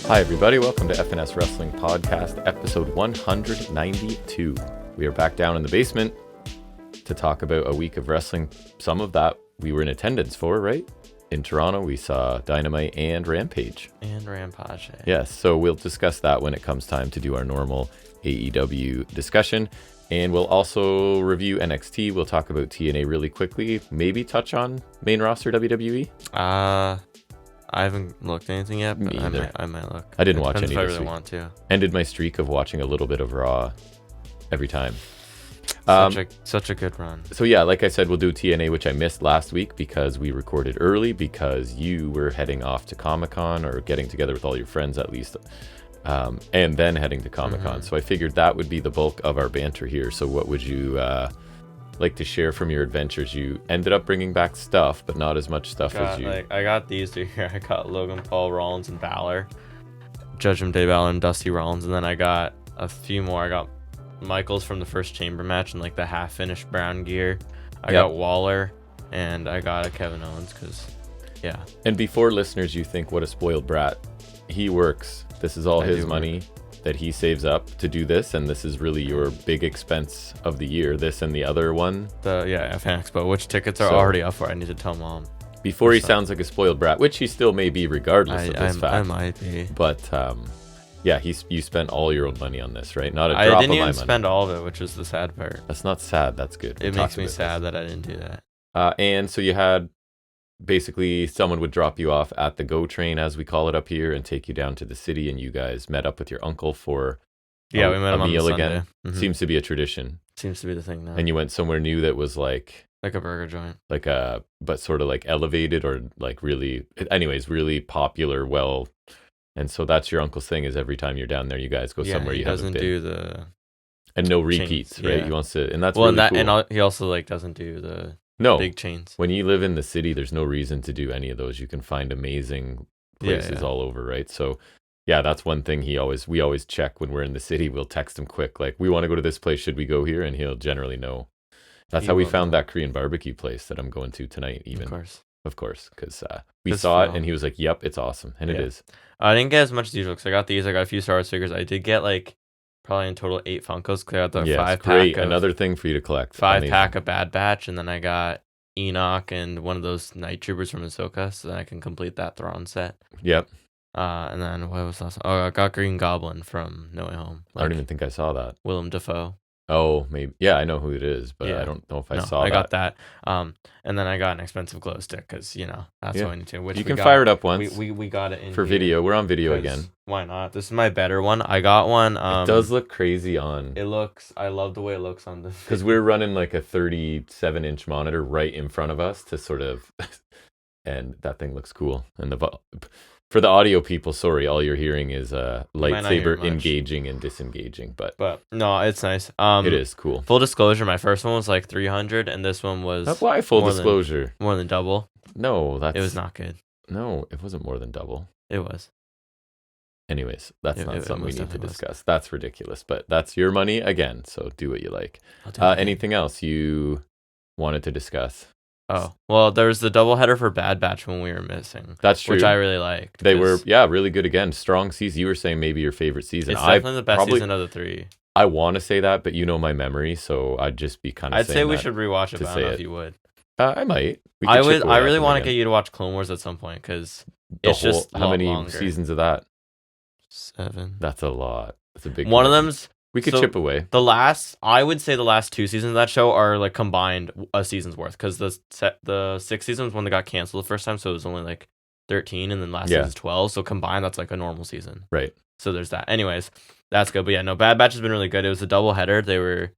Hi, everybody. Welcome to FNS Wrestling Podcast, episode 192. We are back down in the basement to talk about a week of wrestling. Some of that we were in attendance for, right? In Toronto, we saw Dynamite and Rampage. Yes, so we'll discuss that when it comes time to do our normal AEW discussion. And we'll also review NXT. We'll talk about TNA really quickly. Maybe touch on main roster WWE. I haven't looked at anything yet, but I might look. I didn't watch any if I this really week. Want to. Ended my streak of watching a little bit of Raw every time. Such a good run. So yeah, like I said, we'll do TNA, which I missed last week because we recorded early because you were heading off to Comic-Con or getting together with all your friends at least, and then heading to Comic-Con. So I figured that would be the bulk of our banter here. So what would you like to share from your adventures? You ended up bringing back stuff, but not as much stuff as you... I got these two here. I got Logan Paul, Rollins, and Balor. Judgment Day Balor and Dusty Rollins. And then I got a few more. I got Michaels from the first chamber match and like the half-finished brown gear. I got Waller, and I got a Kevin Owens because, yeah. And before listeners, you think, what a spoiled brat. He works. This is all his money that he saves up to do this, and this is really your big expense of the year, this and the other one. FNS, but which tickets are already up for? I need to tell Mom. Before he sounds like a spoiled brat, which he still may be regardless of this fact. I might be. But, yeah, you spent all your own money on this, right? Not a drop I of didn't my even money. Spend all of it, which is the sad part. That's not sad, that's good. It makes me sad that I didn't do that. And so you had... basically someone would drop you off at the GO train, as we call it up here, and take you down to the city, and you guys met up with your uncle for we met him a meal on again. Mm-hmm. Seems to be a tradition. Seems to be the thing now. And you went somewhere new that was like a burger joint, but sort of like elevated or like really popular. Well, and so that's your uncle's thing, is every time you're down there, you guys go somewhere you haven't been. He doesn't do the and no repeats, right? Yeah. He wants to, and that's really cool. And he also doesn't do the big chains. When you live in the city, there's no reason to do any of those. You can find amazing places all over, right? So yeah, that's one thing we always check when we're in the city. We'll text him quick, like, we want to go to this place, should we go here? And he'll generally know. That's how we found that Korean barbecue place that I'm going to tonight, even. Of course, because we saw it and he was like, yep, it's awesome. And it is. I didn't get as much as usual because I got a few Star Wars figures. I did get probably in total 8 Funkos. I got the 5-pack. Another thing for you to collect. 5-pack of Bad Batch, and then I got Enoch and one of those Night Troopers from Ahsoka, so that I can complete that Thrawn set. Yep. And then what was last? Oh, I got Green Goblin from No Way Home. I don't even think I saw that. Willem Dafoe. Oh, maybe. Yeah, I know who it is, but I don't know if I saw that. I got that. And then I got an expensive glow stick because, that's what I need to. Which you can fire it up once. We got it in for video. We're on video again. Why not? This is my better one. I got one. It does look crazy on. I love the way it looks on the. Because we're running like a 37-inch monitor right in front of us to sort of, and that thing looks cool. And for the audio people, sorry, all you're hearing is a lightsaber engaging and disengaging, but no, it's nice. It is cool. Full disclosure, my first one was like 300, and this one was. That's why full disclosure. More than double. No, it was not good. No, it wasn't more than double. It was. Anyways, that's not something we need to discuss. That's ridiculous, but that's your money again, so do what you like. Anything else you wanted to discuss? Oh, well, there was the doubleheader for Bad Batch when we were missing. That's true. Which I really liked. They were, really good again. Strong season. You were saying maybe your favorite season. It's definitely the best season of the 3. I want to say that, but you know my memory, so I'd just be kind of I'd say we should rewatch it, but I don't know if you would. I might. I really want to get you to watch Clone Wars at some point, because it's just how many seasons of that? 7. That's a lot. That's a big one. Of them's... We could chip away. I would say the last 2 seasons of that show are like combined a season's worth, because the 6th season was when they got canceled the first time, so it was only 13, and then last season's 12. So combined, that's a normal season. Right. So there's that. Anyways, that's good. But yeah, Bad Batch has been really good. It was a doubleheader.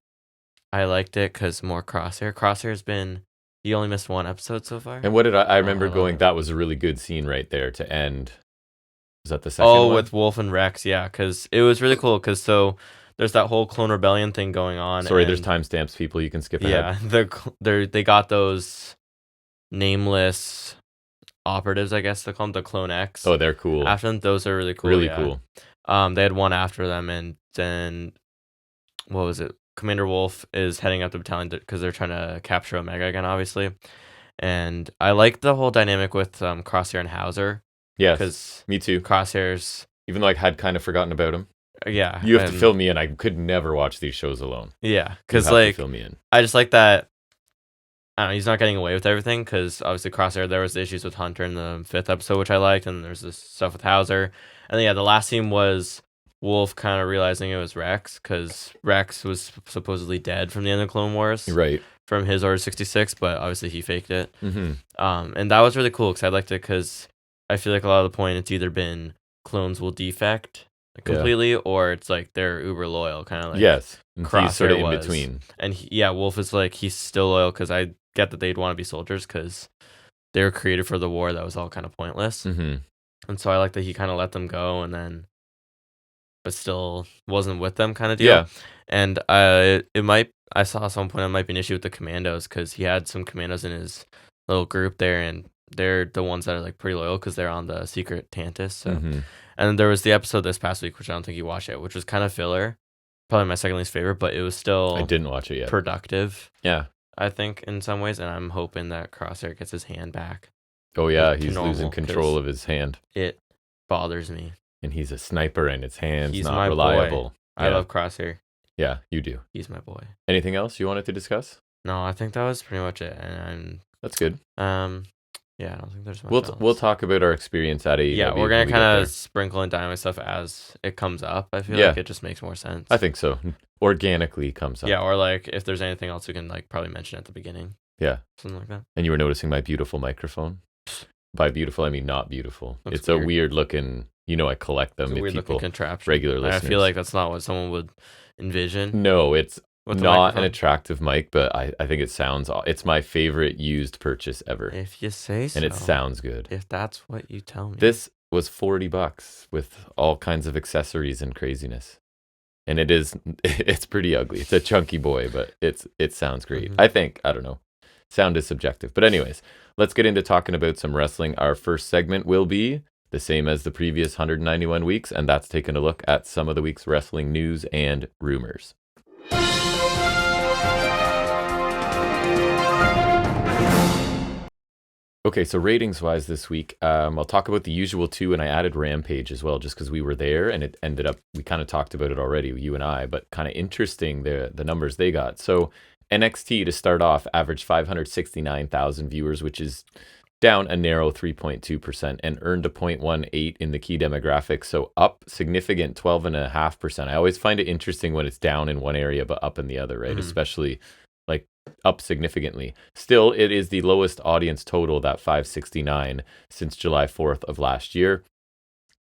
I liked it because more Crosshair. Crosshair's been. You only missed 1 episode so far. And what did I remember going? That was a really good scene right there to end. Was that the second one? Oh, with Wolf and Rex, yeah, because it was really cool. Because there's that whole Clone Rebellion thing going on. Sorry, there's timestamps, people. You can skip ahead. Yeah, they got those nameless operatives, I guess they call them, the Clone X. Oh, they're cool. After them, those are really cool. Really cool. They had one after them, and then what was it? Commander Wolf is heading up the battalion because they're trying to capture Omega again, obviously. And I like the whole dynamic with Crosshair and Hauser. Yes, me too. Crosshair's Even though I had kind of forgotten about him. Yeah. You have to fill me in. I could never watch these shows alone. Yeah, You because have to like fill me in. I just like that. I don't know, he's not getting away with everything because obviously Crosshair, there was the issues with Hunter in the 5th episode, which I liked, and there's this stuff with Hauser. And then, yeah, the last scene was Wolf kind of realizing it was Rex because Rex was supposedly dead from the end of Clone Wars. Right. From his Order 66, but obviously he faked it. Mm-hmm. And that was really cool because I liked it because I feel like a lot of the point it's either been clones will defect completely or it's like they're uber loyal, kind of like yes. He's sort of in was. between. And Wolf is like, he's still loyal because I get that they'd want to be soldiers because they were created for the war that was all kind of pointless. Mm-hmm. And so I like that he kind of let them go and then, but still wasn't with them kind of deal. Yeah. And I saw at some point it might be an issue with the commandos because he had some commandos in his little group there and they're the ones that are like pretty loyal because they're on the secret Tantus. So. Mm-hmm. And there was the episode this past week, which I don't think you watched yet, which was kind of filler. Probably my second least favorite, but it was still I didn't watch it yet. productive. Yeah. I think in some ways, and I'm hoping that Crosshair gets his hand back. Oh yeah, to he's normal, losing control of his hand. It bothers me. And he's a sniper and his hand's He's not my reliable. boy. I love Crosshair. Yeah, you do. He's my boy. Anything else you wanted to discuss? No, I think that was pretty much it. And That's good. yeah, I don't think there's much else. We'll talk about our experience at AEW. Yeah, we're gonna kind of sprinkle in Dynamite stuff as it comes up. I feel like it just makes more sense. I think so. Organically comes up. Yeah, or like if there's anything else we can like probably mention at the beginning. Yeah. Something like that. And you were noticing my beautiful microphone? By beautiful, I mean not beautiful. Looks it's weird. a weird looking, I collect them. It's a weird people, looking contraption. regular listeners. I feel like that's not what someone would envision. No, it's with not an attractive mic, but I think it sounds, it's my favorite used purchase ever. If you say so. And it sounds good. If that's what you tell me. This was $40 with all kinds of accessories and craziness. And it's pretty ugly. It's a chunky boy, but it sounds great. Mm-hmm. I think, I don't know. Sound is subjective. But anyways, let's get into talking about some wrestling. Our first segment will be the same as the previous 191 weeks, and that's taking a look at some of the week's wrestling news and rumors. Okay, so ratings-wise this week, I'll talk about the usual two, and I added Rampage as well, just because we were there, and it ended up, we kind of talked about it already, you and I, but kind of interesting, the numbers they got. So NXT, to start off, averaged 569,000 viewers, which is down a narrow 3.2%, and earned a 0.18 in the key demographics, so up significant 12.5%. I always find it interesting when it's down in one area, but up in the other, right? Mm-hmm. Especially like up significantly. Still, it is the lowest audience total, that 569, since July 4th of last year.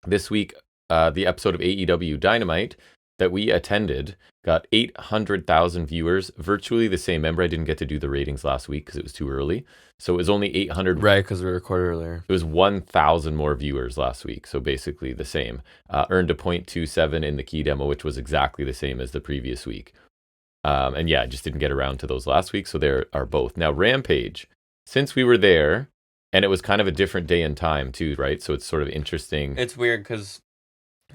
This week, the episode of AEW Dynamite that we attended got 800,000 viewers, virtually the same. Remember, I didn't get to do the ratings last week because it was too early. So it was only 800. Right, because we recorded earlier. It was 1,000 more viewers last week. So basically the same. Earned a 0.27 in the key demo, which was exactly the same as the previous week. And yeah, I just didn't get around to those last week. So there are both. Now, Rampage, since we were there, and it was kind of a different day and time too, right? So it's sort of interesting. It's weird because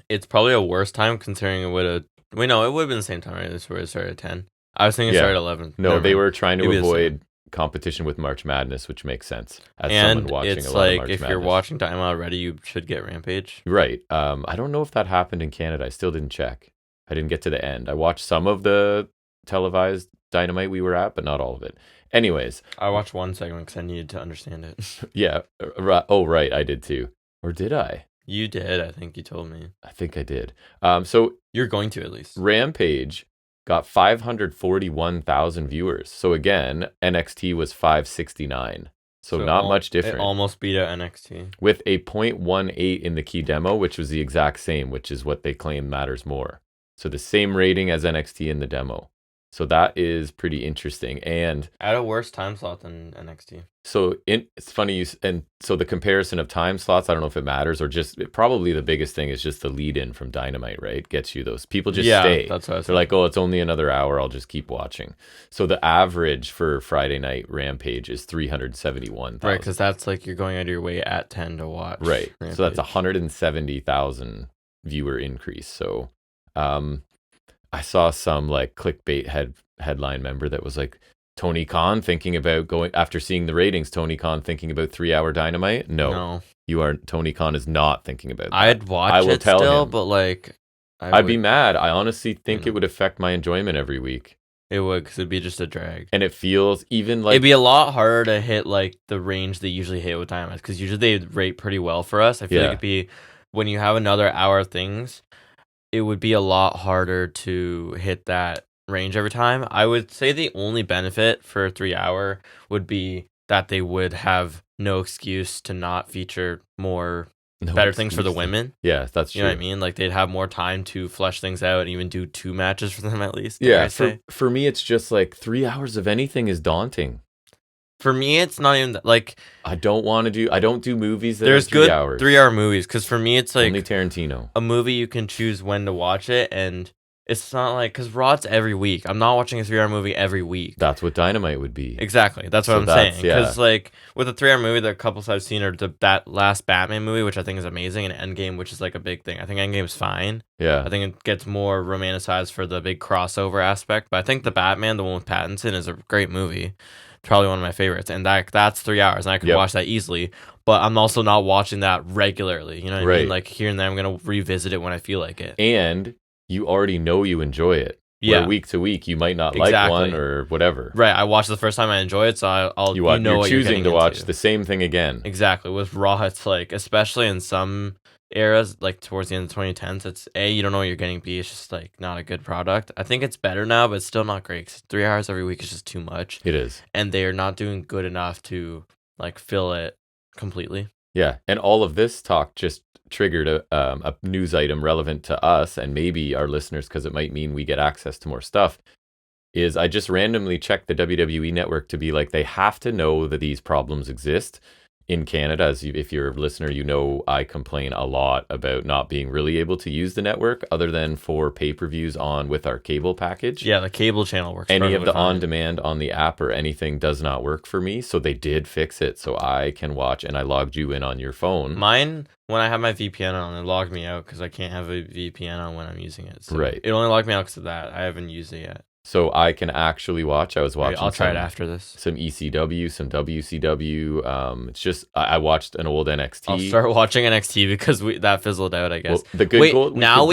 it's probably a worse time considering it would have... Wait, no, it would have been the same time, right? This where it started at 10. I was thinking it started at 11. No, they were trying to avoid competition with March Madness, which makes sense. As someone watching it's a lot of like March if Madness. you're watching Dynamite already, you should get Rampage. Right. I don't know if that happened in Canada. I still didn't check. I didn't get to the end. I watched some of the televised Dynamite we were at, but not all of it. Anyways. I watched one segment because I needed to understand it. Yeah. Oh, right. I did too. Or did I? You did. I think you told me. I think I did. So you're going to at least. Rampage got 541,000 viewers. So again, NXT was 569. So not much different. It almost beat out NXT. With a 0.18 in the key demo, which was the exact same, which is what they claim matters more. So the same rating as NXT in the demo. So that is pretty interesting. And at a worse time slot than NXT. So it's funny, and so the comparison of time slots, I don't know if it matters, or just probably the biggest thing is just the lead in from Dynamite, right? Gets you those people just stay. That's what I was They're like, oh, it's only another hour, I'll just keep watching. So the average for Friday night Rampage is 371,000. Right, because that's like you're going out of your way at 10 to watch. Right. Rampage. So that's 170,000 viewer increase. So I saw some like clickbait headline member that was like, Tony Khan thinking about going after seeing the ratings? Tony Khan thinking about 3-hour Dynamite? No. You are. Tony Khan is not thinking about that. I'd watch it still, but like, I'd be mad. I honestly think it would affect my enjoyment every week. It would, because it'd be just a drag. And it feels even like... It'd be a lot harder to hit, like, the range they usually hit with Dynamite, because usually they rate pretty well for us. I feel like it'd be... When you have another hour of things, it would be a lot harder to hit that range every time. I would say the only benefit for a 3-hour would be that they would have no excuse to not feature more... better things for the women. Yeah, that's true. You know what I mean? Like, they'd have more time to flesh things out and even do 2 matches for them at least. Yeah, for me, it's just like 3 hours of anything is daunting. For me, it's not even like... I don't do movies that are 3 hours. 3-hour movies, because for me, it's like... Only Tarantino. A movie, you can choose when to watch it, and it's not like... Because Raw's every week. I'm not watching a 3-hour movie every week. That's what Dynamite would be. Exactly. That's what I'm saying. Because, like, with a 3-hour movie, the couples I've seen are that last Batman movie, which I think is amazing, and Endgame, which is, like, a big thing. I think Endgame's fine. Yeah. I think it gets more romanticized for the big crossover aspect, but I think the Batman, the one with Pattinson, is a great movie. Probably one of my favorites, and that's 3 hours, and I could watch that easily. But I'm also not watching that regularly. You know what I mean? Like, here and there, I'm gonna revisit it when I feel like it. And you already know you enjoy it. Yeah. Where week to week, you might not like one or whatever. Right. I watched the first time, I enjoy it, so you're choosing to watch the same thing again. Exactly. With Raw, it's like, especially in some eras, like towards the end of the 2010s, it's A, you don't know what you're getting, B, it's just like not a good product. I think it's better now, but it's still not great, 'cause 3 hours every week is just too much. It is. And they're not doing good enough to like fill it completely. Yeah, and all of this talk just triggered a news item relevant to us and maybe our listeners, because it might mean we get access to more stuff. Is I just randomly checked the WWE network to be like, they have to know that these problems exist in Canada. If you're a listener, you know I complain a lot about not being really able to use the network other than for pay-per-views on with our cable package. Yeah, the cable channel works. Any of the on-demand on the app or anything does not work for me, so they did fix it so I can watch, and I logged you in on your phone. Mine, when I have my VPN on, it logged me out because I can't have a VPN on when I'm using it. So right. It only logged me out because of that. I haven't used it yet. So I can actually watch. I was watching. I'll try it after this. Some ECW, some WCW. It's just I watched an old NXT. I'll start watching NXT because that fizzled out, I guess. Well, the good goal. Now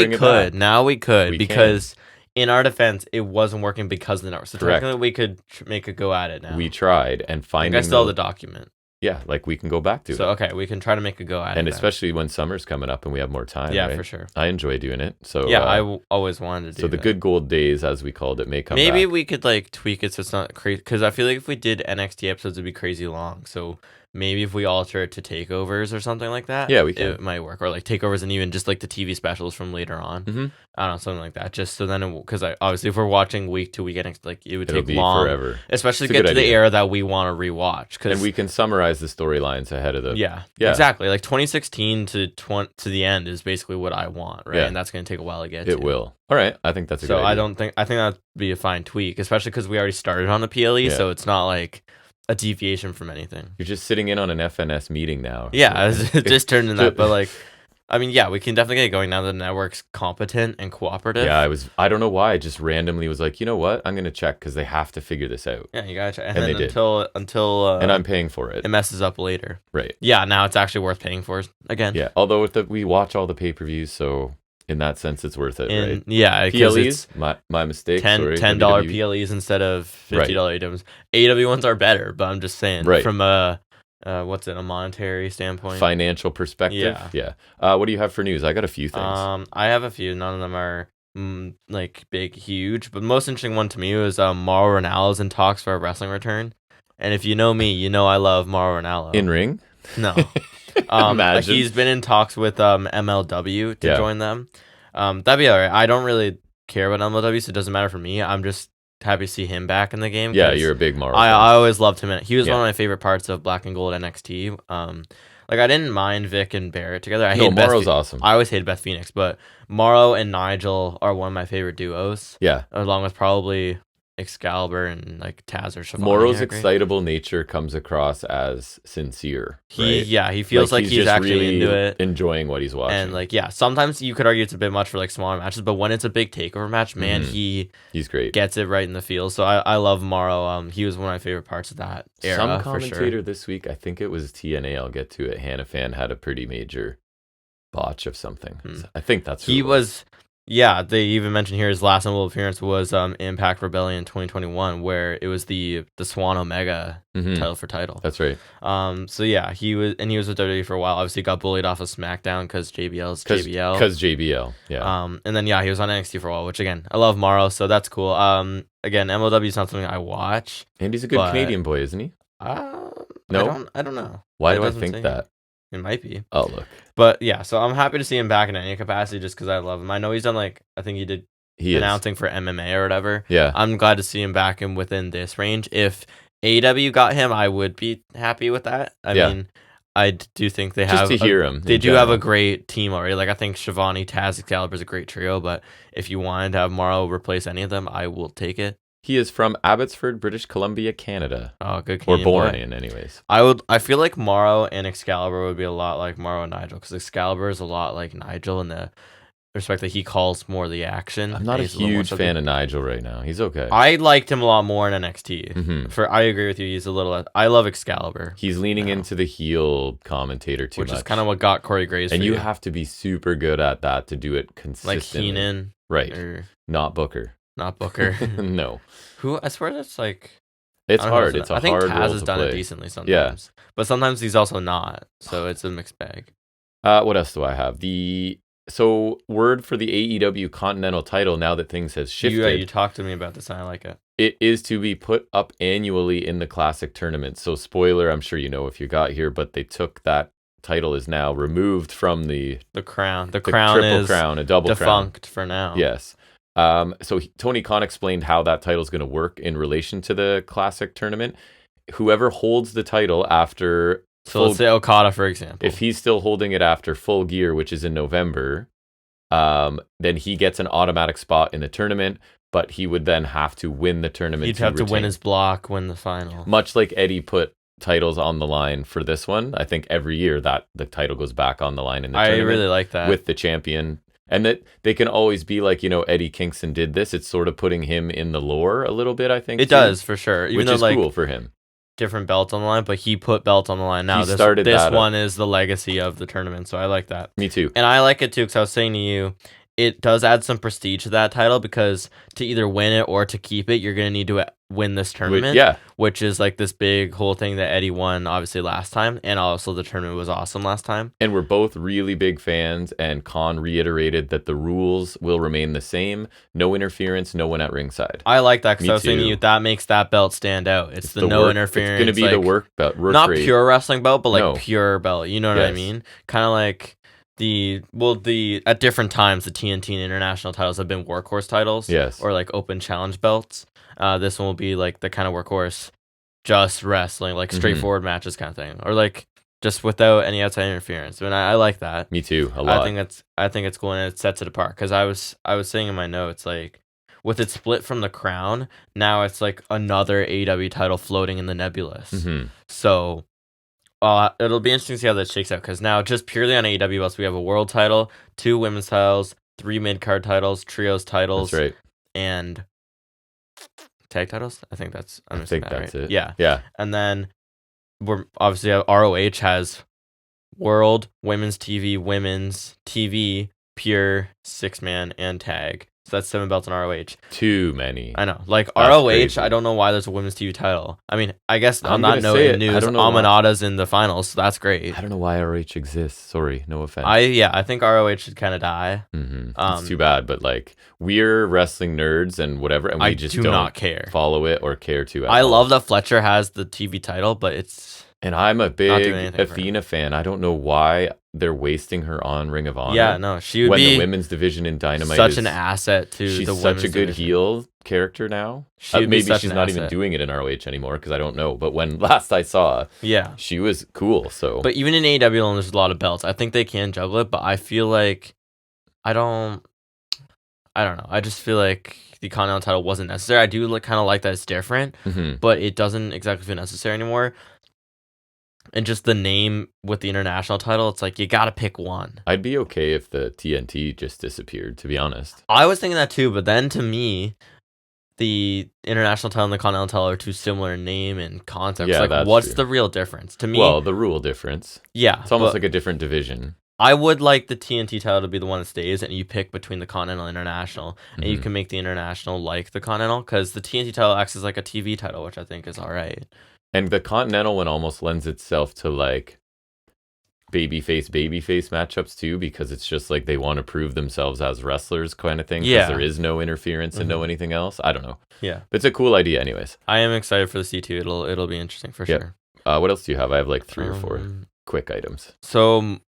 we could because in our defense, it wasn't working because of the network. So technically, we could make a go at it now. We tried and finding. I still have the document. Yeah, like we can go back to it. So, okay, we can try to make a go at it. And especially when summer's coming up and we have more time. Yeah, right? for sure. I enjoy doing it. So yeah, I always wanted to do so the that. good gold days, as we called it, may come Maybe back. we could like tweak it so it's not crazy. Because I feel like if we did NXT episodes, it'd be crazy long. So maybe if we alter it to takeovers or something like that, yeah, we can. It might work. Or like takeovers and even just like the TV specials from later on. Mm-hmm. I don't know, something like that. Just so then, because obviously if we're watching week to week, like it would It'll take be long, forever. Especially to get to the era that we want to rewatch. And we can summarize the storylines ahead of the. Yeah, exactly. Like 2016 to the end is basically what I want, right? Yeah. And that's going to take a while to get to. It will. All right, I think that's a good idea. I think that'd be a fine tweak, especially because we already started on the PLE, so it's not like a deviation from anything. You're just sitting in on an FNS meeting now. Yeah, I was just turned in that, but like, I mean, yeah, we can definitely get going now that the network's competent and cooperative. Yeah, I don't know why, I just randomly was like, you know what, I'm going to check because they have to figure this out. Yeah, you got to check. And then until and I'm paying for it. It messes up later. Right. Yeah, now it's actually worth paying for again. Yeah, although we watch all the pay-per-views, so in that sense, it's worth it, right? Yeah, PLEs, my mistake. $10 PLEs instead of $50 AEWs. AEW ones are better, but I'm just saying from a monetary standpoint, financial perspective. Yeah. What do you have for news? I got a few things. I have a few. None of them are like big, huge. But the most interesting one to me was Mauro Ranallo's in talks for a wrestling return. And if you know me, you know I love Mauro Ranallo. In ring? No. Imagine. He's been in talks with MLW to join them. That'd be all right. I don't really care about MLW, so it doesn't matter for me. I'm just happy to see him back in the game. Yeah, you're a big Mauro. I always loved him. He was one of my favorite parts of Black and Gold NXT. Like I didn't mind Vic and Barrett together. Mauro's awesome. I always hated Beth Phoenix, but Mauro and Nigel are one of my favorite duos. Yeah, along with probably Excalibur and like Taz or Shivani. Moro's excitable nature comes across as sincere. Right? He feels like he's actually really into it, enjoying what he's watching. And like, sometimes you could argue it's a bit much for like smaller matches, but when it's a big takeover match, man, he's great. Gets it right in the field. So I love Morrow. He was one of my favorite parts of that era. Some commentator this week, I think it was TNA. I'll get to it. Hanifan had a pretty major botch of something. So I think that's he was. Yeah, they even mentioned here his last notable appearance was Impact Rebellion 2021, where it was the Swan Omega title for title. That's right. So yeah, he was with WWE for a while. Obviously, got bullied off of SmackDown because JBL's JBL. Because JBL, yeah. And then he was on NXT for a while, which again, I love Morrow, so that's cool. Again, MLW is not something I watch. And he's a good Canadian boy, isn't he? No, I don't know. Why do I think that? It might be. Oh, look. But yeah, so I'm happy to see him back in any capacity just because I love him. I know he's done I think he announcing for MMA or whatever. Yeah. I'm glad to see him back and within this range. If AEW got him, I would be happy with that. I mean, I do think they have... Just to hear him. They do have a great team already. Like, I think Shivani, Taz, Excalibur is a great trio, but if you wanted to have Morrow replace any of them, I will take it. He is from Abbotsford, British Columbia, Canada. Oh, good Canadian Or born boy. in, anyways. I feel like Morrow and Excalibur would be a lot like Morrow and Nigel, because Excalibur is a lot like Nigel in the respect that he calls more the action. I'm not a huge fan of Nigel right now. He's okay. I liked him a lot more in NXT. I agree with you. He's a little... I love Excalibur. He's leaning into the heel commentator too much. Which is kind of what got Corey Graves and you have to be super good at that to do it consistently. Like Heenan. Right. Not Booker. Not Booker. No. Who? I swear that's like... It's hard. It's a hard role to play. I think Taz has done it decently sometimes. Yeah. But sometimes he's also not. So it's a mixed bag. What else do I have? So word for the AEW Continental title now that things has shifted. You talked to me about this and I like it. It is to be put up annually in the Classic tournament. So spoiler, I'm sure you know if you got here, but they took that title is now removed from the crown. The crown triple is crown, a double defunct crown. For now. Yes. So Tony Khan explained how that title is going to work in relation to the Classic tournament. Whoever holds the title after... So let's say Okada, for example. If he's still holding it after Full Gear, which is in November, then he gets an automatic spot in the tournament, but he would then have to win the tournament. He'd have to win his block, win the final. Much like Eddie put titles on the line for this one. I think every year that the title goes back on the line in the tournament. I really like that. With the champion. And that they can always be like, Eddie Kingston did this. It's sort of putting him in the lore a little bit, I think. It does, for sure. Even which is cool for him. Different belts on the line, but he put belts on the line now. This one is the legacy of the tournament, so I like that. Me too. And I like it too, because I was saying to you, it does add some prestige to that title, because to either win it or to keep it, you're going to need to win this tournament. Which is like this big whole thing that Eddie won, obviously, last time, and also the tournament was awesome last time. And we're both really big fans, and Khan reiterated that the rules will remain the same. No interference, no one at ringside. I like that, because I was saying to you, that makes that belt stand out. It's the no interference. It's going to be the work belt. Not pure wrestling belt, but like pure belt. You know what I mean? Kind of like... at different times the TNT and international titles have been workhorse titles, or like open challenge belts. This one will be like the kind of workhorse, just wrestling, like straightforward matches kind of thing, or like just without any outside interference. I mean, I like that. Me too, a lot. I think it's cool, and it sets it apart, because I was saying in my notes, like with it split from the crown, now it's like another AEW title floating in the nebulous. So. It'll be interesting to see how that shakes out, because now just purely on AEW belts, we have a world title, 2 women's titles, 3 mid-card titles, trios titles, that's right, and tag titles. I think that's it. Yeah. And then we're obviously ROH has world, women's TV, pure, 6-man, and tag. So that's 7 belts in ROH. Too many. I know. Like that's ROH, crazy. I don't know why there's a women's TV title. I mean, I guess on that note in news, Amanada's in the finals, so that's great. I don't know why ROH exists. Sorry, no offense. I think ROH should kind of die. It's too bad, but like we're wrestling nerds and whatever, and we just do not care, follow it or care to. I love that Fletcher has the TV title, but it's... And I'm a big Athena fan. I don't know why they're wasting her on Ring of Honor. Yeah, no, she would when be the women's division in Dynamite such an asset to she's the such a good heel character now. Maybe she's not even doing it in ROH anymore, because I don't know. But when last I saw, she was cool. So, but even in AEW, there's a lot of belts. I think they can juggle it, but I feel like I don't I don't know. I just feel like the Continental title wasn't necessary. I do kind of like that it's different, but it doesn't exactly feel necessary anymore. And just the name with the international title, it's like you got to pick one. I'd be okay if the TNT just disappeared, to be honest. I was thinking that too, but then to me, the international title and the Continental title are too similar in name and concept. Yeah, like, that's what's true. the real difference? To me, Well, the rule difference. Yeah. It's almost like a different division. I would like the TNT title to be the one that stays, and you pick between the Continental and International, and you can make the International like the Continental, because the TNT title acts as like a TV title, which I think is all right. And the Continental one almost lends itself to like babyface matchups too, because it's just like they want to prove themselves as wrestlers kind of thing. Yeah. There is no interference and no anything else. I don't know. Yeah. But it's a cool idea anyways. I am excited for the C2. It'll be interesting for sure. What else do you have? I have like 3 or 4 quick items. So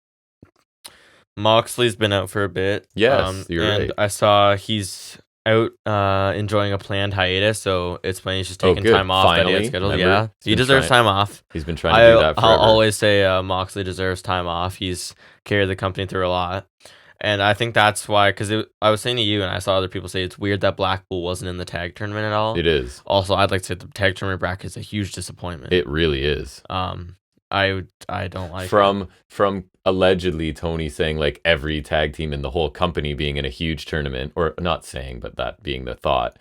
Moxley's been out for a bit. Yes, you're right. I saw he's out enjoying a planned hiatus, so it's playing he's just taking time off. Finally, that he had scheduled. remember? Yeah, he deserves time off. He's been trying to do that forever. I'll always say Moxley deserves time off. He's carried the company through a lot. And I think that's why, because I was saying to you, and I saw other people say it's weird that Blackpool wasn't in the tag tournament at all. It is. Also, I'd like to say the tag tournament bracket is a huge disappointment. It really is. I don't like from allegedly Tony saying like every tag team in the whole company being in a huge tournament, or not saying, but that being the thought,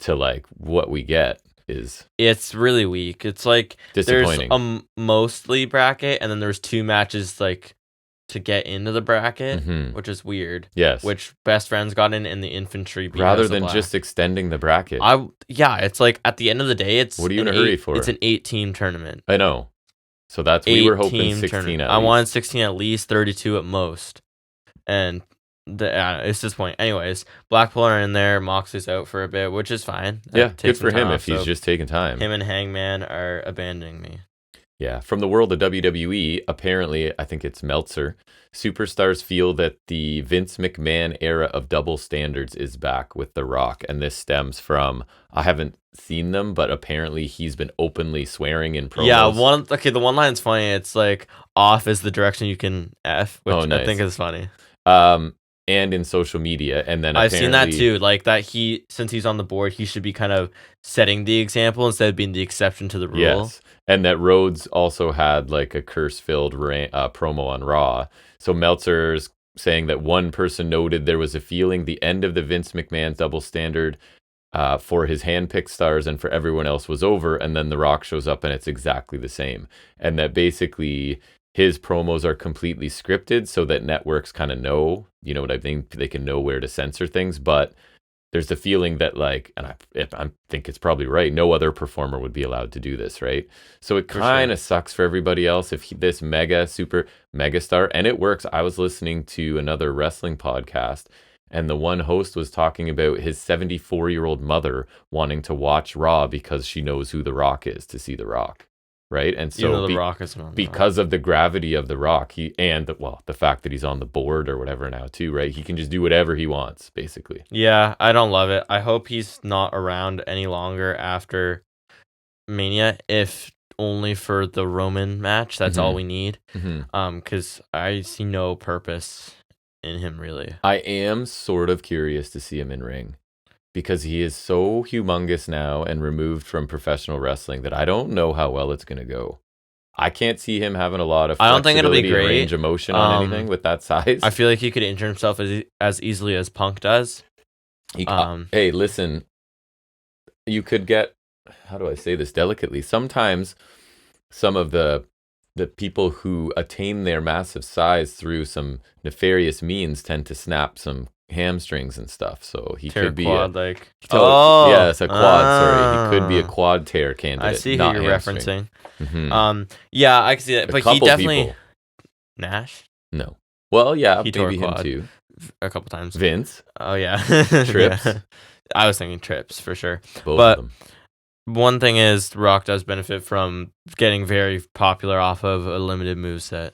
to like what we get is it's really weak. It's like disappointing. There's a mostly bracket, and then there's 2 matches like to get into the bracket, which is weird. Yes. Which Best Friends got in the infantry beat rather than just extending the bracket. It's like at the end of the day, it's what are you in a hurry for? It's an 8-team tournament. I know. So we were hoping 16 tournament. at least. I wanted 16 at least, 32 at most. And it's this point. Anyways, Blackpool are in there. Moxley's out for a bit, which is fine. Yeah, good for him if he's just taking time. Him and Hangman are abandoning me. Yeah, from the world of WWE, apparently, I think it's Meltzer, superstars feel that the Vince McMahon era of double standards is back with The Rock, and this stems from, I haven't seen them, but apparently he's been openly swearing in promos. Yeah, the one line's funny. It's like, off is the direction you can F, which nice. I think is funny. And in social media, and then I've seen that too, like that since he's on the board, he should be kind of setting the example instead of being the exception to the rule. Yes. And that Rhodes also had like a curse-filled promo on Raw. So Meltzer's saying that one person noted there was a feeling the end of the Vince McMahon double standard for his handpicked stars and for everyone else was over. And then The Rock shows up and it's exactly the same. And that basically his promos are completely scripted so that networks kind of know, you know what I mean? They can know where to censor things. But there's the feeling that like, and I think it's probably right, no other performer would be allowed to do this, right? So it kind of sucks for everybody else if this super mega star, and it works. I was listening to another wrestling podcast, and the one host was talking about his 74-year-old mother wanting to watch Raw because she knows who The Rock is, to see The Rock. Right, and so The Rock is on because of the gravity of The Rock, the fact that he's on the board or whatever now too, right? He can just do whatever he wants, basically. Yeah, I don't love it. I hope he's not around any longer after Mania, if only for the Roman match. That's all we need. Because I see no purpose in him really. I am sort of curious to see him in ring, because he is so humongous now and removed from professional wrestling that I don't know how well it's going to go. I can't see him having a lot of I don't think it'll be flexibility and great. range of motion on anything with that size. I feel like he could injure himself as easily as Punk does. Hey, listen, you could get, how do I say this delicately? Sometimes some of the people who attain their massive size through some nefarious means tend to snap some hamstrings and stuff, so he could be quad, a quad. Sorry, he could be a quad tear candidate. I see who you're referencing. Yeah, I can see that, but he definitely people. Nash. No, well, yeah, he maybe him too. A couple times. Vince. Oh yeah, Trips. Yeah. I was thinking Trips for sure. Both but of them. One thing is, Rock does benefit from getting very popular off of a limited moveset.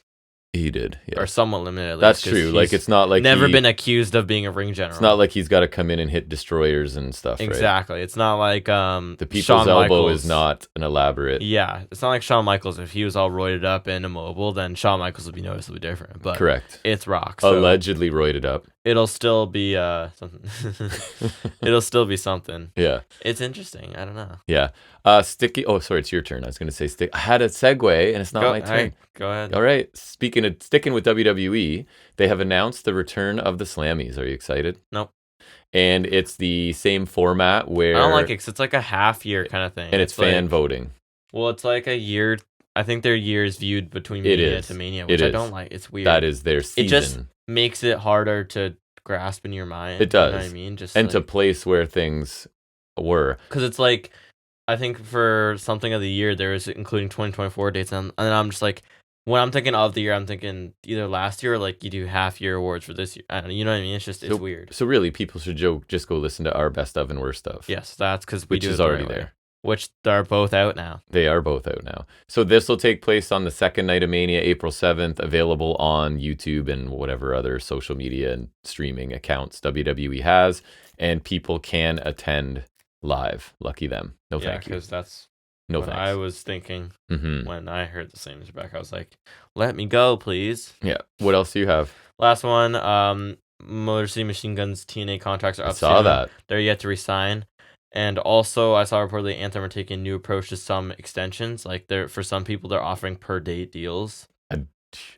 He did, yeah. Or somewhat limited, at least. That's true. Like, it's not like never been accused of being a ring general. It's not like he's got to come in and hit destroyers and stuff, exactly. Right? It's not like the people's Shawn elbow Michaels is not an elaborate. Yeah, it's not like Shawn Michaels. If he was all roided up and immobile, then Shawn Michaels would be noticeably different. But correct. It's Rock. So. Allegedly roided up. it'll still be something. It'll still be something. Yeah. It's interesting. I don't know. Yeah. Sticky. Oh, sorry, it's your turn. I was going to say I had a segue, and it's not my turn. All right, go ahead. All right. Speaking of sticking with WWE, they have announced the return of the Slammies. Are you excited? Nope. And it's the same format where I don't like it because it's like a half year kind of thing. And it's fan like, voting. Well, it's like a year. I think their years viewed between It Mania is. to Mania, which It I is. don't like. It's weird. That is their season. It just makes it harder to grasp in your mind. It does. You know what I mean? Just and like, to place where things were. Because it's like, I think for something of the year, there is including 2024 dates. And I'm just like, when I'm thinking of the year, I'm thinking either last year or like you do half year awards for this year. I don't know. You know what I mean? It's just, it's weird. So really, people should just go listen to our best of and worst of. Yes, that's because we which do is it the already right way. there. Which they're both out now. They are both out now. So this will take place on the second night of Mania, April 7th, available on YouTube and whatever other social media and streaming accounts WWE has, and people can attend live. Lucky them. No thank you. Because that's no what thanks. I was thinking Mm-hmm. when I heard the same as Rebecca. I was like, let me go, please. Yeah. What else do you have? Last one, Motor City Machine Guns TNA contracts are up I saw soon. that. They're yet to resign. And also, I saw reportedly Anthem are taking a new approach to some extensions. Like, for some people, they're offering per-date deals.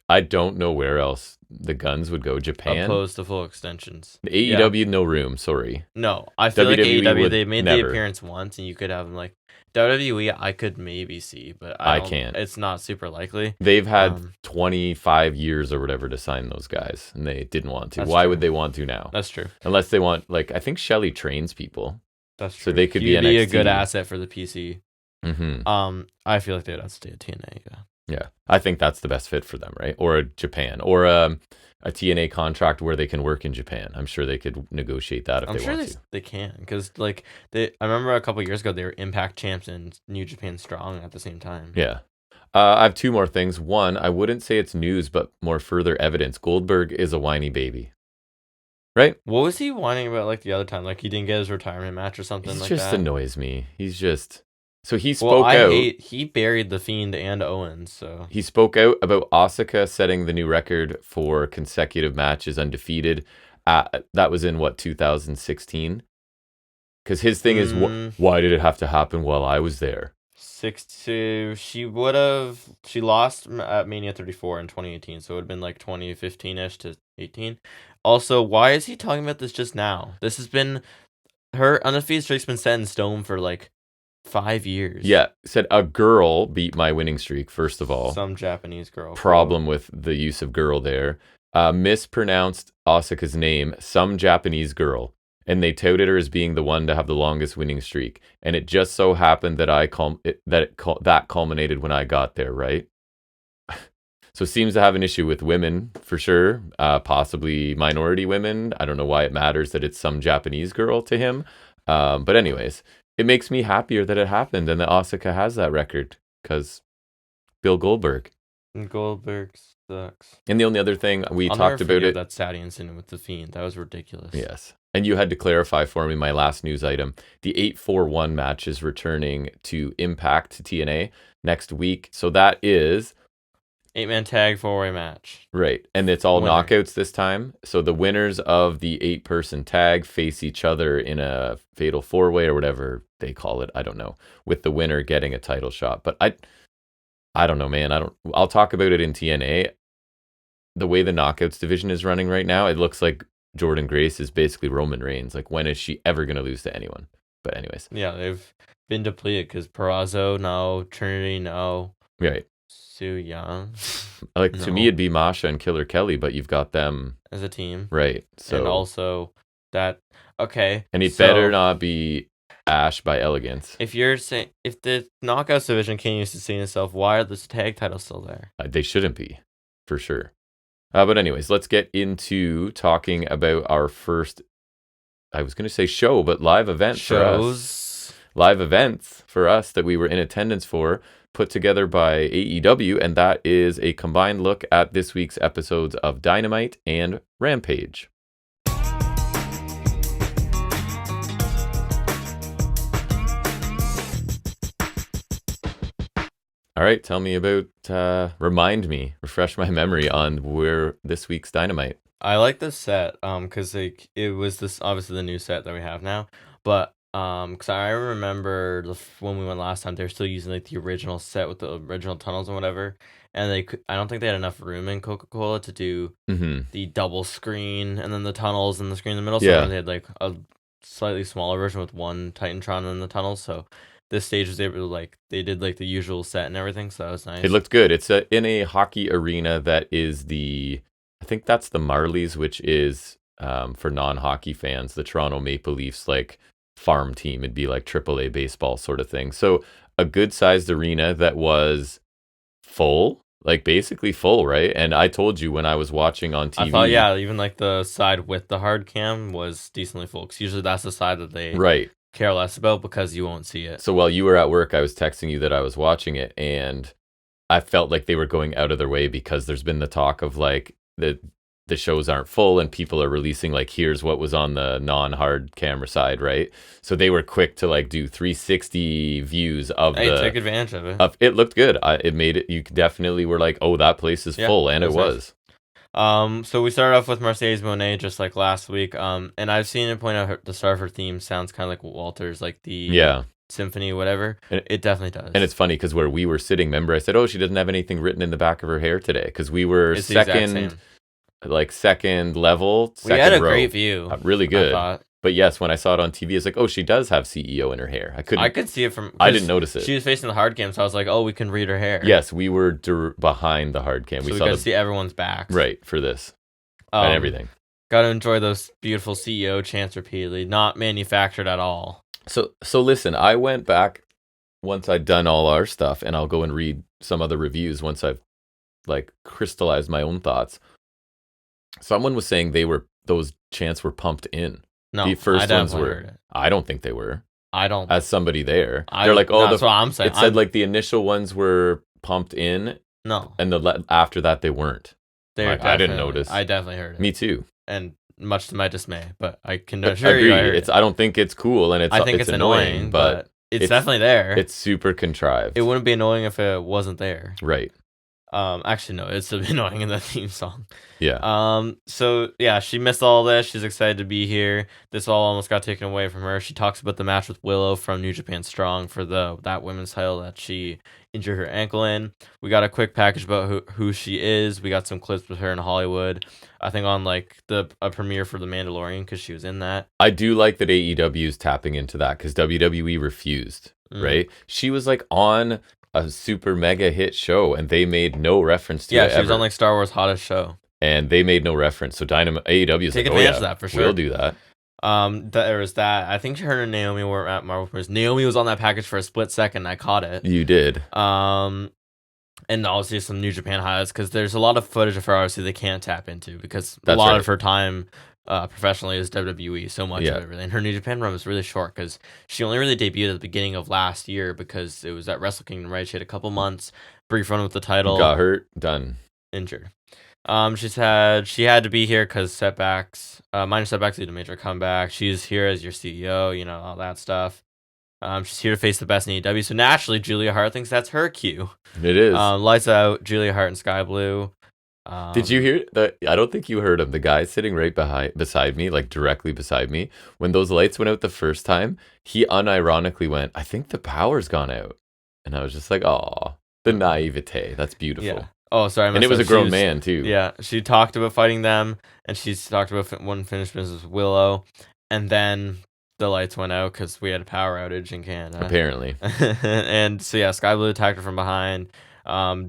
I don't know where else the Guns would go. Japan? Opposed to full extensions. AEW, no room. Sorry. No, I feel like WWE AEW, would they made never. the appearance once, and you could have them like WWE. I could maybe see, but I can't. It's not super likely. They've had 25 years or whatever to sign those guys, and they didn't want to. That's Why true. would they want to now? That's true. Unless they want, like, I think Shelly trains people. That's true. So they could be You'd be a NXT. good asset for the PC. Mm-hmm. I feel like they'd have to stay at TNA. Yeah, I think that's the best fit for them, right? Or Japan, or a TNA contract where they can work in Japan. I'm sure they could negotiate that if I'm they sure want to. they can, because like I remember a couple years ago they were Impact champs and New Japan Strong at the same time. Yeah. I have two more things. One, I wouldn't say it's news, but more further evidence. Goldberg is a whiny baby. Right? What was he whining about like the other time? Like he didn't get his retirement match or something It like just that? annoys me. He's just... So he spoke out. He buried The Fiend and Owens, so... He spoke out about Asuka setting the new record for consecutive matches undefeated. That was in, 2016? Because his thing is, why did it have to happen while I was there? 6-2. She lost at Mania 34 in 2018, so it would have been like 2015-ish to 18. Also, why is he talking about this just now? This has been... Her undefeated streak's been set in stone for like 5 years. Yeah, said a girl beat my winning streak, first of all. Some Japanese girl. Problem with the use of girl there. Mispronounced Asuka's name, some Japanese girl. And they touted her as being the one to have the longest winning streak. And it just so happened that that culminated when I got there, right? So seems to have an issue with women, for sure. Possibly minority women. I don't know why it matters that it's some Japanese girl to him. But anyways, it makes me happier that it happened and that Asuka has that record. Because Bill Goldberg. Goldberg sucks. And the only other thing, we talked about it. That Saudi incident with The Fiend. That was ridiculous. Yes. And you had to clarify for me my last news item. The 841 match is returning to Impact to TNA next week. So that is 8-man tag 4-way match. Right. And it's all Winner. knockouts this time. So the winners of the 8-person tag face each other in a fatal 4-way or whatever they call it. I don't know. With the winner getting a title shot. But I don't know, man. I'll talk about it in TNA. The way the knockouts division is running right now, it looks like Jordan Grace is basically Roman Reigns. Like, when is she ever going to lose to anyone? But anyways. Yeah, they've been depleted because Perazo, no. Trinity, no. Right. Su Young. Like, No. to me, it'd be Masha and Killer Kelly, but you've got them. As a team. Right. So. And also that, okay. And it better not be Ash by Elegance. If the knockouts division can't sustain itself, why are the tag titles still there? They shouldn't be, for sure. But anyways, let's get into talking about our first, I was going to say show, but live event for us. Live events for us that we were in attendance for, put together by AEW, and that is a combined look at this week's episodes of Dynamite and Rampage. All right, tell me about, refresh my memory on where this week's Dynamite. I like this set, because like it was this obviously the new set that we have now, but because I remember when we went last time, they were still using like the original set with the original tunnels and whatever, and I don't think they had enough room in Coca-Cola to do the double screen and then the tunnels and the screen in the middle. So they had like a slightly smaller version with one Titantron in the tunnels. So this stage was able to they did like the usual set and everything, so that was nice. It looked good. It's in a hockey arena that is I think that's the Marlies, which is for non-hockey fans, the Toronto Maple Leafs farm team. It'd be like AAA baseball sort of thing. So a good-sized arena that was full, basically full, right? And I told you when I was watching on TV. I thought, even like the side with the hard cam was decently full, because usually that's the side that they care less about because you won't see it. So while you were at work, I was texting you that I was watching it, and I felt like they were going out of their way, because there's been the talk of the shows aren't full and people are releasing here's what was on the non-hard camera side, right? So they were quick to do 360 views of take advantage of it. It looked good. It made it, you definitely were like, oh, that place is full, and it was. Nice. So we started off with Mercedes Moné just like last week. And I've seen it point out the start of her theme sounds kind of like Walter's, like the symphony, whatever. And it definitely does. And it's funny because where we were sitting, remember I said, oh, she doesn't have anything written in the back of her hair today, because we were second level. We had a row. great view. Really good. But yes, when I saw it on TV, it's like, oh, she does have CEO in her hair. I could see it from. I didn't notice it. She was facing the hard cam, so I was like, oh, we can read her hair. Yes, we were behind the hard cam. So we got to see everyone's backs. Right, for this. And everything. Got to enjoy those beautiful CEO chants repeatedly, not manufactured at all. So listen, I went back once I'd done all our stuff, and I'll go and read some other reviews once I've crystallized my own thoughts. Someone was saying those chants were pumped in. No, the first ones were. I don't think they were. I don't. As somebody there, they're like, oh, that's what I'm saying. It said the initial ones were pumped in. No, and after that they weren't. I didn't notice. I definitely heard it. Me too. And much to my dismay, but I can assure you, I don't think it's cool, and I think it's annoying, but it's definitely there. It's super contrived. It wouldn't be annoying if it wasn't there. Right. Actually, no, it's annoying in the theme song. Yeah. So yeah, she missed all this. She's excited to be here. This all almost got taken away from her. She talks about the match with Willow from New Japan Strong for that women's title that she injured her ankle in. We got a quick package about who she is. We got some clips with her in Hollywood. I think on a premiere for The Mandalorian, because she was in that. I do like that AEW is tapping into that, because WWE refused. Right? She was on a super mega hit show, and they made no reference to it. Yeah, she was on Star Wars Hottest Show, and they made no reference. So AEW is take advantage of that for sure. We'll do that. There was that. I think her and Naomi were at Marvel Premiers. Naomi was on that package for a split second. I caught it. You did. And obviously some New Japan highlights, because there's a lot of footage of her obviously they can't tap into, because a lot of her time professionally is WWE, so much of everything. Her New Japan run was really short, because she only really debuted at the beginning of last year, because it was at Wrestle Kingdom, right? She had a couple months, brief run with the title, got hurt, done, injured. She had to be here because minor setbacks lead to major comeback. She's here as your CEO, all that stuff. She's here to face the best in AEW, so naturally Julia Hart thinks that's her cue. It is. Lights out, Julia Hart and Sky Blue. Did you hear that? I don't think you heard him. The guy sitting right beside me, directly beside me, when those lights went out the first time, he unironically went, I think the power's gone out. And I was just like, oh, the naivete. That's beautiful. Yeah. Oh, sorry. And it was a grown man, too. Yeah. She talked about fighting them, and she's talked about one finished business with Willow. And then the lights went out because we had a power outage in Canada. Apparently. And so, yeah, Sky Blue attacked her from behind.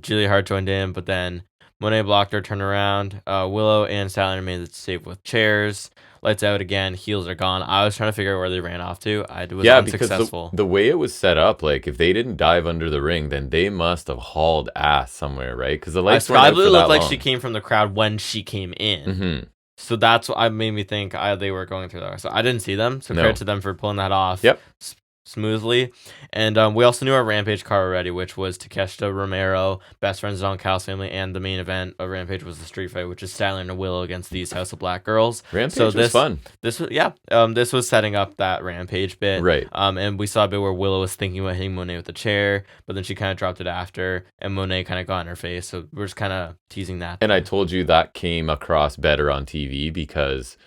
Julia Hart joined in, but then Monet blocked her, turned around. Willow and Statlander made the save with chairs. Lights out again. Heels are gone. I was trying to figure out where they ran off to. I was unsuccessful. Because the way it was set up, if they didn't dive under the ring, then they must have hauled ass somewhere, right? Because the lights Sky Blue looked like she came from the crowd when she came in. Mm-hmm. So that's what made me think they were going through that. So I didn't see them. So credit to them for pulling that off. Yep. smoothly. And we also knew our Rampage card already, which was Takeshita Romero, best friends of Don Callis family, and the main event of Rampage was the street fight, which is Styler and Willow against these House of Black girls. Rampage was fun. This was this was setting up that Rampage bit, Right. And we saw a bit where Willow was thinking about hitting Monet with the chair, but then she kind of dropped it after, and Monet kind of got in her face. So we're just kind of teasing that. And I told you that came across better on TV because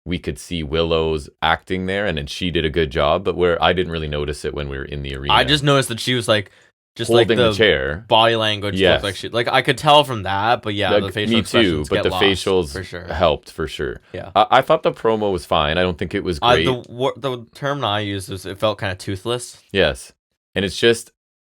we could see Willow's acting there, and then she did a good job. But where I didn't really notice it when we were in the arena. I just noticed that she was like, just holding like the chair. Body language looked like she, like I could tell from that, but yeah, the facial expressions but the lost, facials for sure. helped for sure. Yeah, I thought the promo was fine. I don't think it was great. The term I used was it felt kind of toothless. Yes, and it's just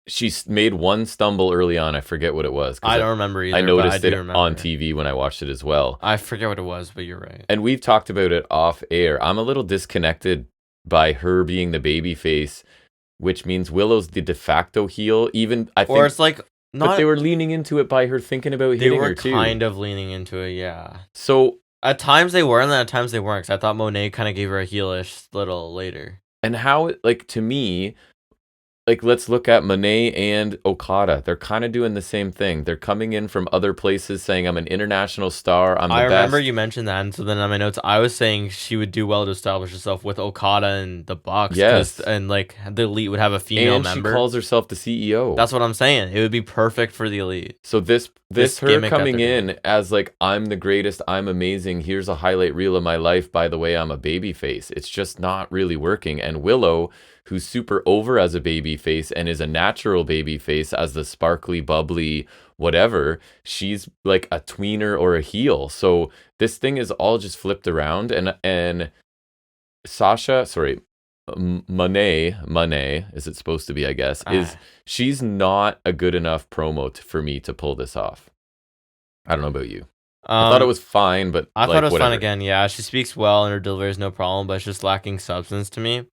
she made one stumble early on. I forget what it was. I don't remember either. I noticed it remember on TV when I watched it as well. I forget what it was, but you're right. And we've talked about it off air. I'm a little disconnected by her being the baby face, which means Willow's the de facto heel. Even I think, or it's like not. But they were leaning into it by her thinking about hitting her too. They were kind of leaning into it, yeah. So at times they were, and then at times they weren't. Because I thought Monet kind of gave her a heelish little later. And how, like, to me, like, let's look at Monet and Okada. They're kind of doing the same thing. They're coming in from other places saying, I'm an international star. I'm the best. I remember you mentioned that. And so then on my notes, I was saying she would do well to establish herself with Okada and the Bucks. Yes. And, like, the Elite would have a female member. And she calls herself the CEO. That's what I'm saying. It would be perfect for the Elite. So this her coming in as, like, I'm the greatest, I'm amazing, here's a highlight reel of my life, by the way, I'm a babyface. It's just not really working. And Willow, who's super over as a baby face and is a natural baby face as the sparkly, bubbly, whatever, she's like a tweener or a heel. So this thing is all just flipped around. And Monet, is it supposed to be, I guess, she's not a good enough promo for me to pull this off. I don't know about you. I thought it was fine, but I thought it was whatever. fine again. Yeah, she speaks well and her delivery is no problem, but it's just lacking substance to me.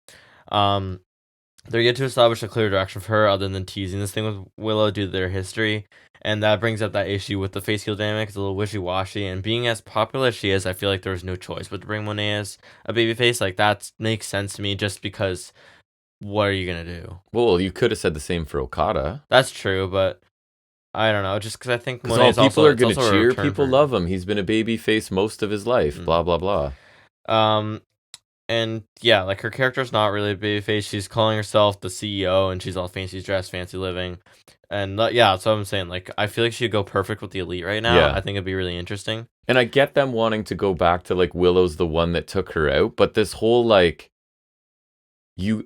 They're yet to establish a clear direction for her other than teasing this thing with Willow due to their history, and that brings up that issue with the face heel dynamic. It's a little wishy-washy, and being as popular as she is, I feel like there was no choice but to bring Monet as a babyface. Like, that makes sense to me just because what are you going to do? Well, you could have said the same for Okada. That's true, but I don't know, just because I think Monet's people are going to cheer. People love him. He's been a babyface most of his life, blah, blah, blah. And yeah, like her character's not really a babyface. She's calling herself the CEO, and she's all fancy dress, fancy living, and yeah, that's what I'm saying. Like, I feel like she'd go perfect with the Elite right now. Yeah. I think it'd be really interesting. And I get them wanting to go back to like Willow's the one that took her out, but this whole like you're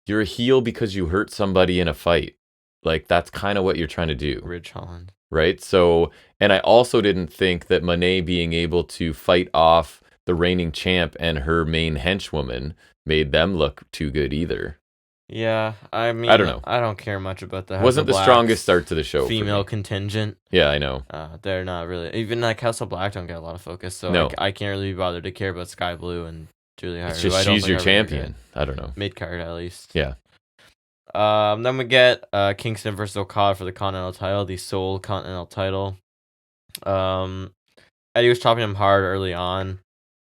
a heel because you hurt somebody in a fight. Like, that's kind of what you're trying to do. Ridge Holland, right? So, and I also didn't think that Monet being able to fight off the reigning champ and her main henchwoman made them look too good either. Yeah, I mean, I don't know. I don't care much about the House Wasn't of the strongest start to the show. Female contingent. Yeah, I know. They're not really, even like House of Black don't get a lot of focus, so no. I can't really be bothered to care about Sky Blue and Julie Hart. It's just she's your champion. I don't know. Mid card at least. Yeah. Then we get Kingston versus Okada for the Continental title, the sole Continental title. Eddie was chopping him hard early on.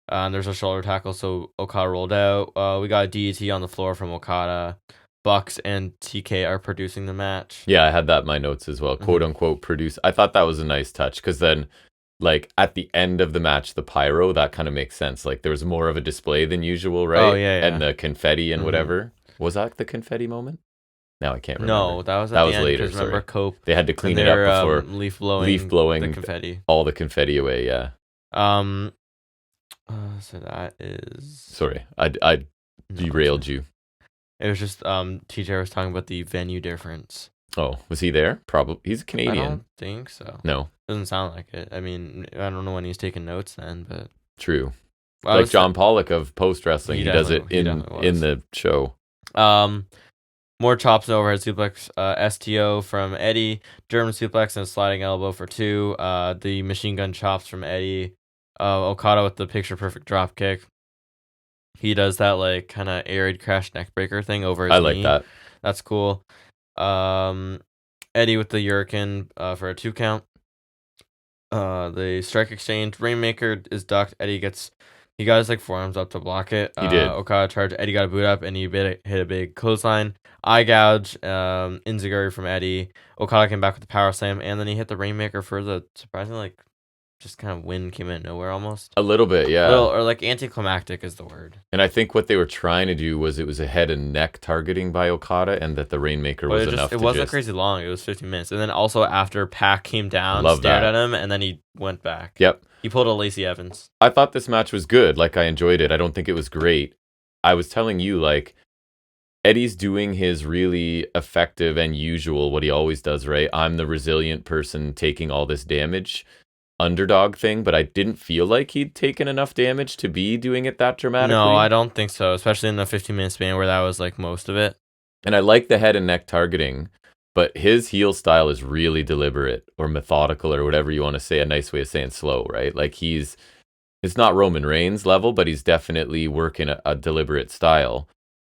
There's a shoulder tackle, so Okada rolled out. We got a DDT on the floor from Okada. Bucks and TK are producing the match. Yeah, I had that in my notes as well. Quote unquote produce. I thought that was a nice touch because then, like, at the end of the match, the pyro, that kind of makes sense. Like, there was more of a display than usual, right? Oh, yeah. And the confetti and whatever. Was that the confetti moment? No, I can't remember. No, that was at the end, later. Remember Cope? They had to clean it up before leaf blowing the confetti. All the confetti away. Yeah. So that is. Sorry, I derailed you. It was just TJ was talking about the venue difference. Oh, was he there? Probably. He's a Canadian. I don't think so. No, doesn't sound like it. I mean, I don't know when he's taking notes then, but true. Like John Pollock of Post Wrestling, he does it in the show. More chops and overhead suplex. STO from Eddie, German suplex and a sliding elbow for 2. The machine gun chops from Eddie. Okada with the picture perfect drop kick. He does that like kind of arid crash neck breaker thing over his knee. I like that. That's cool. Eddie with the Hurricane for a 2 count. The strike exchange. Rainmaker is ducked. Eddie gets He got his like forearms up to block it. He did. Okada charged. Eddie got a boot up, and he hit a big clothesline. Eye gouge. Enziguri from Eddie. Okada came back with the power slam, and then he hit the Rainmaker for the surprisingly like just kind of wind came in nowhere almost. A little bit, yeah. Or like anticlimactic is the word. And I think what they were trying to do was it was a head and neck targeting by Okada, and that the Rainmaker was enough. It wasn't crazy long. It was 15 minutes, and then also after Pac came down, stared at him, and then he went back. Yep. He pulled a Lacey Evans. I thought this match was good. Like, I enjoyed it. I don't think it was great. I was telling you, like, Eddie's doing his really effective and usual, what he always does, right? I'm the resilient person taking all this damage underdog thing, but I didn't feel like he'd taken enough damage to be doing it that dramatically. No, I don't think so, especially in the 15-minute span where that was, like, most of it. And I like the head and neck targeting, but his heel style is really deliberate or methodical or whatever you want to say, a nice way of saying slow, right? Like it's not Roman Reigns level, but he's definitely working a deliberate style.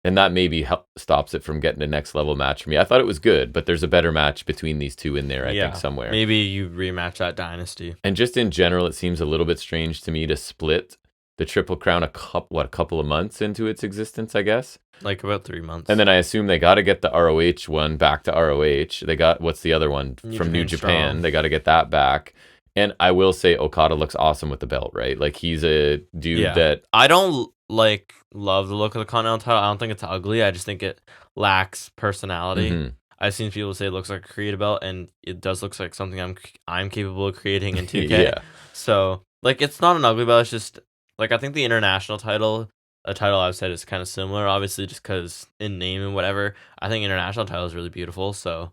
And that maybe stops it from getting a next level match for me. I thought it was good, but there's a better match between these two in there, I think, somewhere. Maybe you rematch that Dynasty. And just in general, it seems a little bit strange to me to split the Triple Crown a couple of months into its existence, I guess. Like about 3 months. And then I assume they got to get the ROH one back to ROH. They got, what's the other one? From New Japan. Strong. They got to get that back. And I will say Okada looks awesome with the belt, right? Like, he's a dude that... I don't, love the look of the Continental title. I don't think it's ugly. I just think it lacks personality. Mm-hmm. I've seen people say it looks like a creative belt, and it does look like something I'm capable of creating in 2K. Yeah. So, it's not an ugly belt. It's just, I think the international title... A title I've said is kind of similar, obviously, just because in name and whatever. I think international title is really beautiful, so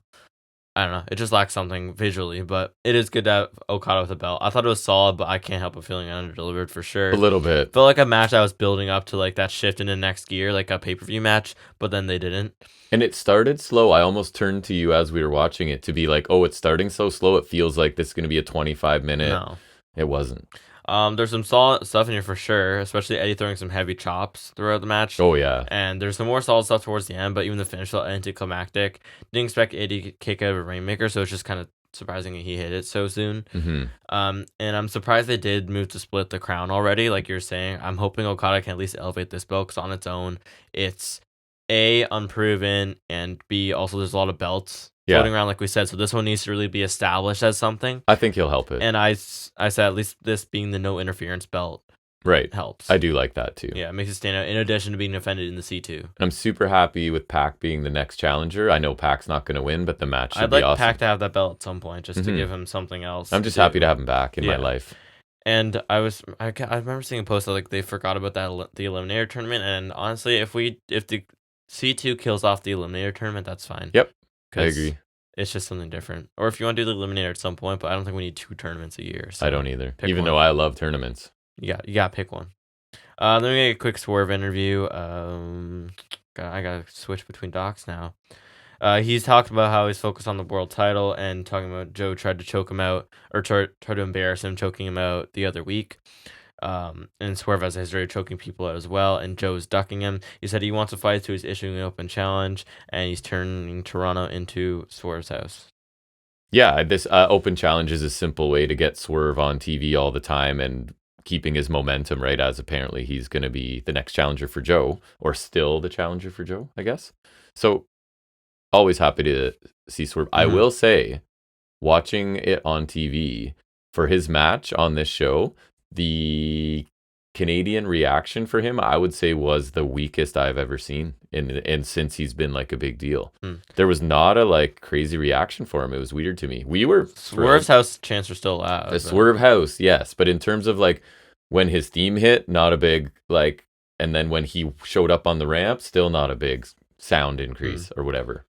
I don't know. It just lacks something visually, but it is good to have Okada with a belt. I thought it was solid, but I can't help but feeling under-delivered for sure. A little bit. Felt like a match I was building up to, that shift into next gear, like a pay-per-view match, but then they didn't. And it started slow. I almost turned to you as we were watching it to be like, oh, it's starting so slow, it feels like this is going to be a 25-minute. No. It wasn't. There's some solid stuff in here for sure, especially Eddie throwing some heavy chops throughout the match. Oh, yeah. And there's some more solid stuff towards the end, but even the finish felt anticlimactic. Didn't expect Eddie to kick out of a Rainmaker, so it's just kind of surprising he hit it so soon. Mm-hmm. And I'm surprised they did move to split the crown already, like you're saying. I'm hoping Okada can at least elevate this belt, because on its own, it's A, unproven, and B, also there's a lot of belts floating around, like we said. So this one needs to really be established as something. I think he'll help it. And I said at least this being the no interference belt helps. I do like that too. Yeah, it makes it stand out in addition to being defended in the C2. And I'm super happy with Pac being the next challenger. I know Pac's not going to win, but the match should I'd be like awesome. Pac to have that belt at some point, just to give him something else. I'm just happy to have him back in my life. And I remember seeing a post that they forgot about the Eliminator tournament, and honestly, if the C2 kills off the Eliminator tournament, that's fine. Yep, I agree. It's just something different. Or if you want to do the Eliminator at some point, but I don't think we need 2 tournaments a year. So I don't either. Even though I love tournaments. You got to pick one. Then we get a quick Swerve interview. I got to switch between docs now. He's talked about how he's focused on the world title and talking about Joe tried to choke him out, or tried to embarrass him, choking him out the other week. And Swerve has a history of choking people out as well, and Joe's ducking him. He said he wants to fight, so he's issuing an open challenge, and he's turning Toronto into Swerve's house. Yeah, this open challenge is a simple way to get Swerve on TV all the time and keeping his momentum, right, as apparently he's going to be the next challenger for Joe, or still the challenger for Joe, I guess. So, always happy to see Swerve. I will say, watching it on TV for his match on this show, the Canadian reaction for him, I would say, was the weakest I've ever seen, and since he's been a big deal. There was not a crazy reaction for him. It was weird to me. We were Swerve's house chants are still loud. The Swerve house, yes, but in terms of when his theme hit, not a big and then when he showed up on the ramp, still not a big sound increase or whatever.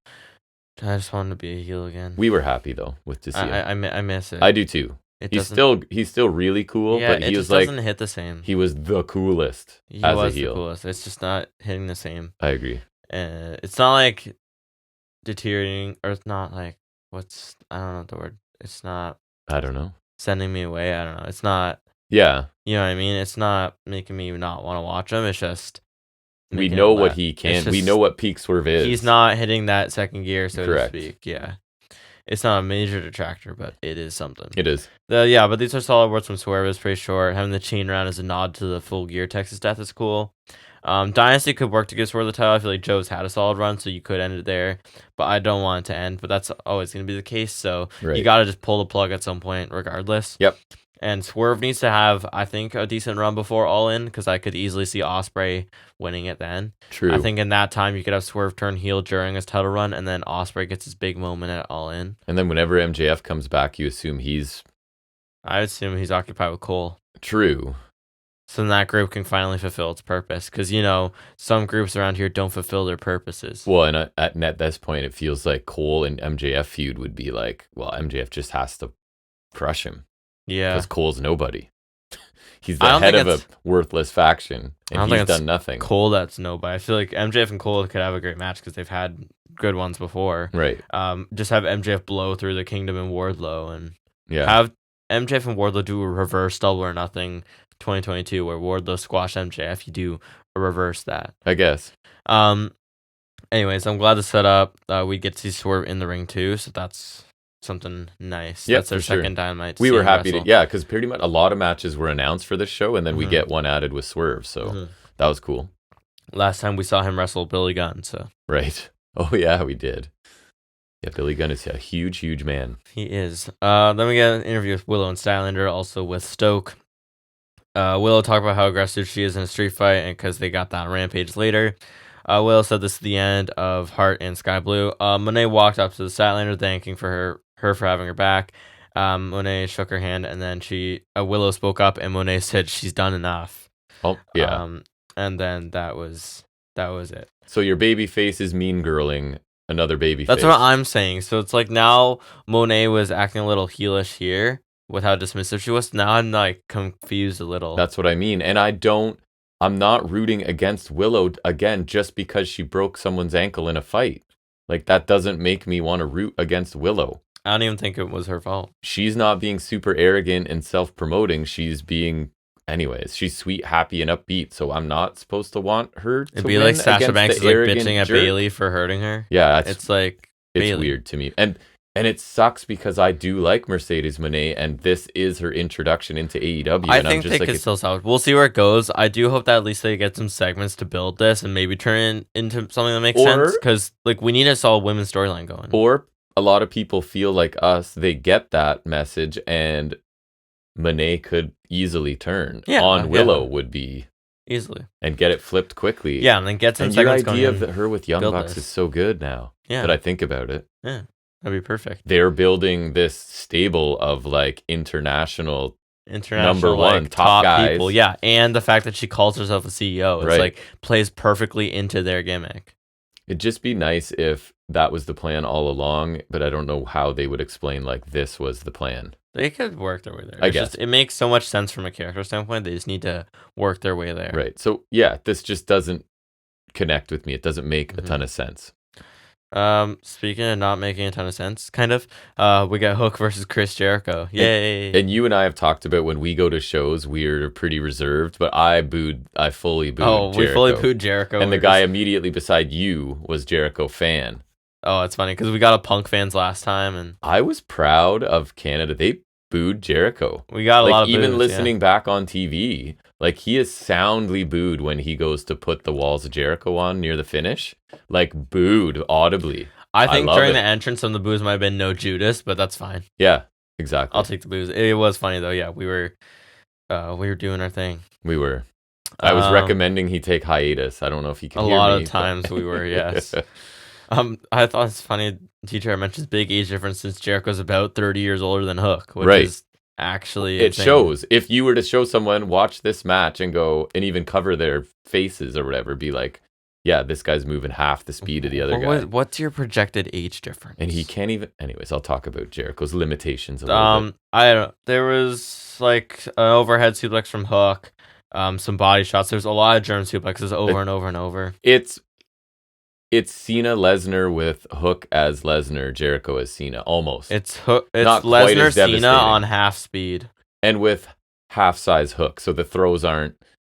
I just wanted to be a heel again. We were happy though to see it. I miss it. I do too. He's still really cool, but he was doesn't hit the same. He was the coolest as a heel. The coolest. It's just not hitting the same. I agree. It's not deteriorating, or it's not I don't know the word. It's not. I don't know. Sending me away. I don't know. It's not. Yeah. You know what I mean? It's not making me not want to watch him. It's just. We know what he can. We know what peak Swerve is. He's not hitting that second gear, so Correct. to speak. Yeah. It's not a major detractor, but it is something. It is. But these are solid words from Swerve. It's pretty short. Having the chain around as a nod to the Full Gear Texas death is cool. Dynasty could work to give Swerve the title. I feel like Joe's had a solid run, so you could end it there. But I don't want it to end. But that's always going to be the case. So you got to just pull the plug at some point, regardless. Yep. And Swerve needs to have, I think, a decent run before All In, because I could easily see Ospreay winning it then. True. I think in that time, you could have Swerve turn heel during his title run, and then Ospreay gets his big moment at All In. And then whenever MJF comes back, you assume he's... I assume he's occupied with Cole. True. So then that group can finally fulfill its purpose, because, some groups around here don't fulfill their purposes. Well, and at this point, it feels like Cole and MJF feud would be like, well, MJF just has to crush him. Yeah. Because Cole's nobody. He's the head of a worthless faction, and he's done nothing. Cole that's nobody. I feel like MJF and Cole could have a great match because they've had good ones before. Right. Just have MJF blow through the Kingdom and Wardlow, and have MJF and Wardlow do a reverse Double or Nothing 2022 where Wardlow squash MJF. You do a reverse that. I guess. Anyways, I'm glad to set up. We get to see Swerve in the ring too, so that's something nice. Yep, that's their second Dynamite. We were happy to, because pretty much a lot of matches were announced for this show, and then we get one added with Swerve, so that was cool. Last time we saw him wrestle Billy Gunn, so. Right. Oh, yeah, we did. Yeah, Billy Gunn is a huge, huge man. He is. Then we get an interview with Willow and Stylander, also with Stoke. Willow talked about how aggressive she is in a street fight, and because they got that on Rampage later. Willow said this is the end of Hart and Sky Blue. Monet walked up to the Stylander, thanking her for having her back. Monet shook her hand, and then Willow spoke up, and Monet said she's done enough. Oh, yeah. And then that was it. So your baby face is mean girling another baby face. That's what I'm saying. So it's like now Monet was acting a little heelish here with how dismissive she was. Now I'm like confused a little. That's what I mean. And I'm not rooting against Willow again just because she broke someone's ankle in a fight. Like, that doesn't make me want to root against Willow. I don't even think it was her fault. She's not being super arrogant and self-promoting. She's sweet, happy, and upbeat. So I'm not supposed to want her to It'd be win like Sasha Banks is like bitching at jerk. Bailey for hurting her. Yeah, it's like it's Bailey. weird to me. And it sucks because I do like Mercedes Moné, and this is her introduction into AEW. I think they could still salvage. We'll see where it goes. I do hope that at least they get some segments to build this and maybe turn it into something that makes sense. Because we need a solid women's storyline going. Or a lot of people feel like us, they get that message, and Moné could easily turn on Willow would be easily and get it flipped quickly. Yeah, and then get some and segments your idea going. of her with Young Bucks is so good now. Yeah, that I think about it. Yeah. That'd be perfect. They're building this stable of international number like, one top guys. People. Yeah, and the fact that she calls herself a CEO, it's plays perfectly into their gimmick. It'd just be nice if that was the plan all along, but I don't know how they would explain this was the plan. They could work their way there. I guess it makes so much sense from a character standpoint. They just need to work their way there. Right. So yeah, this just doesn't connect with me. It doesn't make a ton of sense. Speaking of not making a ton of sense, kind of, we got Hook versus Chris Jericho. Yay! And you and I have talked about when we go to shows, we're pretty reserved, but I fully booed Jericho. We fully booed Jericho. And the guy immediately beside you was Jericho fan. Oh, it's funny because we got a Punk fans last time, and I was proud of Canada. They booed Jericho. We got a lot of even boos, listening back on TV. He is soundly booed when he goes to put the Walls of Jericho on near the finish. Booed audibly. I think during the entrance, some of the boos might have been no Judas, but that's fine. Yeah, exactly. I'll take the boos. It was funny though. Yeah, we were doing our thing. We were. I was recommending he take hiatus. I don't know if he can hear me. A lot of times we were, yes. I thought it's funny. TJ mentions big age difference since Jericho's about 30 years older than Hook, which is actually it shows. If you were to show someone watch this match and go and even cover their faces or whatever, be like, yeah, this guy's moving half the speed of the other guy. What's your projected age difference? And he can't even. Anyways, I'll talk about Jericho's limitations a little bit. I don't know. There was an overhead suplex from Hook, some body shots. There's a lot of German suplexes over and over and over. It's Cena Lesnar with Hook as Lesnar, Jericho as Cena, almost. It's Hook. It's not Lesnar Cena on half speed, and with half size Hook, so the throws aren't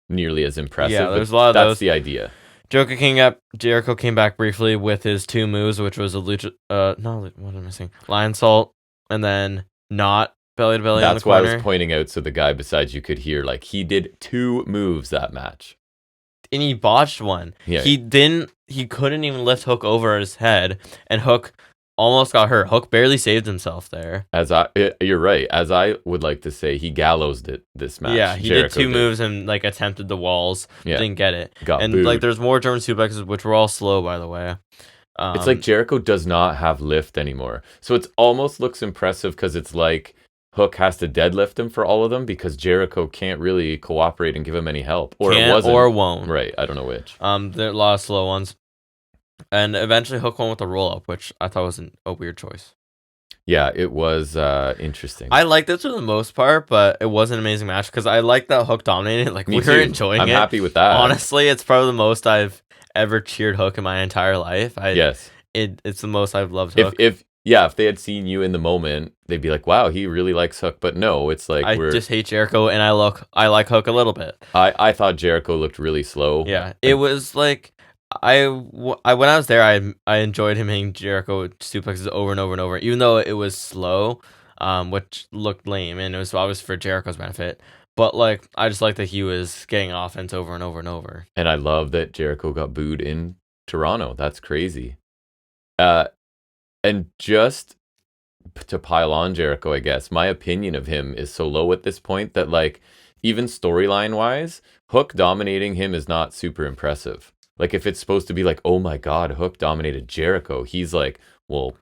nearly as impressive. Yeah, there's a lot of that's those. The idea. Jericho came back briefly with his 2 moves, which was a lucha. No, what am I saying? Lion salt, and then not belly to belly. That's on the why I corner. was pointing out, so the guy beside you could hear. Like, he did 2 moves that match, and he botched one. Yeah. He couldn't even lift Hook over his head, and Hook almost got hurt. Hook barely saved himself there. You're right. As I would like to say, he gallowsed it this match. Yeah, he Jericho did 2 moves and like attempted the walls. Yeah. Didn't get it. Got like booed. there's more German suplexes, which were all slow, by the way. It's like Jericho does not have lift anymore. So it almost looks impressive because it's like Hook has to deadlift him for all of them because Jericho can't really cooperate and give him any help. Or can't it wasn't. or won't. Right, I don't know which. There are a lot of slow ones. And eventually Hook won with the roll-up, which I thought was a weird choice. Yeah, it was interesting. I liked it for the most part, but it was an amazing match because I liked that Hook dominated. Like, we were enjoying it. I'm happy with that. Honestly, it's probably the most I've ever cheered Hook in my entire life. Yes. It's the most I've loved Hook. If they had seen you in the moment, they'd be like, wow, he really likes Hook. But no, it's like I just hate Jericho, and I like Hook a little bit. I thought Jericho looked really slow. Yeah, it was like when I was there, I enjoyed him hitting Jericho suplexes over and over and over, even though it was slow, which looked lame, and it was obviously for Jericho's benefit. But like, I just like that he was getting offense over and over and over. And I love that Jericho got booed in Toronto. That's crazy. And just to pile on Jericho, I guess my opinion of him is so low at this point that like, even storyline wise, Hook dominating him is not super impressive. Like, if it's supposed to be like, oh my God, Hook dominated Jericho, he's like, well,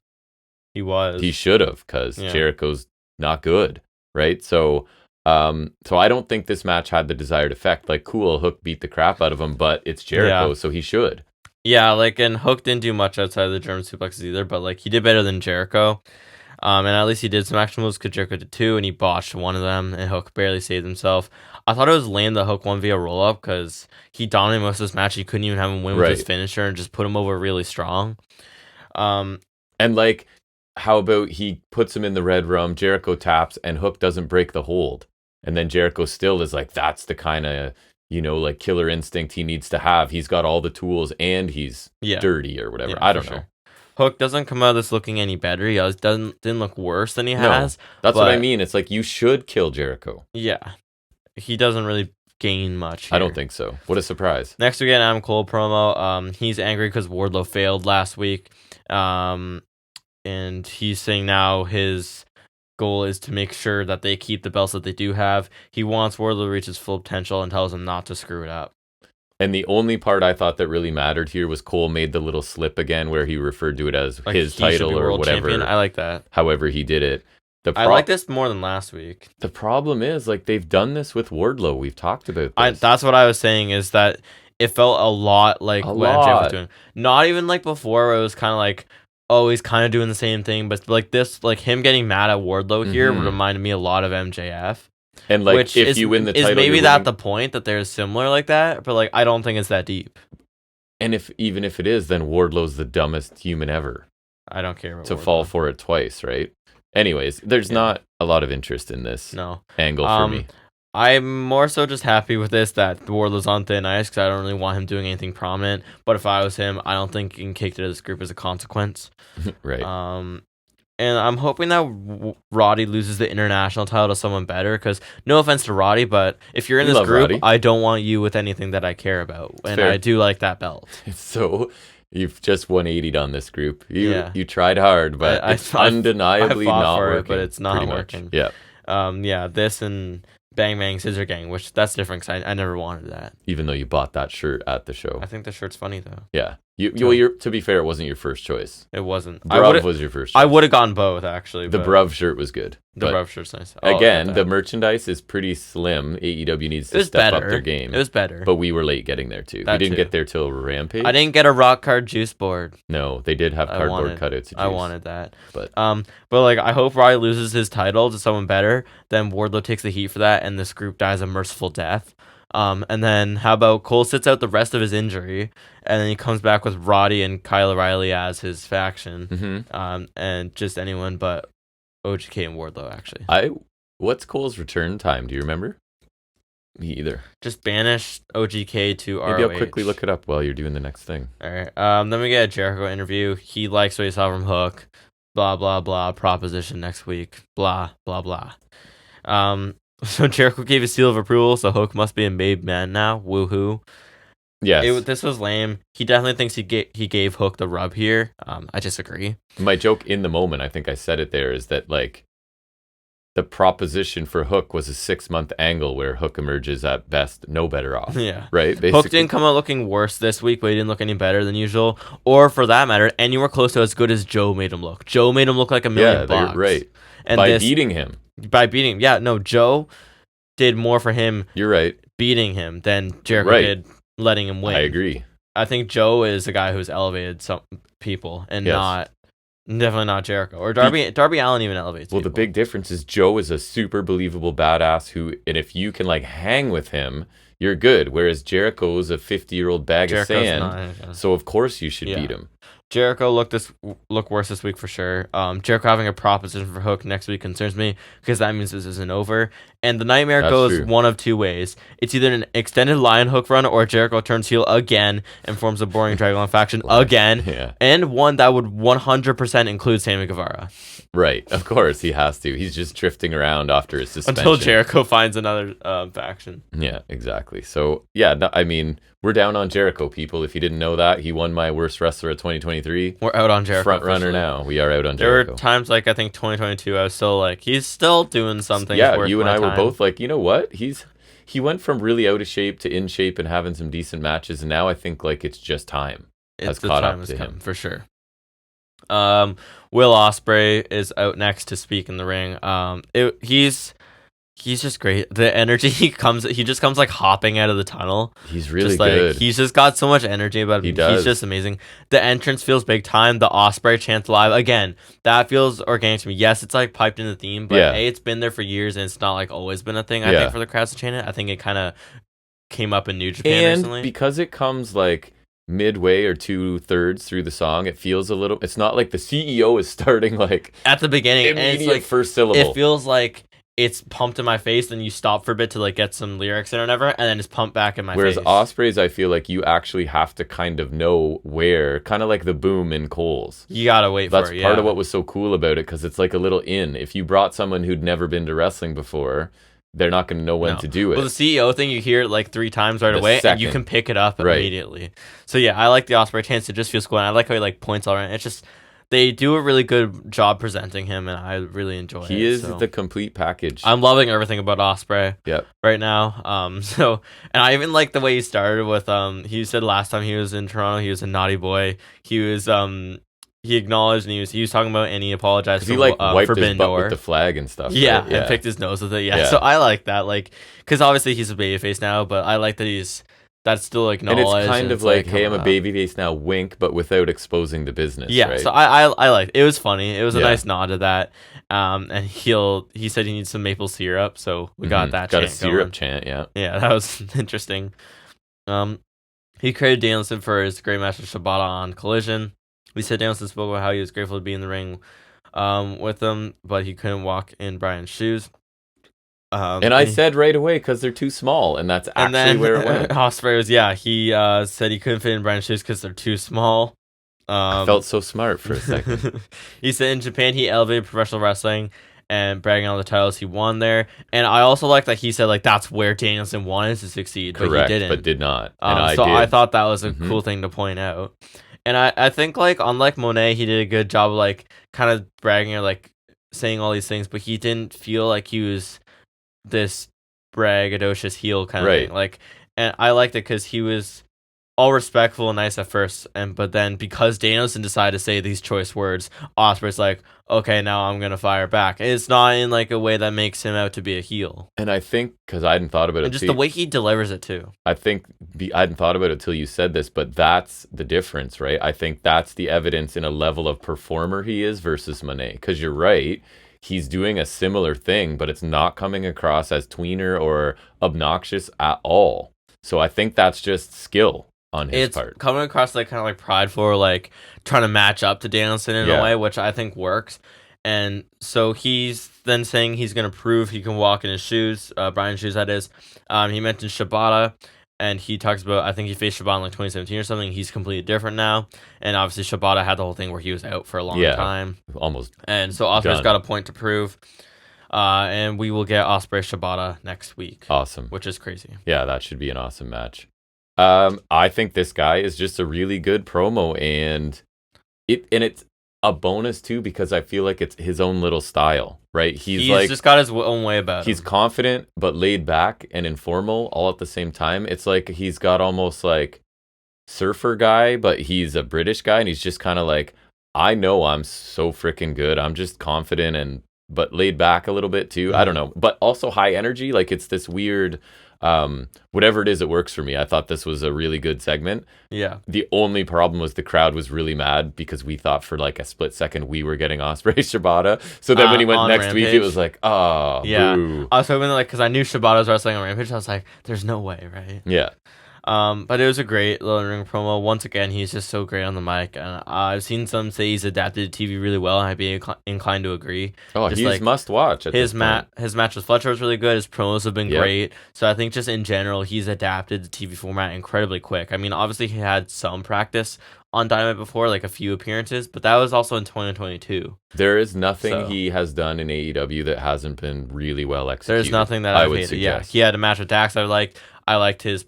he should have, because Jericho's not good, right? So I don't think this match had the desired effect. Like, cool, Hook beat the crap out of him, but it's Jericho, so he should. Yeah, like, and Hook didn't do much outside of the German suplexes either, but like, he did better than Jericho. And at least he did some action moves because Jericho did 2, and he botched one of them, and Hook barely saved himself. I thought it was lame that Hook won via roll-up because he dominated most of this match. He couldn't even have him win with his finisher and just put him over really strong. And like, how about he puts him in the red room, Jericho taps, and Hook doesn't break the hold. And then Jericho still is like, that's the kind of, like killer instinct he needs to have. He's got all the tools and he's dirty or whatever. I don't know. Hook doesn't come out of this looking any better. He didn't look worse than he has. That's what I mean. It's like, you should kill Jericho. Yeah. He doesn't really gain much here. I don't think so. What a surprise. Next we get Adam Cole promo. He's angry because Wardlow failed last week. And he's saying now his goal is to make sure that they keep the belts that they do have. He wants Wardlow to reach his full potential and tells him not to screw it up. And the only part I thought that really mattered here was Cole made the little slip again where he referred to it as like his title or whatever. Champion. I like that. However he did it. I like this more than last week. The problem is, like, they've done this with Wardlow. We've talked about this. That's what I was saying, is that it felt a lot like what MJF was doing. Not even like before, where it was kind of like, oh, he's kind of doing the same thing. But like this, like him getting mad at Wardlow here reminded me a lot of MJF. And like, if you win the title, is maybe that the point that they're similar like that? But like, I don't think it's that deep. And even if it is, then Wardlow's the dumbest human ever. I don't care about to fall for it twice, right? Anyways, there's not a lot of interest in this angle for me. I'm more so just happy with this that Wardlow's on thin ice because I don't really want him doing anything prominent. But if I was him, I don't think he can kick to this group as a consequence. Right. And I'm hoping that Roddy loses the international title to someone better because no offense to Roddy, but if you're in this group, Roddy. I don't want you with anything that I care about. And fair. I do like that belt. So you've just 180'd on this group. You tried hard, but it's undeniably not working. But it's not working. Yeah. This and Bang Bang Scissor Gang, which that's different because I never wanted that. Even though you bought that shirt at the show. I think the shirt's funny though. Yeah. To be fair, it wasn't your first choice. It wasn't. Bruv was your first choice. I would have gone both, actually. The Bruv shirt was good. The Bruv shirt's nice. Again, the merchandise is pretty slim. AEW needs to step up their game. It was better. But we were late getting there, too. We didn't get there till Rampage. I didn't get a rock card juice board. No, they did have cardboard cutouts of juice. I wanted that. But like, I hope Roddy loses his title to someone better. Then Wardlow takes the heat for that, and this group dies a merciful death. And then how about Cole sits out the rest of his injury, and then he comes back with Roddy and Kyle O'Reilly as his faction, and just anyone but OGK and Wardlow, actually. What's Cole's return time? Do you remember? Me either. Just banish OGK to ROH. Maybe I'll quickly look it up while you're doing the next thing. All right. Then we get a Jericho interview. He likes what he saw from Hook. Blah blah blah. Proposition next week. Blah blah blah. So Jericho gave a seal of approval. So Hook must be a made man now. Woohoo. Yes. This was lame. He definitely thinks he gave Hook the rub here. I disagree. My joke in the moment, I think I said it there, is that like the proposition for Hook was a 6-month angle where Hook emerges at best no better off. Yeah. Right? Basically. Hook didn't come out looking worse this week, but he didn't look any better than usual. Or for that matter, anywhere close to as good as Joe made him look. Joe made him look like $1 million. Yeah, right. And by beating him. By beating him. Yeah, no, Joe did more for him. You're right. Beating him than Jericho did letting him win. I agree. I think Joe is a guy who's elevated some people and definitely not Jericho or Darby. Darby Allin even elevates. Well, the big difference is Joe is a super believable badass and if you can like hang with him, you're good. Whereas Jericho's a 50-year-old bag of sand, so of course you should beat him. Jericho look worse this week for sure. Jericho having a proposition for Hook next week concerns me because that means this isn't over. And the nightmare goes one of two ways. It's either an extended Lion Hook run or Jericho turns heel again and forms a boring Dragon faction again. And one that would 100% include Sammy Guevara. Right, of course he has to. He's just drifting around after his suspension. Until Jericho finds another faction. Yeah, exactly. So, I mean, we're down on Jericho, people. If you didn't know that, he won my worst wrestler of 2023. We're out on Jericho. Front runner now. We are out on Jericho. Jericho. There were times, like, I think 2022, I was still like, he's still doing something. Yeah, you and I were both like, you know what? He went from really out of shape to in shape and having some decent matches, and now I think, like, it's just time. Has caught up to him. For sure. Will Ospreay is out next to speak in the ring. He's just great. The energy he just comes like hopping out of the tunnel. He's really good. He's just got so much energy about him. He does. He's just amazing. The entrance feels big time. The Ospreay chant live again. That feels organic to me. Yes, it's like piped in the theme, but it's been there for years and it's not like always been a thing. I think for the crowds to chant it. I think it kind of came up in New Japan recently. Because it comes like midway or 2/3 through the song, it feels a little. It's not like the CEO is starting like at the beginning. Immediate and it's like first syllable. It feels like it's pumped in my face, then you stop for a bit to like get some lyrics in or whatever, and then it's pumped back in my face. Whereas Ospreay's, I feel like you actually have to kind of know where, kind of like the boom in Cole's. You gotta wait for it. That's part of what was so cool about it, because it's like a little in. If you brought someone who'd never been to wrestling before, they're not going to know when to do it. Well, the CEO thing, you hear it like 3 times right away, and you can pick it up immediately. So yeah, I like the Ospreay chance. It just feels cool, and I like how he like points all around. It's just, they do a really good job presenting him, and I really enjoy it. He is the complete package. I'm loving everything about Ospreay right now. And I even like the way he started with, he said last time he was in Toronto, he was a naughty boy. He was, he acknowledged, and he was talking about, and he apologized for, he like wiped for his butt Door with the flag and stuff. Yeah, right? and picked his nose with it. So I like that, like, because obviously he's a babyface now, but I like that that's still acknowledged. And it's kind of like, hey, I'm a babyface now, wink, but without exposing the business. Yeah, right? so I like it. Was funny. It was a nice nod to that. And he said he needs some maple syrup, so we got that. Got a syrup chant. Yeah, that was interesting. He created Danielson for his great match with Shibata on Collision. We said Danielson spoke about how he was grateful to be in the ring with them, but he couldn't walk in Brian's shoes. And I said right away, because they're too small, and that's actually where it went. Ospreay was, he said he couldn't fit in Brian's shoes because they're too small. I felt so smart for a second. He said in Japan he elevated professional wrestling and bragging on the titles he won there. And I also like that he said like that's where Danielson wanted to succeed, Correct, but he didn't. But did not. I thought that was a cool thing to point out. And I think like unlike Monet, he did a good job of like kind of bragging or like saying all these things, but he didn't feel like he was this braggadocious heel kind of thing. Like, and I liked it because he was all respectful and nice at first, but then because Danielson decided to say these choice words, Ospreay's like, okay, now I'm gonna fire back. And it's not in like a way that makes him out to be a heel. And I think, because I hadn't thought about it, and just the way he delivers it too. I think I hadn't thought about it till you said this, but that's the difference, right? I think that's the evidence in a level of performer he is versus Monet. Because you're right, he's doing a similar thing, but it's not coming across as tweener or obnoxious at all. So I think that's just skill on his part. It's coming across like kind of like prideful, or like trying to match up to Danielson in a way, which I think works. And so he's then saying he's going to prove he can walk in his shoes, Brian's shoes, that is. He mentioned Shibata, and he talks about, I think he faced Shibata in like 2017 or something. He's completely different now. And obviously Shibata had the whole thing where he was out for a long time. Almost. And so Ospreay's got a point to prove. And we will get Ospreay Shibata next week. Awesome. Which is crazy. Yeah, that should be an awesome match. I think this guy is just a really good promo, and it's a bonus too, because I feel like it's his own little style, right? He's like, just got his own way about he's him. confident but laid back and informal all at the same time. It's like he's got almost like surfer guy, but he's a British guy, and he's just kind of like, I know I'm so freaking good. I'm just confident but laid back a little bit too. I don't know, but also high energy. Like it's this weird, whatever it is, it works for me. I thought this was a really good segment. Yeah. The only problem was the crowd was really mad because we thought for like a split second we were getting Ospreay Shibata. So then when he went next Rampage. week, it was like, oh, yeah. boo. I was hoping like, because I knew Shibata was wrestling on Rampage, I was like, there's no way, right? Yeah. But it was a great little ring promo. Once again, he's just so great on the mic, and I've seen some say he's adapted to TV really well, and I'd be inclined to agree. Oh, just he's like, must watch. His match with Fletcher was really good. His promos have been great. So I think just in general, he's adapted the TV format incredibly quick. I mean, obviously he had some practice on Dynamite before, like a few appearances, but that was also in 2022. There is nothing he has done in AEW that hasn't been really well executed. There's nothing that I've hated. suggest. Yeah, he had a match with Dax I liked. I liked his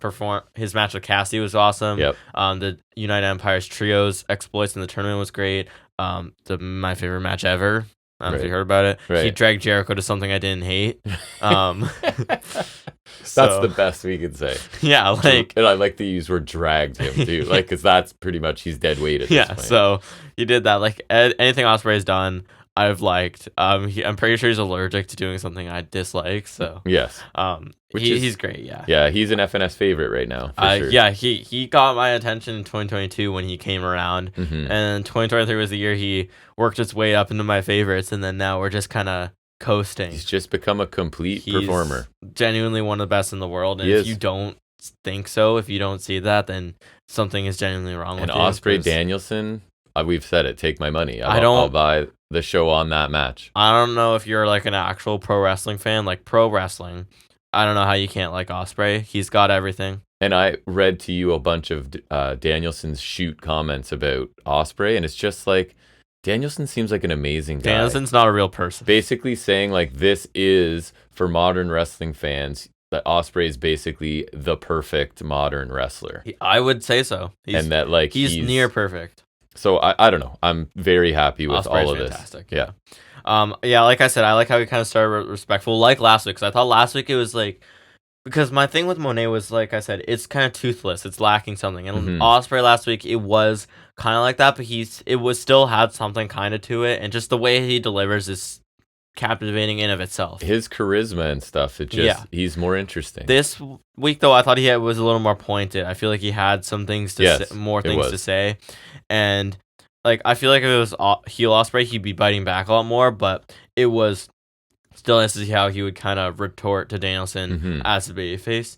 match with Cassidy was awesome. Yep. The United Empires trios exploits in the tournament was great. My favorite match ever. I don't know if you heard about it. Right. He dragged Jericho to something I didn't hate. That's the best we could say. Yeah, like, and I like to use word dragged him too, like, because that's pretty much he's dead weight at this point. So he did that. Like anything Ospreay's done, I've liked. I'm pretty sure he's allergic to doing something I dislike. So yes, he's great. Yeah, he's an FNS favorite right now. For sure. Yeah, he got my attention in 2022 when he came around, and 2023 was the year he worked his way up into my favorites, and then now we're just kind of coasting. He's just become a complete performer. Genuinely one of the best in the world, and if you don't think so, if you don't see that, then something is genuinely wrong with you. And Ospreay Danielson, we've said it. Take my money. I'll buy the show on that match. I don't know if you're like an actual pro wrestling fan, like pro wrestling. I don't know how you can't like Ospreay. He's got everything. And I read to you a bunch of Danielson's shoot comments about Ospreay, and it's just like, Danielson seems like an amazing guy. Danielson's not a real person. Basically saying like, this is for modern wrestling fans, that Ospreay is basically the perfect modern wrestler. I would say so. And that like he's near perfect. So I don't know. I'm very happy with Ospreay's all of fantastic. this. Yeah. Like I said, I like how we kind of started respectful, like last week, because I thought last week it was like, because my thing with Monet was, like I said, it's kind of toothless. It's lacking something. And Ospreay last week, it was kind of like that, but it was still had something kind of to it, and just the way he delivers is captivating in of itself. His charisma and stuff, he's more interesting. This week though, I thought he was a little more pointed. I feel like he had some things to say, more things to say, and like I feel like if it was heel Ospreay, he'd be biting back a lot more, but it was still nice to see how he would kind of retort to Danielson as a babyface.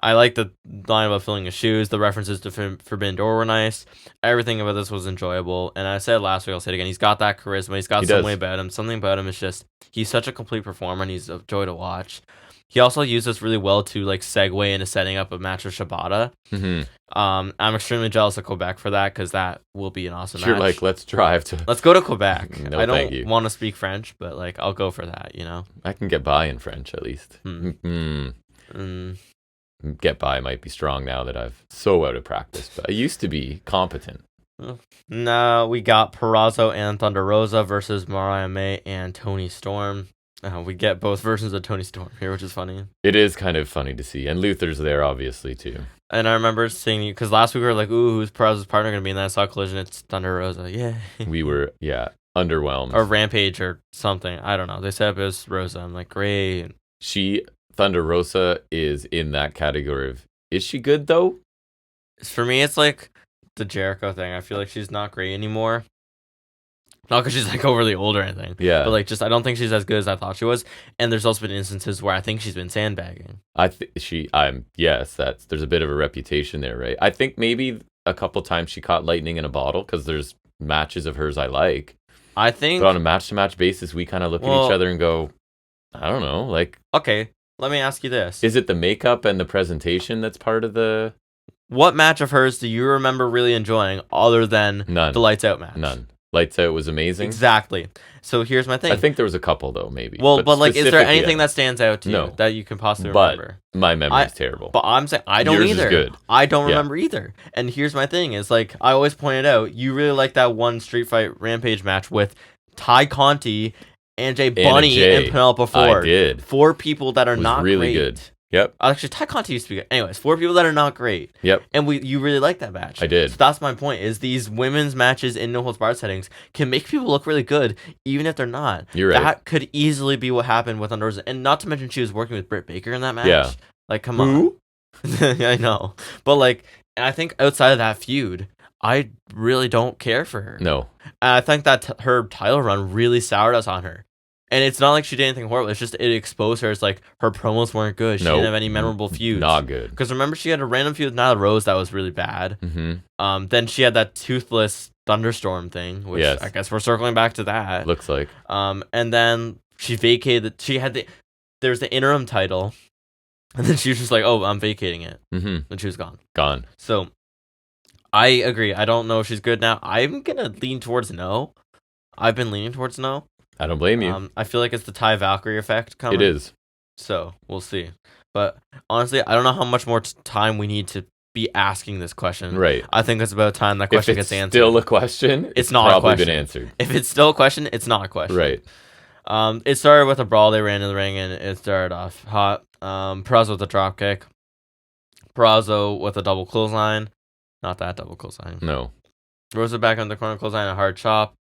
I like the line about filling his shoes. The references to Forbidden Door were nice. Everything about this was enjoyable. And I said last week, I'll say it again. He's got that charisma. He's got some way about him. Something about him is just, he's such a complete performer, and he's a joy to watch. He also used this really well to like segue into setting up a match with Shibata. I'm extremely jealous of Quebec for that, because that will be an awesome match. You're like, let's go to Quebec. No, I don't want to speak French, but like I'll go for that. You know, I can get by in French at least. Get by might be strong now that I've so out of practice, but I used to be competent. No, we got Purrazzo and Thunder Rosa versus Mariah May and Toni Storm. We get both versions of Toni Storm here, which is funny. It is kind of funny to see, and Luther's there obviously too. And I remember seeing you, because last week we were like, "Ooh, who's Purrazzo's partner going to be?" And then I saw Collision. It's Thunder Rosa. Yeah. We were underwhelmed. Or Rampage or something. I don't know. They said it was Rosa. I'm like, great. Thunder Rosa is in that category of, is she good though? For me, it's like the Jericho thing. I feel like she's not great anymore. Not because she's like overly old or anything. Yeah. But like, just I don't think she's as good as I thought she was. And there's also been instances where I think she's been sandbagging. There's a bit of a reputation there, right? I think maybe a couple times she caught lightning in a bottle, because there's matches of hers I like. I think But on a match-to-match basis, we kind of look at each other and go, I don't know, like... Okay, let me ask you this. Is it the makeup and the presentation that's part of the... What match of hers do you remember really enjoying other than None. the Lights Out match? None. Lights Out was amazing. Exactly. So here's my thing. I think there was a couple, though, maybe. Well, but like, is there anything that stands out to you No. that you can possibly remember? My memory's terrible. But I'm saying I don't Yours either. is good. I don't remember either. And here's my thing: is like I always pointed out, you really like that one Street Fight Rampage match with Ty Conti, AJ Bunny, and Penelope Ford. I did. 4 people that are not really great. good. Yep. Actually, Ty Conti used to be good. Anyways, 4 people that are not great. Yep. And you really like that match. I did. So that's my point, is these women's matches in no holds barred settings can make people look really good, even if they're not. You're right. That could easily be what happened with Thunder Rosa. And not to mention she was working with Britt Baker in that match. Yeah. Like, come on. I know. But like, and I think outside of that feud, I really don't care for her. No. And I think that her title run really soured us on her. And it's not like she did anything horrible. It's just it exposed her as like her promos weren't good. She didn't have any memorable feuds. Not good. Because remember, she had a random feud with Nyla Rose that was really bad. Mm-hmm. Then she had that toothless thunderstorm thing, which I guess we're circling back to that. Looks like. And then she vacated. She had there's the interim title, and then she was just like, "Oh, I'm vacating it." Mm-hmm. And she was gone. Gone. So I agree. I don't know if she's good now. I'm gonna lean towards no. I've been leaning towards no. I don't blame you. I feel like it's the Ty Valkyrie effect coming. It is. So we'll see. But honestly, I don't know how much more time we need to be asking this question. Right. I think it's about time that question gets answered. Still a question. It's not probably a question. Been answered. If it's still a question, it's not a question. Right. It started with a brawl. They ran in the ring and it started off hot. Peraza with a drop kick. Peraza with a double clothesline. Not that double clothesline. No. Rosa back on the corner clothesline, a hard chop.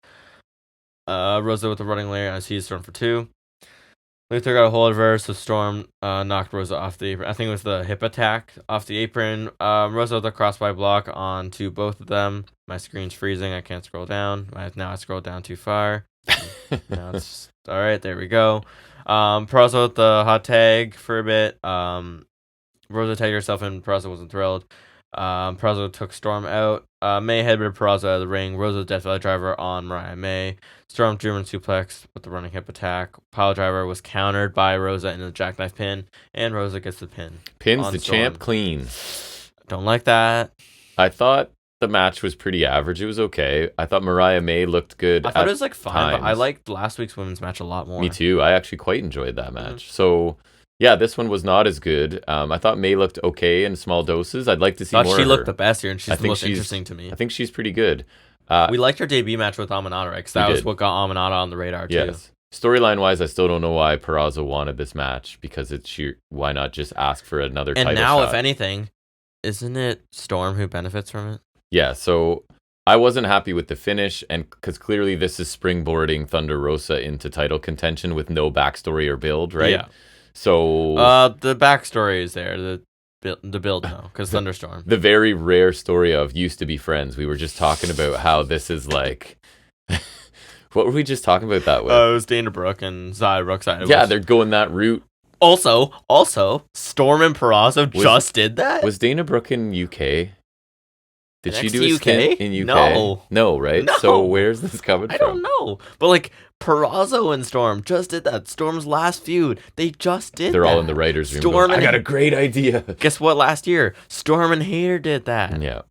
Rosa with a running layer and sees Storm for 2. Luther got a hold of her, so Storm knocked Rosa off the apron. I think it was the hip attack off the apron. Rosa with a crossbody block onto both of them. My screen's freezing. I can't scroll down. Now I scrolled down too far. Now it's all right. There we go. Peraza with the hot tag for a bit. Rosa tagged herself and Peraza wasn't thrilled. Peraza took Storm out. May headbutted Peraza out of the ring. Rosa Death Valley Driver on Mariah May. Storm German suplex with the running hip attack. Pile Driver was countered by Rosa into the jackknife pin, and Rosa gets the pin. Pins the champ clean. Don't like that. I thought the match was pretty average. It was okay. I thought Mariah May looked good. I thought it was like fine, times. but I liked last week's women's match a lot more. Me too. I actually quite enjoyed that match. So yeah, this one was not as good. I thought May looked okay in small doses. I'd like to see more. She of looked her. the best here, and she's the most interesting to me. I think she's pretty good. We liked her debut match with Amanada, right? Because that was what got Amanada on the radar, too. Yes. Storyline wise, I still don't know why Peraza wanted this match, because it's sheer. Why not just ask for another title shot? And now, if anything, isn't it Storm who benefits from it? Yeah, so I wasn't happy with the finish, and because clearly this is springboarding Thunder Rosa into title contention with no backstory or build, right? Yeah. So the backstory is there. The build, no, because Thunderstorm. The very rare story of used to be friends. We were just talking about how this is like. What were we just talking about that with? It was Dana Brooke and Xia Brookside. Yeah, they're going that route. Also, Storm and Peraza just did that? Was Dana Brooke in UK? Did NXT she do a stint in UK? No, right? No. So where's this coming from? I don't know. But like, Peraza and Storm just did that. Storm's last feud, they just did They're that. all in the writer's room. Storm I got a great idea. Guess what? Last year, Storm and Hater did that. Yeah.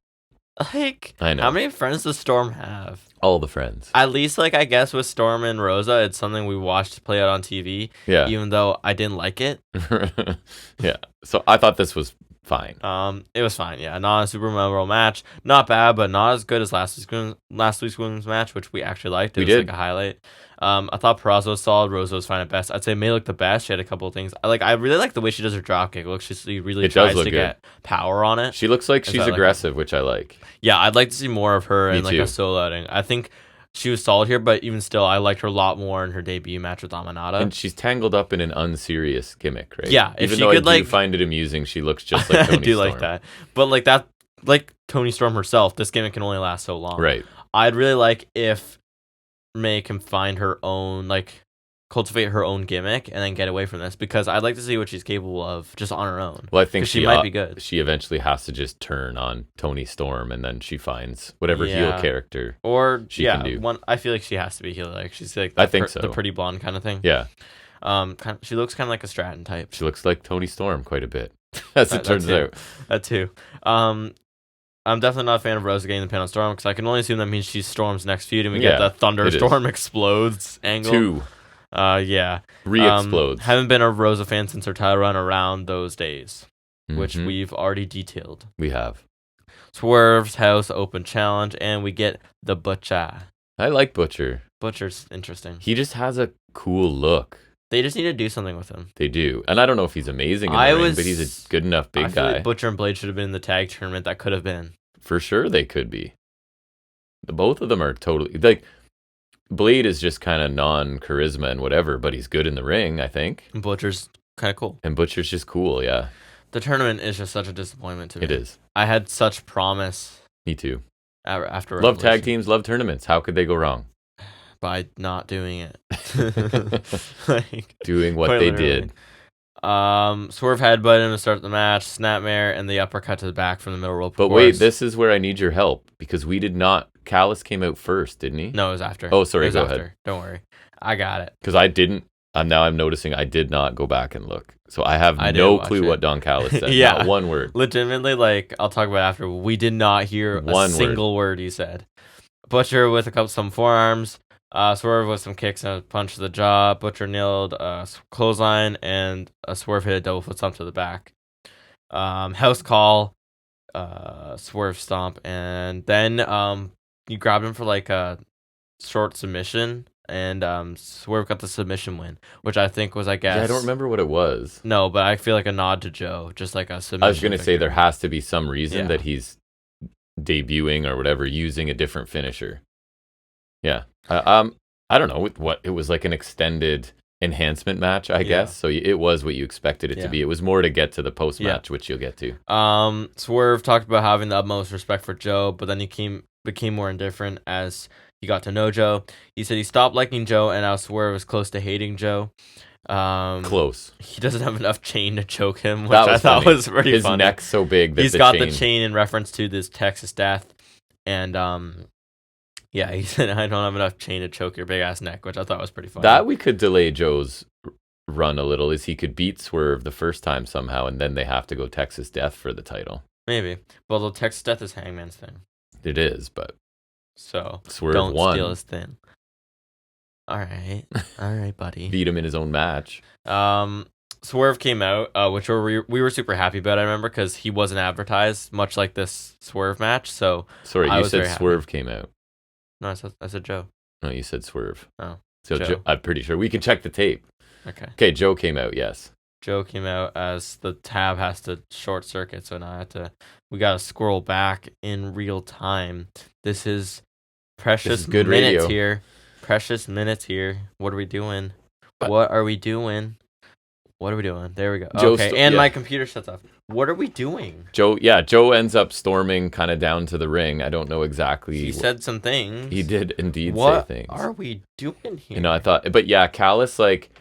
Like, I know. How many friends does Storm have? All the friends. At least, like, I guess with Storm and Rosa, it's something we watched play out on TV. Yeah. Even though I didn't like it. Yeah. So I thought this was fine. It was fine. Yeah, not a super memorable match. Not bad, but not as good as last week's women's match, which we actually liked. It was like a highlight. I thought Peraza was solid. Rosa was fine at best. I'd say May looked the best. She had a couple of things. I really like the way she does her dropkick. It looks she really tries to get power on it. She looks like she's aggressive, which I like. Yeah, I'd like to see more of her in like too. a solo outing. I think she was solid here, but even still, I liked her a lot more in her debut match with Amanada. And she's tangled up in an unserious gimmick, right? Yeah, even though I do find it amusing, she looks just like Toni I do Storm. like that, but like Toni Storm herself, this gimmick can only last so long. Right. I'd really like if May can find her own like cultivate her own gimmick and then get away from this, because I'd like to see what she's capable of just on her own. Well, I think she might be good. She eventually has to just turn on Toni Storm, and then she finds whatever heel character she can do. I feel like she has to be heel. Like she's like I think so. The pretty blonde kind of thing. Yeah. She looks kind of like a Stratton type. She looks like Toni Storm quite a bit, as it turns out. That too. I'm definitely not a fan of Rosa getting the pin on Storm, because I can only assume that means she's Storm's next feud, and we get the Thunderstorm explodes angle. 2. Yeah. Re-explodes. Haven't been a Rosa fan since her title run around those days, which we've already detailed. We have. Swerve's House Open Challenge, and we get the Butcher. I like Butcher. Butcher's interesting. He just has a cool look. They just need to do something with him. They do. And I don't know if he's amazing in the ring, but he's a good enough big guy. I feel like Butcher and Blade should have been in the tag tournament. That could have been. For sure they could be. Both of them are totally... Like, Blade is just kind of non-charisma and whatever, but he's good in the ring, I think. And Butcher's kind of cool. And Butcher's just cool, yeah. The tournament is just such a disappointment to me. It is. I had such promise. Me too. After love tag teams, love tournaments. How could they go wrong? By not doing it. Doing what they did. Swerve headbutt him to start the match, snapmare, and the uppercut to the back from the middle rope. But wait, this is where I need your help, because we did not... Callis came out first, didn't he? No, it was after. Oh, sorry, go ahead. Don't worry. I got it. Because I didn't... now I'm noticing I did not go back and look. So I have no clue what Don Callis said. Yeah. Not one word. Legitimately, like, I'll talk about it after. We did not hear a single word he said. Butcher with some forearms. Swerve with some kicks and a punch to the jaw. Butcher nailed a clothesline, and Swerve hit a double foot stomp to the back. House call. Swerve stomp. And then you grabbed him for like a short submission. And Swerve got the submission win, which I think was, I guess... Yeah, I don't remember what it was. No, but I feel like a nod to Joe, just like a submission. I was going to say there has to be some reason that he's debuting or whatever, using a different finisher. Yeah. I don't know what it was, like an extended enhancement match, I guess. So it was what you expected it to be. It was more to get to the post match, which you'll get to. Swerve talked about having the utmost respect for Joe, but then he became more indifferent as he got to know Joe. He said he stopped liking Joe, and now Swerve is close to hating Joe. Close. He doesn't have enough chain to choke him, which I thought was pretty funny. His neck's so big that he's got the chain in reference to this Texas death, and he said, I don't have enough chain to choke your big ass neck, which I thought was pretty funny. That we could delay Joe's run a little, is he could beat Swerve the first time somehow, and then they have to go Texas Death for the title. Maybe. Well, the Texas Death is Hangman's thing. It is, but so Swerve don't won. Steal his thing. All right, buddy. Beat him in his own match. Swerve came out, which we were super happy about. I remember because he wasn't advertised, much like this Swerve match. So sorry, you said Swerve came out. No, I said Joe. No, you said Swerve. Oh, so Joe, I'm pretty sure we can check the tape. Okay, Joe came out. Yes. Joe came out as the tab has to short circuit, so now we gotta scroll back in real time. This is precious good minutes radio. here. Precious minutes here. What are we doing? What are we doing? There we go. My computer shuts off. What are we doing? Joe ends up storming kind of down to the ring. I don't know exactly. He said some things. He did indeed say things. What are we doing here? You know, I thought, but yeah, Callis, like...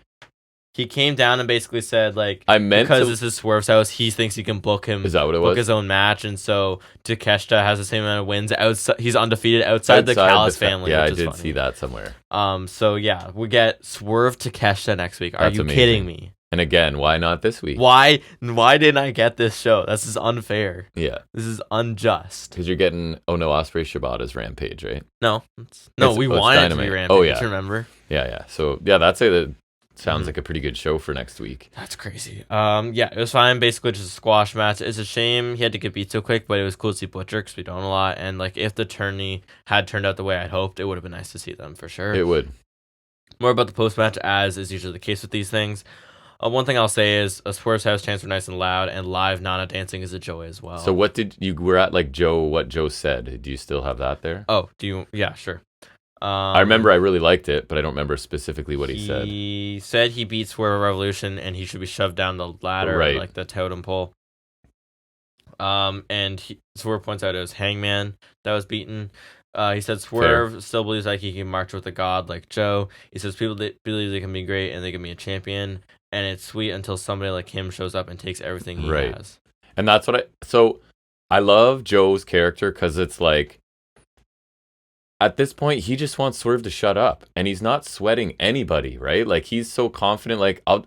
He came down and basically said, like, because this is Swerve's house, he thinks he can book him. Is that what it was? Book his own match, and so Takeshita has the same amount of wins. He's undefeated outside the Callis family. Yeah, which I did funny. See that somewhere. So yeah, we get Swerve Takeshita next week. Are you amazing. Kidding me? And again, why not this week? Why didn't I get this show? This is unfair. Yeah. This is unjust. Because you're getting Ospreay Shibata's Rampage, right? No. We wanted it to be Rampage. Oh, yeah. Remember? Yeah. So, yeah, that sounds like a pretty good show for next week. That's crazy. It was fine. Basically, just a squash match. It's a shame he had to get beat so quick, but it was cool to see Butcher because we don't a lot. And, like, if the tourney had turned out the way I'd hoped, it would have been nice to see them for sure. It would. More about the post-match, as is usually the case with these things. One thing I'll say is Swerve's house chants were nice and loud, and live Nana dancing is a joy as well. So what were at, like, what Joe said. Do you still have that there? Oh, yeah, sure. I remember I really liked it, but I don't remember specifically what he said. He said he beat Swerve Revolution, and he should be shoved down the ladder, like the totem pole. And Swerve points out it was Hangman that was beaten. He said Swerve still believes like he can march with a god like Joe. He says people believe they can be great and they can be a champion, and it's sweet until somebody like him shows up and takes everything he has. And that's what I love Joe's character because it's like at this point he just wants Swerve to shut up, and he's not sweating anybody, right? Like he's so confident, like I'll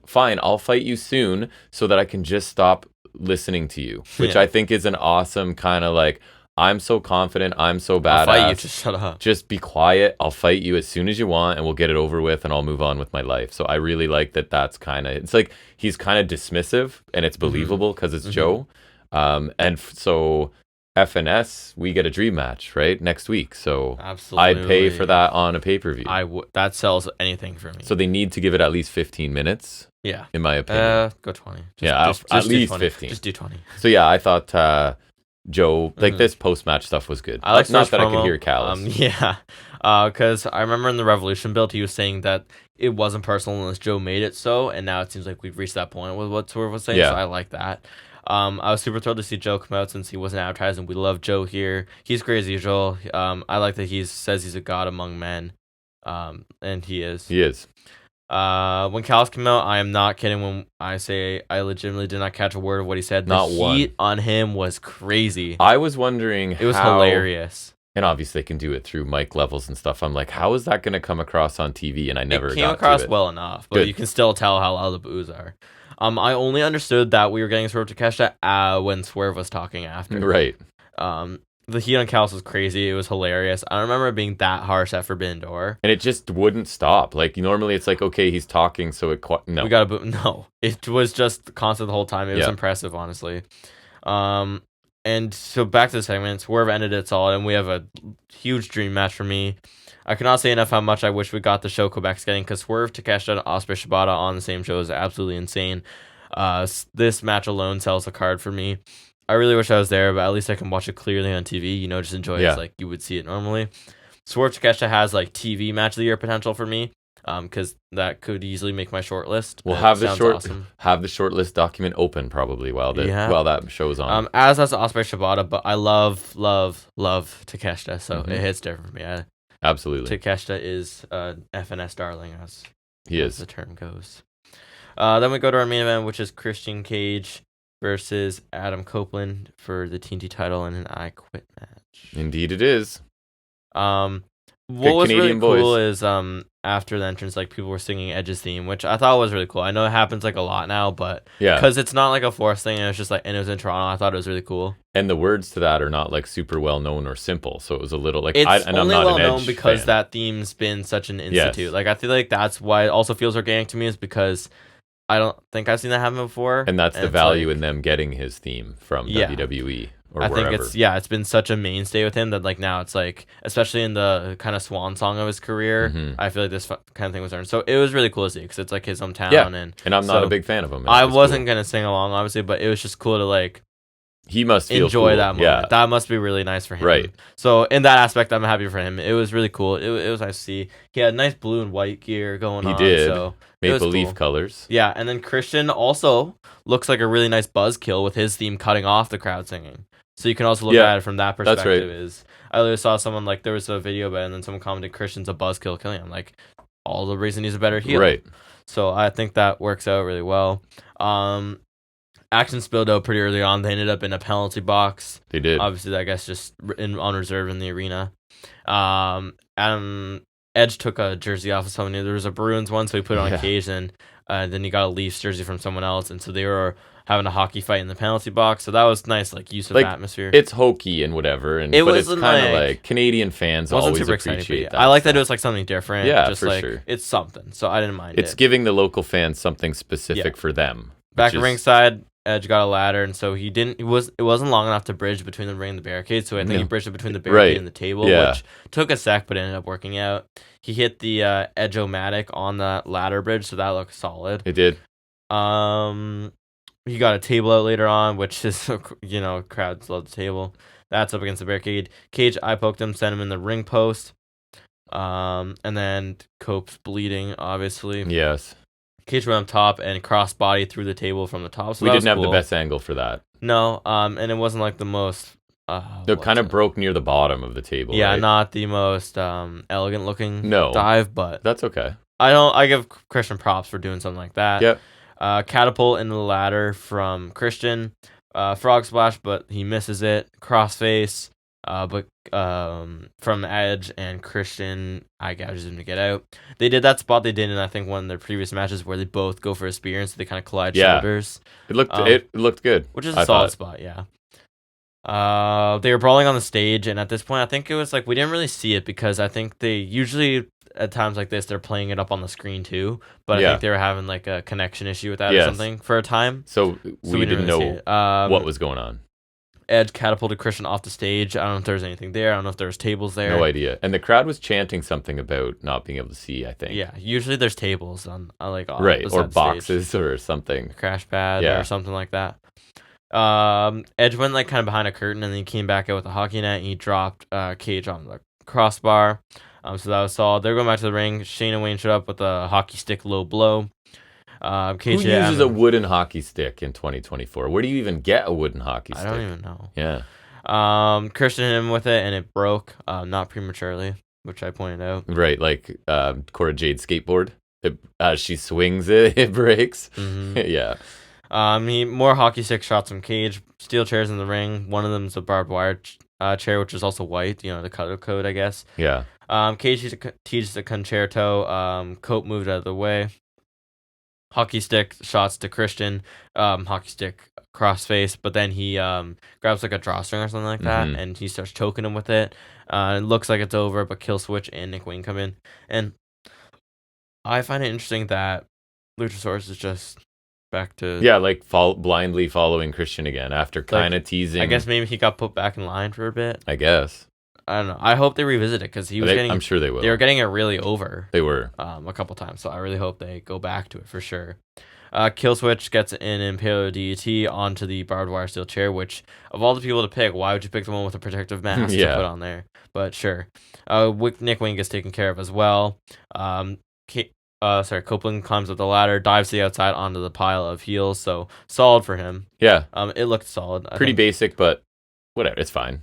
fight you soon so that I can just stop listening to you, which I think is an awesome kind of like, I'm so confident, I'm so badass. I'll fight you, just shut up. Just be quiet. I'll fight you as soon as you want, and we'll get it over with, and I'll move on with my life. So I really like that. That's kind of, it's like he's kind of dismissive, and it's believable because it's Joe. So FNS, we get a dream match right next week. So absolutely, I'd pay for that on a pay-per-view. That sells anything for me. So they need to give it at least 15 minutes. Yeah, in my opinion. Go 20. Just at least 15. Just do 20. So yeah, I thought. Joe, like this post-match stuff was good. I like not that promo. I could hear Callis. Because I remember in the Revolution build, he was saying that it wasn't personal unless Joe made it so, and now it seems like we've reached that point with what Swerve was saying, so I like that. I was super thrilled to see Joe come out since he wasn't advertising. We love Joe here. He's great as usual. I like that he says he's a god among men, and he is. He is. When Callis came out, I am not kidding when I say I legitimately did not catch a word of what he said. The heat on him was crazy. I was wondering it was hilarious. And obviously they can do it through mic levels and stuff. I'm like, how is that going to come across on TV? And I never came across well enough, but you can still tell how loud the boos are. I only understood that we were getting Swerve Takeshita when Swerve was talking after. Right. The heat on Callis was crazy. It was hilarious. I don't remember it being that harsh at Forbidden Door. And it just wouldn't stop. Like, normally it's like, okay, he's talking, so it... No. We got to boot. No. It was just constant the whole time. It was impressive, honestly. And so back to the segment. Swerve ended it solid, and we have a huge dream match for me. I cannot say enough how much I wish we got the show Quebec's getting, because Swerve, Takeshita, and Osprey Shibata on the same show is absolutely insane. This match alone sells a card for me. I really wish I was there, but at least I can watch it clearly on TV. Just enjoy it like you would see it normally. Swerve Takeshita has like TV match of the year potential for me, because that could easily make my short list. We'll have the short list document open probably while that show's on. As that's Osprey Shibata, but I love Takeshita, so it hits different for me. Absolutely, Takeshita is FNS darling, as the term goes. Then we go to our main event, which is Christian Cage versus Adam Copeland for the TNT title in an I Quit match. Indeed it is. What was Canadian really cool is after the entrance, like people were singing Edge's theme, which I thought was really cool. I know it happens like a lot now, but because it's not like a forced thing, and it's just like, and it was in Toronto, I thought it was really cool. And the words to that are not like super well known or simple, so it was a little like I'm not well known because that theme's been such an institute. Yes. Like I feel like that's why it also feels organic to me, is because I don't think I've seen that happen before. And that's the value in them getting his theme from WWE or wherever. I think it's been such a mainstay with him that like now it's like, especially in the kind of swan song of his career, I feel like this kind of thing was earned. So it was really cool to see, because it's like his hometown. Yeah. And I'm not a big fan of him. I wasn't going to sing along, obviously, but it was just cool to like... He must enjoy that moment. Yeah. That must be really nice for him. Right. So in that aspect, I'm happy for him. It was really cool. It was nice to see. He had nice blue and white gear going on. He did. So Maple Leaf colors. Yeah, and then Christian also looks like a really nice buzzkill with his theme cutting off the crowd singing. So you can also look at it from that perspective. That's right. I literally saw someone, like, there was a video about it, and then someone commented, Christian's a buzzkill killing him. Like, all the reason he's a better heel. Right. So I think that works out really well. Action spilled out pretty early on. They ended up in a penalty box. They did. Obviously, I guess just on reserve in the arena. Edge took a jersey off of someone. There was a Bruins one, so he put it on a Cage, and then he got a Leafs jersey from someone else, and so they were having a hockey fight in the penalty box. So that was nice, like, use of atmosphere. It's hokey and whatever, but it's kind of like Canadian fans always appreciate that. I like that it was like something different. Yeah, just for like, sure. It's something, so I didn't mind it. It's giving the local fans something specific for them. Back at ringside, Edge got a ladder, and so it wasn't long enough to bridge between the ring and the barricade, so I think he bridged it between the barricade and the table, which took a sec, but ended up working out. He hit the Edge-O-Matic on the ladder bridge, so that looked solid. It did. He got a table out later on, which is, crowds love the table. That's up against the barricade. Cage eye poked him, sent him in the ring post. And then Cope's bleeding, obviously. Yes. Cage went up top and crossbody through the table from the top. So we didn't have the best angle for that. No, and it wasn't like the most It kind of broke near the bottom of the table. Yeah, right? not the most elegant looking No. dive, but That's okay. I give Christian props for doing something like that. Yep. Catapult into the ladder from Christian. Frog splash, but he misses it. Crossface, but from Edge and Christian, I gouges him to get out. They did that spot they did in I think one of their previous matches where they both go for a spear and so they kind of collide shoulders. It looked good, which is a solid spot. Yeah. They were brawling on the stage, and at this point, I think it was like we didn't really see it because I think they usually at times like this they're playing it up on the screen too. But I think they were having like a connection issue with that or something for a time. So we didn't really know what was going on. Edge catapulted Christian off the stage. I don't know if there was anything there. I don't know if there was tables there. No idea. And the crowd was chanting something about not being able to see, I think. Yeah, usually there's tables on like right or boxes stage. Or something. A crash pad or something like that. Edge went like kind of behind a curtain and then he came back out with a hockey net and he dropped Cage on the crossbar. So that was solid. They're going back to the ring. Shane and Wayne showed up with a hockey stick low blow. Who uses a wooden hockey stick in 2024? Where do you even get a wooden hockey stick? I don't even know. Yeah. Christian hit him with it and it broke, not prematurely, which I pointed out. Right, like Cora Jade's skateboard. As she swings it, it breaks. Mm-hmm. Yeah. More hockey stick shots from Cage. Steel chairs in the ring. One of them's a barbed wire chair, which is also white. You know, the color code, I guess. Yeah. Cage teaches the concerto. Cope moved out of the way. Hockey stick shots to Christian. Hockey stick crossface, but then he grabs like a drawstring or something like that, and he starts choking him with it. It looks like it's over, but Kill Switch and Nick Wayne come in, and I find it interesting that Luchasaurus is just back to like blindly following Christian again after kind of teasing. I guess maybe he got put back in line for a bit. I guess. I don't know. I hope they revisit it because he was getting. I'm sure they will. They were getting it really over. They were a couple times, so I really hope they go back to it for sure. Killswitch gets an Imperial DET onto the barbed wire steel chair, which of all the people to pick, why would you pick the one with a protective mask to put on there? But sure. Nick Wayne gets taken care of as well. Copeland climbs up the ladder, dives to the outside onto the pile of heels, so solid for him. Yeah. It looked solid. Pretty basic, but whatever, it's fine.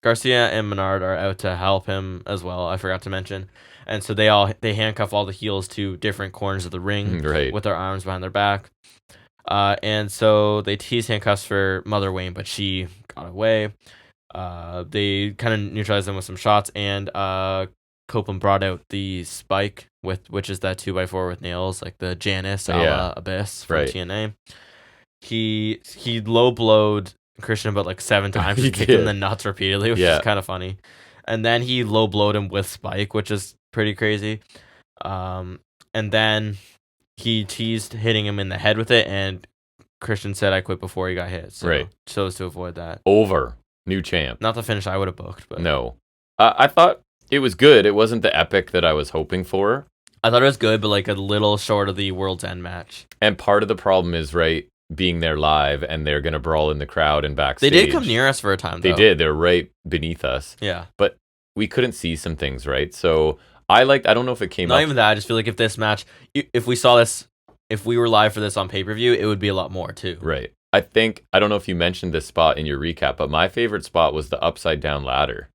Garcia and Menard are out to help him as well. I forgot to mention. And so they handcuff all the heels to different corners of the ring with their arms behind their back. And so they tease handcuffs for Mother Wayne, but she got away. They kind of neutralized them with some shots, and Copeland brought out the spike, which is that 2x4 with nails, like the Janice a la Abyss from TNA. He low blowed Christian about like 7 times, just kicked him in the nuts repeatedly, which is kind of funny. And then he low blowed him with spike, which is pretty crazy. And then he teased hitting him in the head with it, and Christian said, "I quit before he got hit." So chose to avoid that. Over. New champ. Not the finish I would have booked, but no. I thought it was good. It wasn't the epic that I was hoping for. I thought it was good, but like a little short of the World's End match. And part of the problem is being there live, and they're gonna brawl in the crowd and backstage. They did come near us for a time, though. They did. They're right beneath us. Yeah. But we couldn't see some things, right? So I don't know if it came Not even that. I just feel like if this match, if we saw this, if we were live for this on pay-per-view, it would be a lot more too. Right. I don't know if you mentioned this spot in your recap, but my favorite spot was the upside down ladder.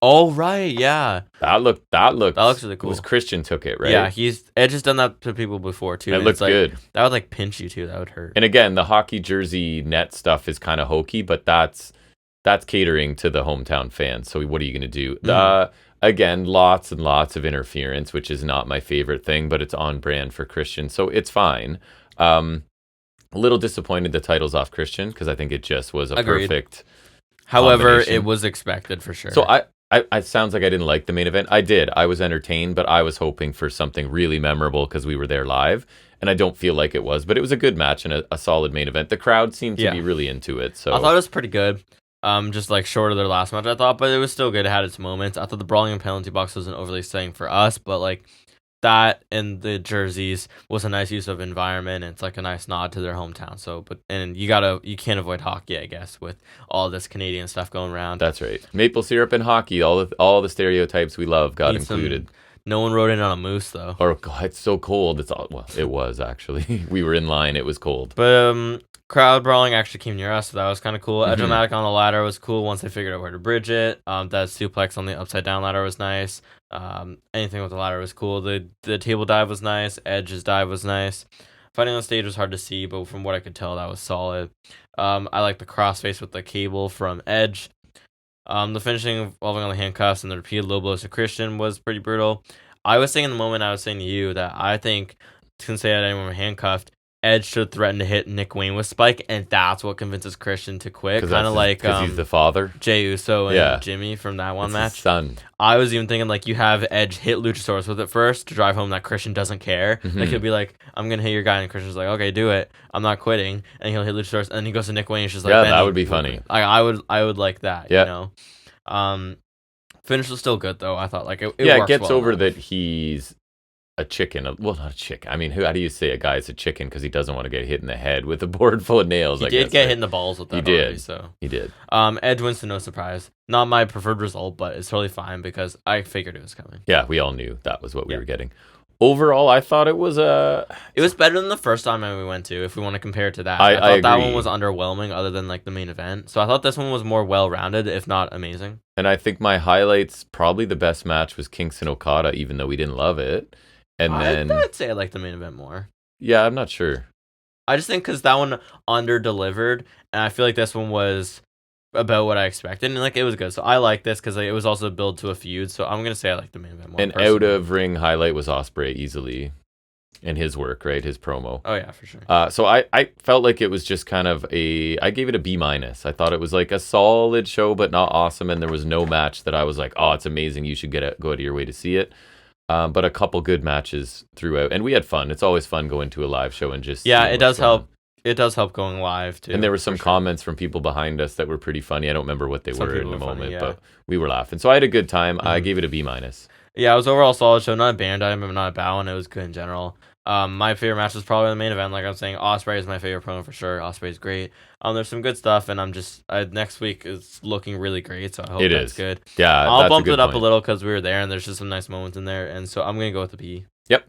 Oh, right. Yeah. That looked really cool. It was Christian took it, right? Yeah. Edge has done that to people before too. It looked good. That would like pinch you too. That would hurt. And again, the hockey jersey net stuff is kind of hokey, but that's catering to the hometown fans. So what are you going to do? Mm-hmm. Again, lots and lots of interference, which is not my favorite thing, but it's on brand for Christian, so it's fine. A little disappointed the title's off Christian because I think it just was a perfect. However, it was expected for sure. So I sounds like I didn't like the main event. I did. I was entertained, but I was hoping for something really memorable because we were there live, and I don't feel like it was. But it was a good match and a solid main event. The crowd seemed to be really into it. So I thought it was pretty good. Just like short of their last match, I thought, but it was still good. It had its moments. I thought the brawling and penalty box wasn't overly exciting for us, but like that and the jerseys was a nice use of environment, and it's like a nice nod to their hometown. So, you can't avoid hockey, I guess, with all this Canadian stuff going around. That's right. Maple syrup and hockey, all the stereotypes we love got included. No one rode in on a moose though. Or God, it's so cold. It was actually. We were in line. It was cold. But Crowd brawling actually came near us, so that was kind of cool. Mhm. Edge-o-matic on the ladder was cool once they figured out where to bridge it. That suplex on the upside down ladder was nice. Anything with the ladder was cool. The table dive was nice. Edge's dive was nice. Fighting on stage was hard to see, but from what I could tell, that was solid. I like the crossface with the cable from Edge. The finishing involving on the handcuffs and the repeated low blows to Christian was pretty brutal. I was saying in the moment, I was saying to you that I think, since they had anyone handcuffed, Edge should threaten to hit Nick Wayne with Spike, and that's what convinces Christian to quit. Kind of like because he's the father. Jey Uso and Yeah. Jimmy from that one It's match. his son. I was even thinking, like, you have Edge hit Luchasaurus with it first to drive home that Christian doesn't care. Mhm. Like, he'll be like, I'm going to hit your guy, and Christian's like, okay, do it. I'm not quitting. And he'll hit Luchasaurus, and then he goes to Nick Wayne, and it's just like, Yeah, that Benny, would be funny. I would like that, Yeah. you know? Finish was still good, though. I thought, like, it It works gets well over enough. that he's a chicken. Well, not a chicken. I mean, how do you say a guy is a chicken because he doesn't want to get hit in the head with a board full of nails? He I did guess, get right? hit in the balls with that He did. already, so. He did. Edge wins to no surprise. Not my preferred result, but it's totally fine because I figured it was coming. Yeah, we all knew that was what we Yeah. were getting. Overall, I thought it was It was better than the first time we went to, if we want to compare it to that. I thought that agree. one was underwhelming other than like the main event. So I thought this one was more well-rounded, if not amazing. and I think my highlights, probably the best match was Kingston Okada, even though we didn't love it. And then, I'd say I like the main event more. yeah, I'm not sure. I just think because that one under-delivered, and I feel like this one was about what I expected, and like it was good. So I like this because like, it was also built to a feud. So I'm gonna say I like the main event more. An personally. out of ring highlight was Ospreay easily, and his work, right? His promo. Oh yeah, for sure. So I felt like it was just kind of I gave it a B-. I thought it was like a solid show, but not awesome. And there was no match that I was like, oh, it's amazing. You should go out of your way to see it. But a couple good matches throughout, and we had fun. It's always fun going to a live show and just Yeah, seeing it does what's going on. help. It does help going live too. And there were some for sure. comments from people behind us that were pretty funny. I don't remember what they Some were in people the were funny, moment, yeah. but we were laughing. So I had a good time. I Mhm. gave it a B-. Yeah, it was overall solid show. Not a band item, but not a bad one. It was good in general. My favorite match was probably the main event. Like I'm saying, Ospreay is my favorite promo for sure. Ospreay is great. There's some good stuff, and next week is looking really great. So I hope It that's is. good. Yeah, I'll that's a bump good it up point. a little because we were there, and there's just some nice moments in there, and so I'm gonna go with the B. Yep.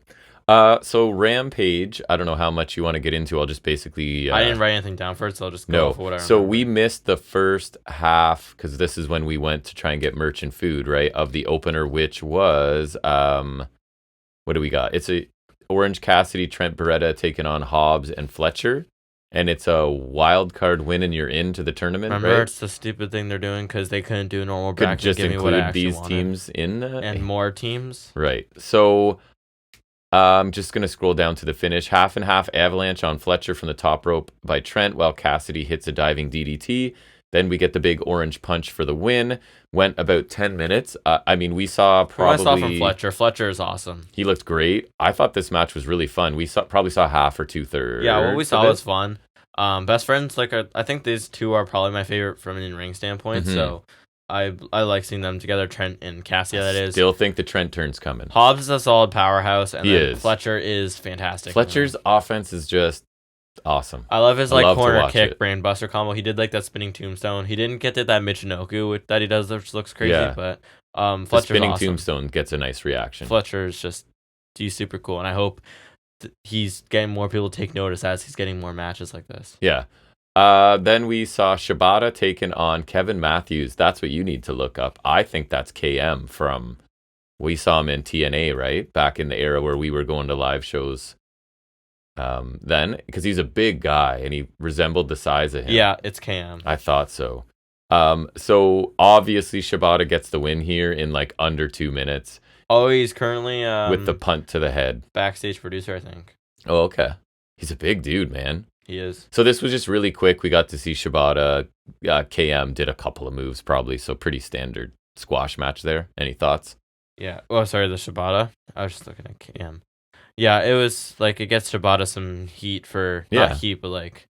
So Rampage, I don't know how much you want to get into. I'll just basically. I didn't write anything down for it, so I'll just go No. for what I remember. So we missed the first half because this is when we went to try and get merch and food, right? Of the opener, which was what do we got? It's a Orange Cassidy, Trent Beretta taking on Hobbs and Fletcher, and it's a wild card win, and you're into the tournament. Remember, right? it's the stupid thing they're doing because they couldn't do a normal Could bracket. just Give me what I include actually these wanted. teams in that. And more teams. Right. So I'm just going to scroll down to the finish. Half and half avalanche on Fletcher from the top rope by Trent while Cassidy hits a diving DDT. Then we get the big orange punch for the win. Went about 10 minutes. I mean, we saw What I saw from probably... Fletcher. Fletcher is awesome. He looked great. I thought this match was really fun. We probably saw half or two-thirds. Yeah, what we saw of it. was fun. Best friends, like I think these two are probably my favorite from an in-ring standpoint. Mhm. So I like seeing them together. Trent and Cassie, that is. Still think the Trent turn's coming. Hobbs is a solid powerhouse, and He then is. Fletcher is fantastic. Fletcher's offense is just awesome. I love his I like love to corner watch kick, it. brain buster combo. He did like that spinning tombstone. He didn't get to that Michinoku that he does, which looks crazy. Yeah. But The Fletcher's spinning awesome. tombstone gets a nice reaction. Fletcher is just he's super cool, and I hope he's getting more people to take notice as he's getting more matches like this. Yeah. Then we saw Shibata taking on Kevin Matthews. That's what you need to look up. I think that's KM from... We saw him in TNA, right? Back in the era where we were going to live shows then. Because he's a big guy, and he resembled the size of him. Yeah, it's KM. I thought so. So obviously Shibata gets the win here in like under 2 minutes Oh, he's currently with the punt to the head. backstage producer, I think. Oh, okay. He's a big dude, man. He is. So this was just really quick. We got to see Shibata. KM did a couple of moves probably, so pretty standard squash match there. Any thoughts? Yeah. Oh, sorry, the Shibata. I was just looking at KM. Yeah, it was like it gets Shibata some heat for Yeah. not heat, but like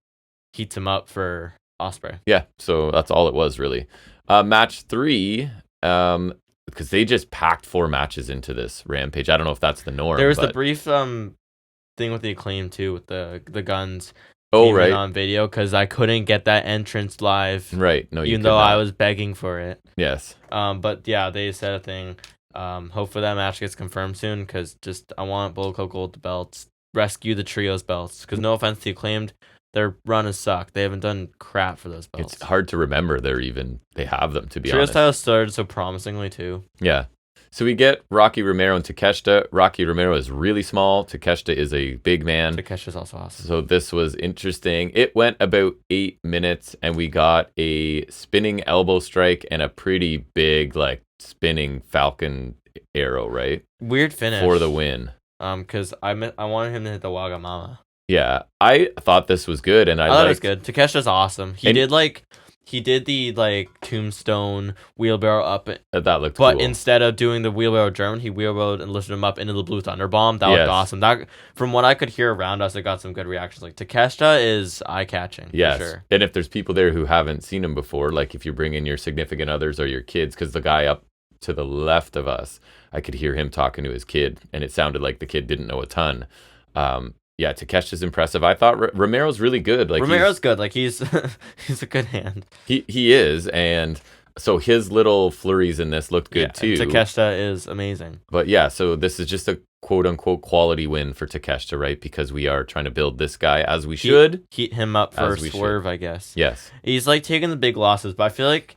heats him up for Ospreay. Yeah, so that's all it was really. Match 3, because they just packed 4 matches into this Rampage. I don't know if that's the norm. There was the but... brief thing with the Acclaim too, with the guns. Oh, came in right. on video because I couldn't get that entrance live. Right. No, you even could though not. I was begging for it. Yes. But yeah, they said a thing. Hopefully that match gets confirmed soon because I want Bullet Club Gold belts. Rescue the trios belts because no offense to Acclaimed, Their run has sucked. They haven't done crap for those belts. It's hard to remember they have them, to be Trios honest. title started so promisingly too. Yeah. So we get Rocky Romero and Takeshita. Rocky Romero is really small. Takeshita is a big man. Takeshi's also awesome. So this was interesting. It went about 8 minutes, and we got a spinning elbow strike and a pretty big, like, spinning Falcon arrow, right? Weird finish. For the win. Because I wanted him to hit the Wagamama. Yeah. I thought this was good, and I thought it was good. Takeshi's awesome. He did the like tombstone wheelbarrow up, that looked but cool. instead of doing the wheelbarrow German, he wheelbarrowed and lifted him up into the Blue Thunder Bomb. That looked awesome. That, from what I could hear around us, it got some good reactions. Like, Takeshita is eye catching. Yes. For sure. And if there's people there who haven't seen him before, like if you're bringing your significant others or your kids, because the guy up to the left of us, I could hear him talking to his kid, and it sounded like the kid didn't know a ton. Yeah, Takeshi's impressive. I thought Romero's really good. Like, Romero's good. Like, he's he's a good hand. He is, and so his little flurries in this looked good too. Takeshita is amazing. But yeah, so this is just a quote unquote quality win for Takeshita, right? Because we are trying to build this guy as we should. Heat him up for Swerve, I guess. Yes. He's like taking the big losses, but I feel like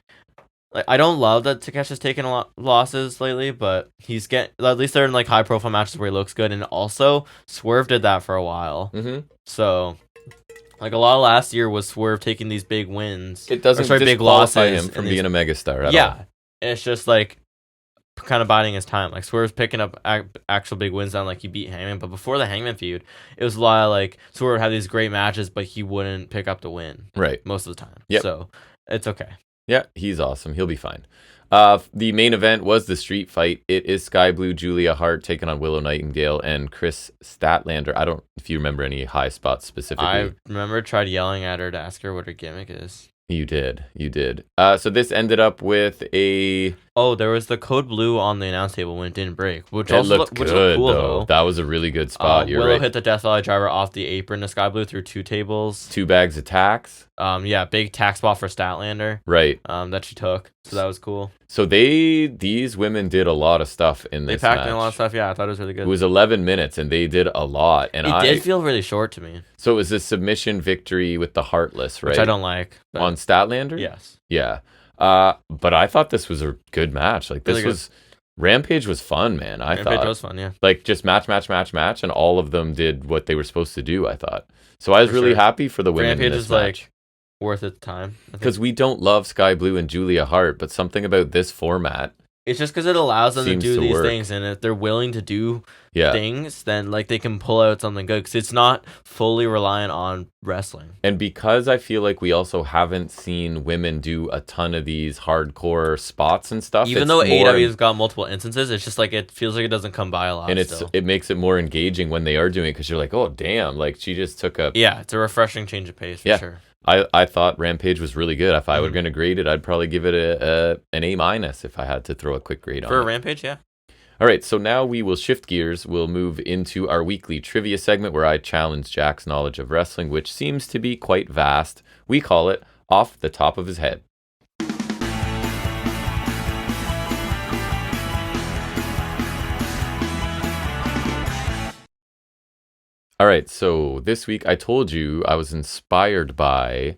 I don't love that Takeshi's taken a lot losses lately, but he's at least they're in like high profile matches where he looks good, and also Swerve did that for a while. Mm-hmm. So, like, a lot of last year was Swerve taking these big wins. It doesn't disqualify him from being a megastar at all. It's just like kind of biding his time. Like, Swerve's picking up actual big wins down, like he beat Hangman, but before the Hangman feud, it was a lot of like Swerve had these great matches, but he wouldn't pick up the win most of the time. Yep. So it's okay. Yeah, he's awesome. He'll be fine. The main event was the street fight. It is Sky Blue Julia Hart taking on Willow Nightingale and Chris Statlander. I don't know if you remember any high spots specifically. I remember tried yelling at her to ask her what her gimmick is. You did. So this ended up with a... Oh, there was the code blue on the announce table when it didn't break, which looked cool, though. That was a really good spot. You're Willow right. hit the Death Valley driver off the apron to Sky Blue through 2 tables. 2 bags of tacks. Big tack spot for Statlander. Right. That she took. So that was cool. So these women did a lot of stuff in this match. They packed in a lot of stuff. Yeah, I thought it was really good. It was 11 minutes, and they did a lot. And it did feel really short to me. So it was a submission victory with the Heartless, right? Which I don't like. On Statlander? Yes. Yeah. But I thought this was a good match. Like, this really was... Rampage was fun, man. Rampage was fun, yeah. Like, just match, and all of them did what they were supposed to do, I thought. So I was really happy for the women in this match. Rampage is, like, worth its time. Because we don't love Sky Blue and Julia Hart, but something about this format... It's just because it allows them to do these work. things, and if they're willing to do things, then like they can pull out something good, because it's not fully reliant on wrestling. And because I feel like we also haven't seen women do a ton of these hardcore spots and stuff. Even though AEW's got multiple instances, it's just like it feels like it doesn't come by a lot. And it makes it more engaging when they are doing it, because you're like, oh damn, like she just took a... Yeah, it's a refreshing change of pace for sure. I thought Rampage was really good. If I were going to grade it, I'd probably give it an A- if I had to throw a quick grade on it. For Rampage, yeah. All right, so now we will shift gears. We'll move into our weekly trivia segment where I challenge Jack's knowledge of wrestling, which seems to be quite vast. We call it Off the Top of His Head. All right, so this week I told you I was inspired by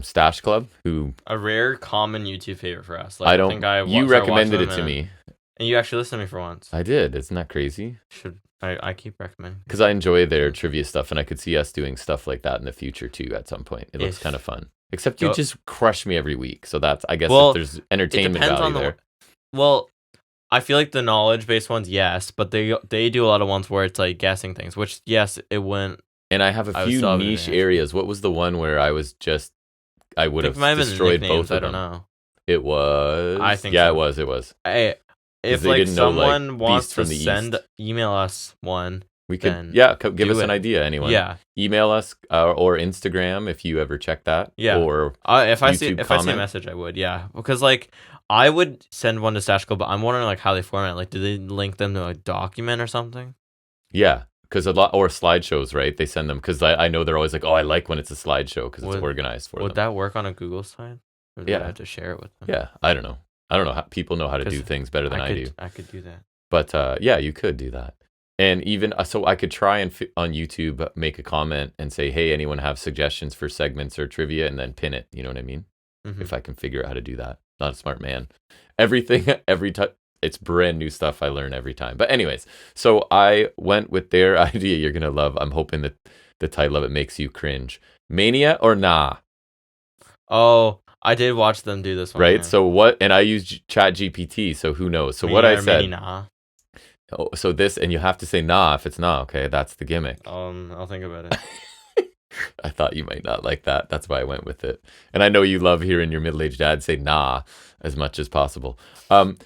Stash Club, who... A rare, common YouTube favorite for us. Like, you recommended it to me. And you actually listened to me for once. I did. Isn't that crazy? I keep recommending. Because I enjoy their trivia stuff, and I could see us doing stuff like that in the future, too, at some point. It looks kind of fun. Except you just crush me every week, so that's... I guess if there's entertainment value there. Well... I feel like the knowledge-based ones, yes, but they do a lot of ones where it's like guessing things, which, yes, it went... And I have a few niche areas. What was the one where I would have destroyed both of them? I don't know. It was... I think so. It was. Hey, if like someone wants to email us one, we could, give us an idea, anyone. Yeah. Email us or Instagram if you ever check that. Yeah. Or if I see a message, I would, yeah. Because like... I would send one to Stash Club, but I'm wondering like how they format. Like, do they link them to a document or something? Yeah, because or slideshows, right? They send them because I know they're always like, oh, I like when it's a slideshow because it's organized for them. Would that work on a Google side? Or do I have to share it with them? Yeah, I don't know. People know how to do things better than I do. I could do that. But yeah, you could do that. And even so, I could try and on YouTube make a comment and say, "Hey, anyone have suggestions for segments or trivia?" and then pin it. You know what I mean? Mhm. If I can figure out how to do that. Not a smart man. Everything, every time, it's brand new stuff I learn every time. But anyways, so I went with their idea. You're gonna love. I'm hoping that the title of it makes you cringe. Mania or nah? Oh, I did watch them do this one. Right. Yeah. So what? And I used Chat GPT. So who knows? So Mania what I or said. Mini nah. Oh, so this, and you have to say nah if it's nah. Okay, that's the gimmick. I'll think about it. I thought you might not like that. That's why I went with it. And I know you love hearing your middle-aged dad say nah as much as possible.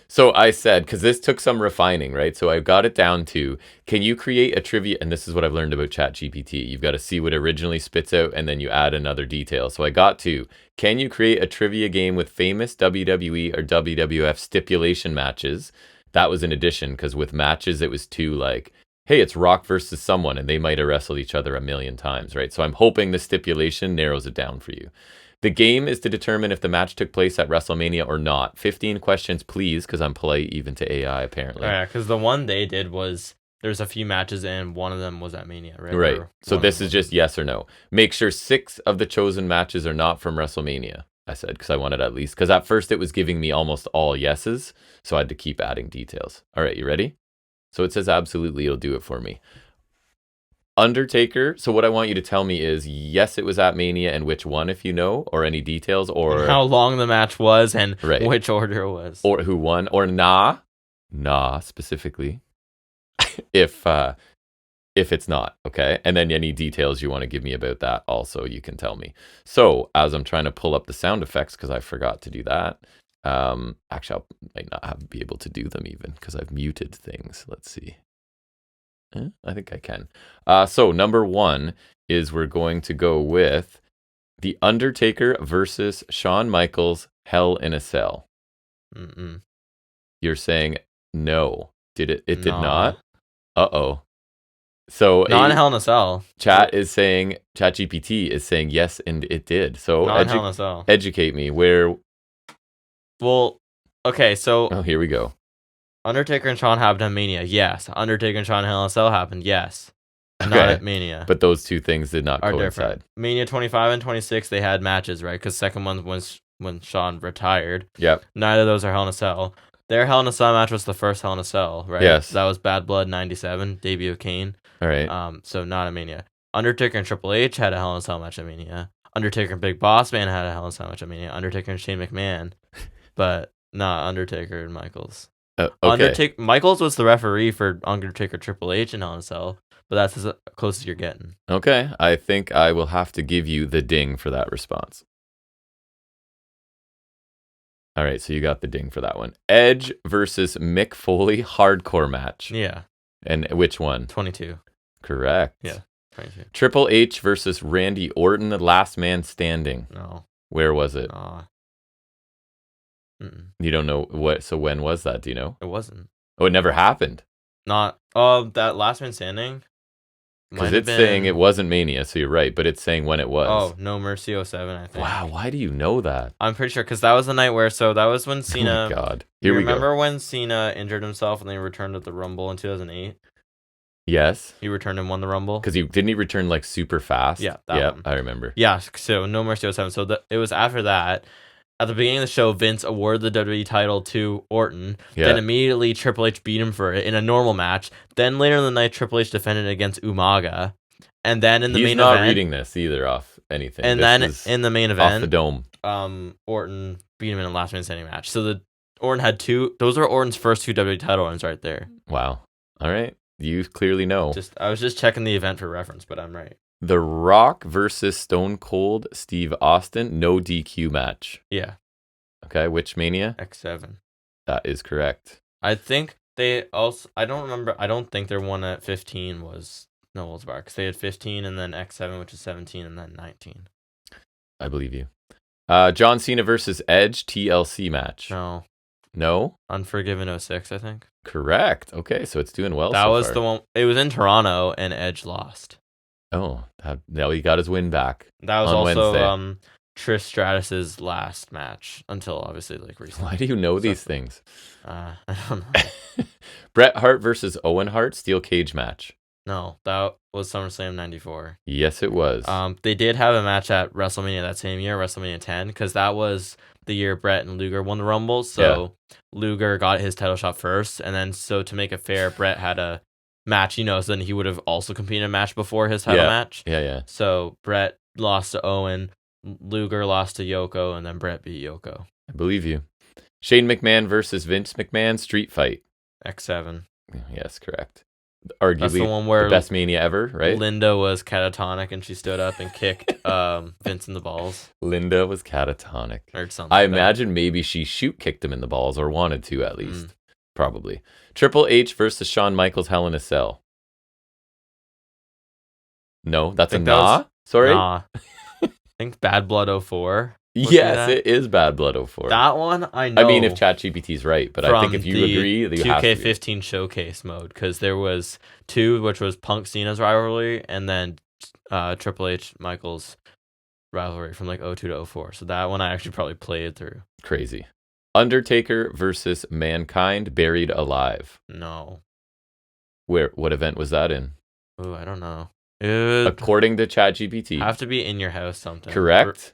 So I said, because this took some refining, right? So I got it down to, can you create a trivia? And this is what I've learned about ChatGPT. You've got to see what it originally spits out, and then you add another detail. So I got to, can you create a trivia game with famous WWE or WWF stipulation matches? That was an addition, because with matches, it was too like, hey, it's Rock versus someone, and they might have wrestled each other a million times, right? So I'm hoping the stipulation narrows it down for you. The game is to determine if the match took place at WrestleMania or not. 15 questions, please, because I'm polite even to AI, apparently. Yeah, because the one they did was, there's a few matches, and one of them was at Mania, right? Right. So this is just yes or no. Make sure 6 of the chosen matches are not from WrestleMania, I said, because I wanted at least, because at first it was giving me almost all yeses, so I had to keep adding details. All right, you ready? So it says absolutely, it'll do it for me. Undertaker. So what I want you to tell me is, yes, it was at Mania, and which one, if you know, or any details, or how long the match was, and right. which order it was, or who won, or nah specifically, if it's not, okay. And then any details you want to give me about that, also you can tell me. So as I'm trying to pull up the sound effects, because I forgot to do that. Actually, I might not be able to do them even because I've muted things. Let's see. I think I can. So number 1 is we're going to go with The Undertaker versus Shawn Michaels, Hell in a Cell. Mm-mm. You're saying no. Did it? It did Nah. not. Uh-oh. So not Hell in a Cell. ChatGPT is saying yes, and it did. So not Hell in a Cell. Educate me. Where? Well, okay, so oh, here we go. Undertaker and Shawn happened at Mania. Yes. Undertaker and Shawn Hell in a Cell happened. Yes. Okay. Not at Mania. But those two things did not are coincide. Different. Mania 25 and 26, they had matches, right? Because second one was when Shawn retired. Yep. Neither of those are Hell in a Cell. Their Hell in a Cell match was the first Hell in a Cell, right? Yes. That was Bad Blood 97, debut of Kane. All right. So not at Mania. Undertaker and Triple H had a Hell in a Cell match at Mania. Undertaker and Big Boss Man had a Hell in a Cell match at Mania. Undertaker and Shane McMahon, but not Undertaker and Michaels. Okay. Michaels was the referee for Undertaker Triple H in Hell in a Cell, but that's as close as you're getting. Okay. I think I will have to give you the ding for that response. All right, so you got the ding for that one. Edge versus Mick Foley hardcore match. Yeah. And which one? 22. Correct. Yeah, 22. Triple H versus Randy Orton, the last man standing. No. Where was it? Mm-mm. You don't know what? So when was that? Do you know? It wasn't. Oh, it never happened. Not. That last man standing. Because it's saying it wasn't Mania, so you're right, but it's saying when it was. Oh, No Mercy 07, I think. Wow, why do you know that? I'm pretty sure, because that was the night where, so that was when Cena... Oh my God. Here we go. Remember when Cena injured himself and then he returned at the Rumble in 2008? Yes. He returned and won the Rumble? Because didn't he return like super fast? Yeah, that one. I remember. Yeah, so No Mercy 07. So it was after that. At the beginning of the show, Vince awarded the WWE title to Orton. Yeah. Then immediately Triple H beat him for it in a normal match. Then later in the night, Triple H defended against Umaga. And then in the main event... He's not reading this either off anything. And then in the main event... Off the dome. Orton beat him in a last man standing match. So Orton had 2... Those are Orton's first 2 WWE title runs right there. Wow. All right. You clearly know. I was just checking the event for reference, but I'm right. The Rock versus Stone Cold Steve Austin, no DQ match. Yeah. Okay, which Mania? X7. That is correct. I think they also... I don't remember... I don't think their one at 15 was... No holds barred, because they had 15 and then X7, which is 17, and then 19. I believe you. John Cena versus Edge TLC match. No? Unforgiven 06, I think. Correct. Okay, so it's doing well. That was the one. It was in Toronto, and Edge lost. Oh, now he got his win back. That was also Wednesday. Trish Stratus's last match until obviously like recently. Why do you know these things? I don't know. Bret Hart versus Owen Hart steel cage match. No, that was SummerSlam 94. Yes, it was. They did have a match at WrestleMania that same year, WrestleMania 10, because that was the year Bret and Luger won the Rumble. So Luger got his title shot first, and then so to make it fair, Bret had a match, so then he would have also competed in a match before his title match. Yeah. So Bret lost to Owen, Luger lost to Yoko, and then Bret beat Yoko. I believe you. Shane McMahon versus Vince McMahon street fight. X7. Yes, correct. Arguably That's the one where the best Mania ever, right? Linda was catatonic and she stood up and kicked Vince in the balls. Linda was catatonic. Or something. I imagine maybe she kicked him in the balls, or wanted to at least. Probably. Triple H versus Shawn Michaels Hell in a Cell. No, that's a nah. Sorry? Nah. I think Bad Blood 04. Yes, it is Bad Blood 04. That one, I know. I mean, if ChatGPT's right, but I think if you agree, you have to. 2K15 showcase mode, because there was 2, which was Punk Cena's rivalry, and then Triple H Michaels rivalry from like 02 to 04. So that one I actually probably played through. Crazy. Undertaker versus Mankind Buried Alive. No. What event was that in? Oh, I don't know. According to ChatGPT. Have to be in your house something. Correct.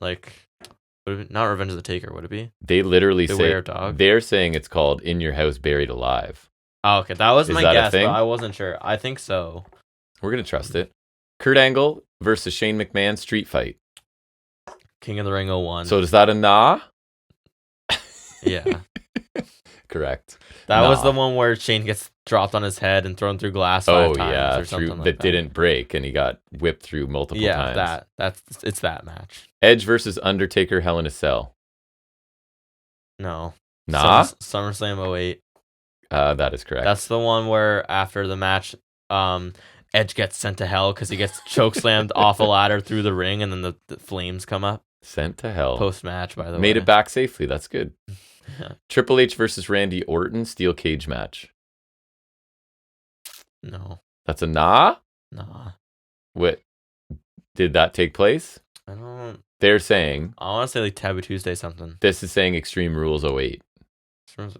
Not Revenge of the Taker, would it be? They literally Beware Dog? They're saying it's called In Your House Buried Alive. Oh, okay. That was my guess, but thing? I wasn't sure. I think so. We're going to trust it. Kurt Angle versus Shane McMahon street fight. King of the Ring 01. So is that a nah? Yeah. Correct. That was the one where Shane gets dropped on his head and thrown through glass 5 times or something like that. That didn't break, and he got whipped through multiple times. Yeah, it's that match. Edge versus Undertaker Hell in a Cell. No. Nah? SummerSlam 08. That is correct. That's the one where after the match, Edge gets sent to hell because he gets chokeslammed off a ladder through the ring, and then the flames come up. Sent to hell. Post-match, by the way. Made it back safely. That's good. Yeah. Triple H versus Randy Orton steel cage match. No. That's a nah? Nah. What? Did that take place? I don't... They're saying... I want to say like Taboo Tuesday something. This is saying Extreme Rules 08.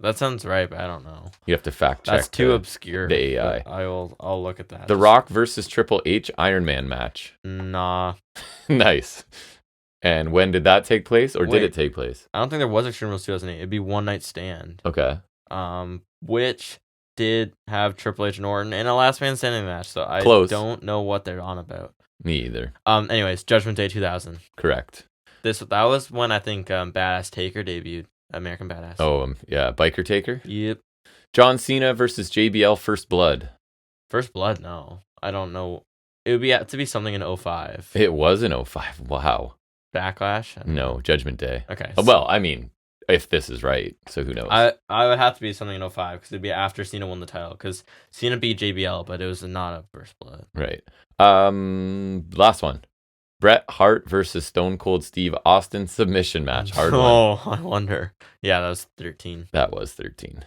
That sounds right, but I don't know. You have to fact check. That's too obscure. The AI. I'll look at that. The Rock versus Triple H Iron Man match. Nah. Nice. And when did that take place, or did it take place? I don't think there was Extreme Rules 2008. It'd be One Night Stand. Okay. Which did have Triple H and Orton in a Last Man Standing match, so I don't know what they're on about. Me either. Anyways, Judgment Day 2000. Correct. That was when I think Badass Taker debuted. American Badass. Oh, yeah. Biker Taker? Yep. John Cena versus JBL First Blood. First Blood? No. I don't know. It would have to be something in 05. It was in 05. Wow. Backlash? No, Judgment Day. Okay. Well, I mean, if this is right, so who knows? I would have to be something in 05 because it'd be after Cena won the title, because Cena beat JBL, but it was not a First Blood. Right. Last one. Bret Hart versus Stone Cold Steve Austin submission match. Hard one. Oh, I wonder. Yeah, that was 13. That was 13.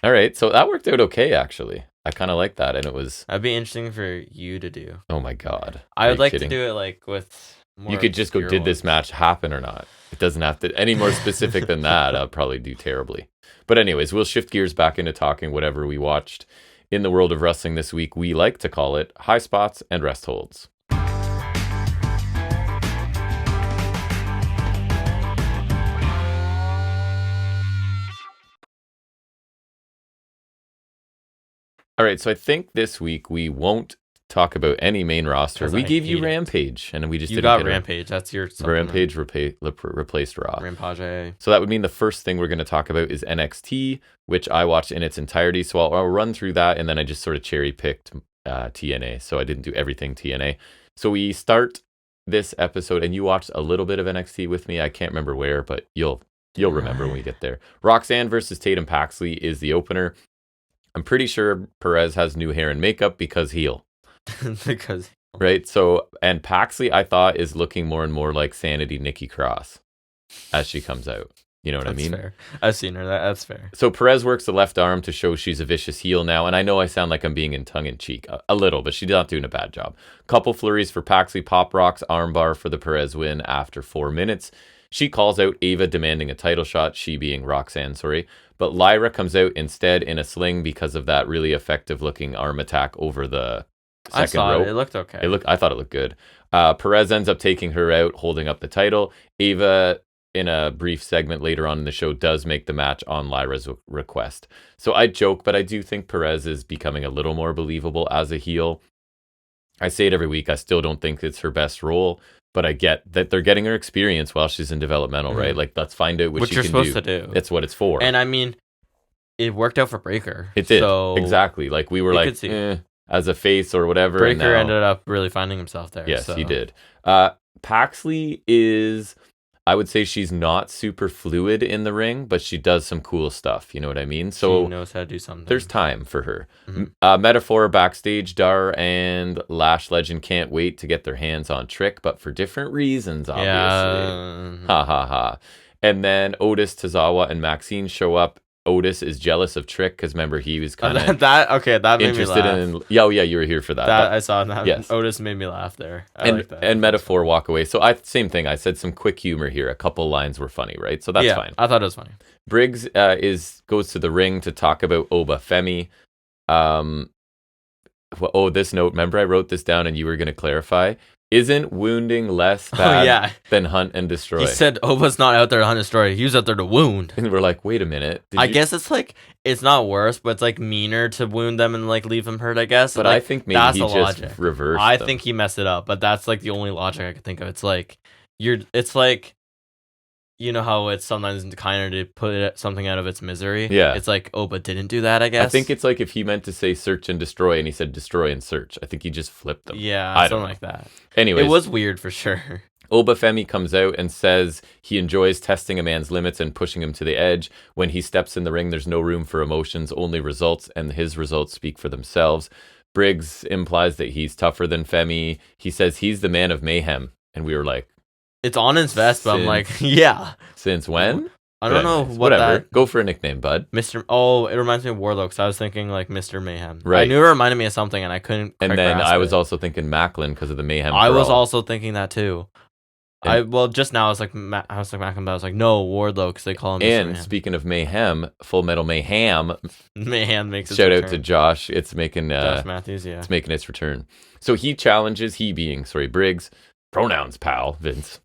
All right, so that worked out okay, actually. I kind of like that, and it was... That'd be interesting for you to do. Oh my god. I would like to do it like with... You could just go, did this match happen or not? It doesn't have to... Any more specific than that, I'll probably do terribly. But anyways, we'll shift gears back into talking whatever we watched in the world of wrestling this week. We like to call it Highspots and Restholds. All right, so I think this week we won't talk about any main roster. We gave you Rampage, and we just didn't got Rampage. That's your Rampage replaced Raw. Rampage. So that would mean the first thing we're going to talk about is NXT, which I watched in its entirety. So I'll run through that, and then I just sort of cherry picked TNA. So I didn't do everything TNA. So we start this episode, and you watched a little bit of NXT with me. I can't remember where, but you'll remember when we get there. Roxanne versus Tatum Paxley is the opener. I'm pretty sure Perez has new hair and makeup because heel. Right? So, and Paxley, I thought, is looking more and more like Sanity Nikki Cross as she comes out. You know what I mean? Fair. I've seen her. That's fair. So Perez works the left arm to show she's a vicious heel now, and I know I sound like I'm being in tongue-in-cheek a little, but she's not doing a bad job. Couple flurries for Paxley, pop rocks, armbar for the Perez win after 4 minutes. She calls out Ava demanding a title shot, she being Roxanne, sorry. But Lyra comes out instead in a sling because of that really effective-looking arm attack over the second rope. It looked okay. I thought it looked good. Perez ends up taking her out, holding up the title. Ava, in a brief segment later on in the show, does make the match on Lyra's request. So I joke, but I do think Perez is becoming a little more believable as a heel. I say it every week. I still don't think it's her best role, but I get that they're getting her experience while she's in developmental, right? Like, let's find out what she you're can supposed to do. It's what it's for. And I mean, it worked out for Breaker. It did. So exactly. Like, we were like, as a face or whatever. Breaker ended up really finding himself there. Yes, he did. Paxley is, I would say she's not super fluid in the ring, but she does some cool stuff. You know what I mean? So she knows how to do something. There's time for her. Metaphor backstage, Dar and Lash Legend can't wait to get their hands on Trick, but for different reasons, obviously. Yeah. Ha ha ha. And then Otis, Tozawa, and Maxine show up. Otis is jealous of Trick because remember he was kind of that made interested me laugh. You were here for that. I saw that. Yes. Otis made me laugh there. I like that. And Metaphor walk away. So same thing. I said some quick humor here. A couple lines were funny, right? So that's fine. I thought it was funny. Briggs goes to the ring to talk about Oba Femi. This note. Remember, I wrote this down, and you were going to clarify. Isn't wounding less bad than hunt and destroy? He said Oba's not out there to hunt and destroy. He was out there to wound. And we're like, wait a minute. I guess it's like, it's not worse, but it's like meaner to wound them and like leave them hurt, I guess. But like, I think maybe he just logic. reversed I them. think he messed it up, but that's like the only logic I could think of. It's like, you know how it's sometimes kind of to put something out of its misery? Yeah. It's like, Oba didn't do that, I guess. I think it's like if he meant to say search and destroy and he said destroy and search. I think he just flipped them. Yeah, something like that. Anyways. It was weird for sure. Oba Femi comes out and says he enjoys testing a man's limits and pushing him to the edge. When he steps in the ring, there's no room for emotions, only results, and his results speak for themselves. Briggs implies that he's tougher than Femi. He says he's the man of mayhem. And we were like, it's on his vest, but I'm like, yeah. Since when? I don't know whatever. Go for a nickname, bud. Mr. Oh, it reminds me of Warlock, because I was thinking like Mr. Mayhem. Right. I knew it reminded me of something, and I couldn't. And then I was also thinking Macklin because of the Mayhem. I was also thinking that too. Just now I was like Macklin, but I was like, no, Wardlow, because they call him Mr. And Mayhem. Speaking of Mayhem, Full Metal Mayhem. Mayhem makes its shout return. out to Josh. It's making Josh Matthews, yeah. It's making its return. So he challenges, Briggs. Pronouns, pal, Vince.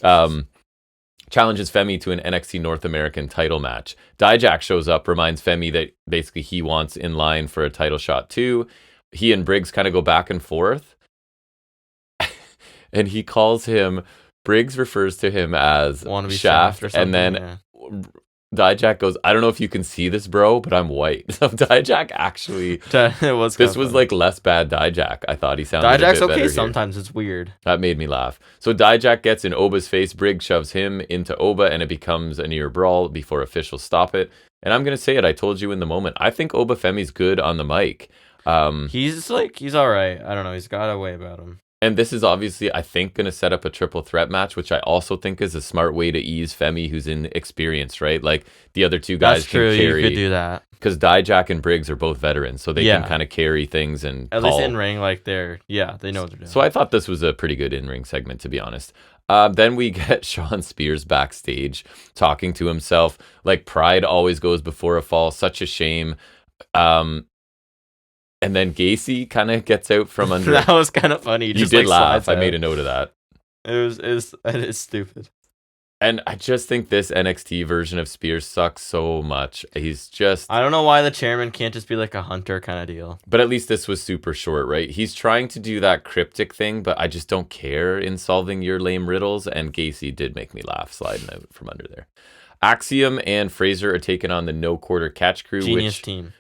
Challenges Femi to an NXT North American title match. Dijak shows up, reminds Femi that basically he wants in line for a title shot too. He and Briggs kind of go back and forth. And he calls him, Briggs refers to him as Shaft, and then Dijak goes, I don't know if you can see this, bro, but I'm white. So Dijak actually, this was like less bad Dijak. I thought he sounded a bit Dijak's better okay here. sometimes. It's weird. That made me laugh. So Dijak gets in Oba's face. Briggs shoves him into Oba, and it becomes a near brawl before officials stop it. And I'm going to say it. I told you in the moment. I think Oba Femi's good on the mic. He's all right. I don't know. He's got a way about him. And this is obviously, I think, going to set up a triple threat match, which I also think is a smart way to ease Femi, who's inexperienced, right? Like, the other two guys can carry. You could do that. Because Dijak and Briggs are both veterans, so they can kind of carry things and at least in ring, like they know what they're doing. So I thought this was a pretty good in-ring segment, to be honest. Then we get Sean Spears backstage talking to himself. Like, pride always goes before a fall. Such a shame. And then Gacy kind of gets out from under. That was kind of funny. You did laugh. I made a note of that. It is stupid. And I just think this NXT version of Spears sucks so much. He's just... I don't know why the chairman can't just be like a Hunter kind of deal. But at least this was super short, right? He's trying to do that cryptic thing, but I just don't care in solving your lame riddles. And Gacy did make me laugh sliding out from under there. Axiom and Fraser are taking on the No Quarter Catch Crew,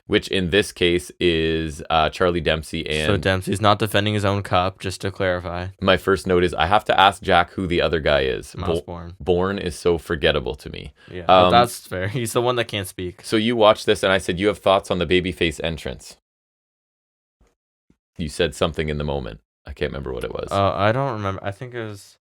which in this case is Charlie Dempsey and... So Dempsey's not defending his own cup, just to clarify. My first note is I have to ask Jack who the other guy is. Miles Bourne. Bourne is so forgettable to me. Yeah, that's fair. He's the one that can't speak. So you watched this and I said, you have thoughts on the babyface entrance. You said something in the moment. I can't remember what it was. I don't remember. I think it was...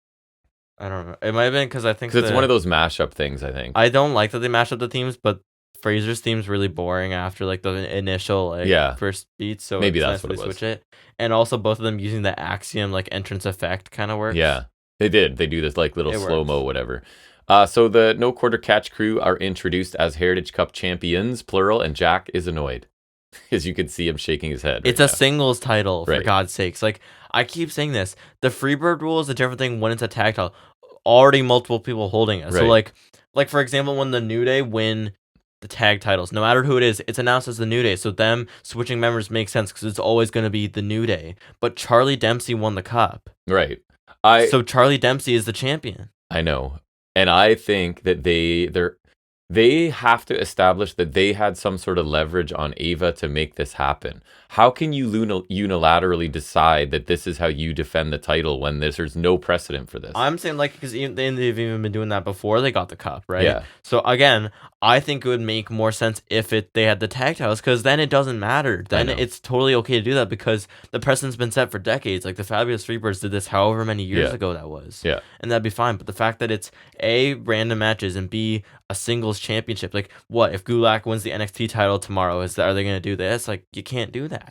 I don't know. It might have been because I think Because it's one of those mashup things, I think. I don't like that they mash up the themes, but Fraser's theme's really boring after like the initial first beats. So maybe it's that's nice what they it was. switch it. And also both of them using the Axiom like entrance effect kind of works. Yeah, they did. They do this like little It slow-mo, works. whatever. So the No Quarter Catch crew are introduced as Heritage Cup champions, plural, and Jack is annoyed. As you can see him shaking his head. It's a singles title, for Right. God's sakes. Like, I keep saying this. The Freebird rule is a different thing when it's a tag title. Already multiple people holding it. So, Right. like for example, when the New Day win the tag titles, no matter who it is, it's announced as the New Day. So them switching members makes sense because it's always going to be the New Day. But Charlie Dempsey won the cup. Right. So Charlie Dempsey is the champion. I know. And I think that they have to establish that they had some sort of leverage on Ava to make this happen. How can you unilaterally decide that this is how you defend the title when there's no precedent for this? I'm saying like because they've even been doing that before they got the cup, right? Yeah. So again, I think it would make more sense if they had the tag titles because then it doesn't matter. Then it's totally okay to do that because the precedent's been set for decades. Like the Fabulous Freebirds did this however many years ago that was. Yeah. And that'd be fine. But the fact that it's A, random matches, and B, a singles championship. Like what if Gulak wins the NXT title tomorrow? Are they gonna do this? Like you can't do that.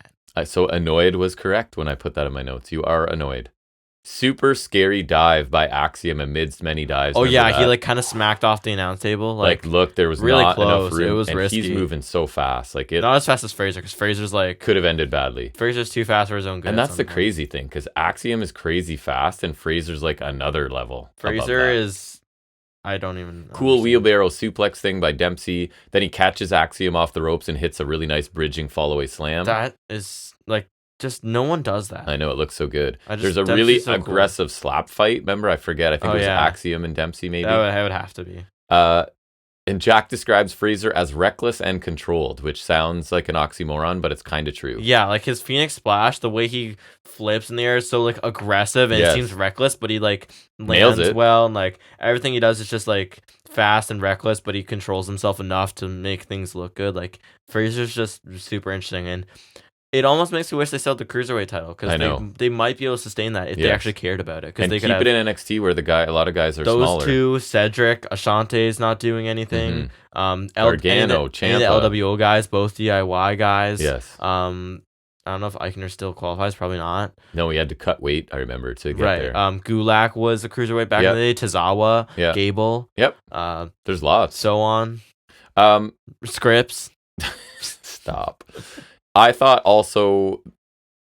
So annoyed was correct when I put that in my notes. You are annoyed. Super scary dive by Axiom amidst many dives. Oh yeah, that? he like kind of smacked off the announce table. Like look, there was really not close. enough room. It was and risky. He's moving so fast. Like not as fast as Fraser because Fraser's like could have ended badly. Fraser's too fast for his own good. And that's the crazy thing because Axiom is crazy fast and Fraser's like another level. Fraser is. I don't even cool understand. wheelbarrow suplex thing by Dempsey. Then he catches Axiom off the ropes and hits a really nice bridging fallaway slam. That is like just no one does that. I know, it looks so good. There's a Dempsey's really so aggressive slap fight. Remember, I forget. I think it was Axiom and Dempsey maybe. That would have to be. And Jack describes Fraser as reckless and controlled, which sounds like an oxymoron, but it's kind of true. Yeah, like his Phoenix Splash, the way he flips in the air is so like aggressive and it seems reckless, but he like nails lands it well and like everything he does is just like fast and reckless, but he controls himself enough to make things look good. Like Fraser's just super interesting, and it almost makes me wish they still had the Cruiserweight title because they might be able to sustain that if they actually cared about it. And they keep could it in NXT where a lot of guys are those smaller. two, Cedric, Ashante's not doing anything. Gargano, Ciampa, the LWO guys, both DIY guys. Yes. I don't know if Eichner still qualifies. Probably not. No, he had to cut weight, I remember, to get there. Gulak was a cruiserweight back in the day. Tazawa, Gable. Yep. There's lots. So on. Scripps. Stop. I thought also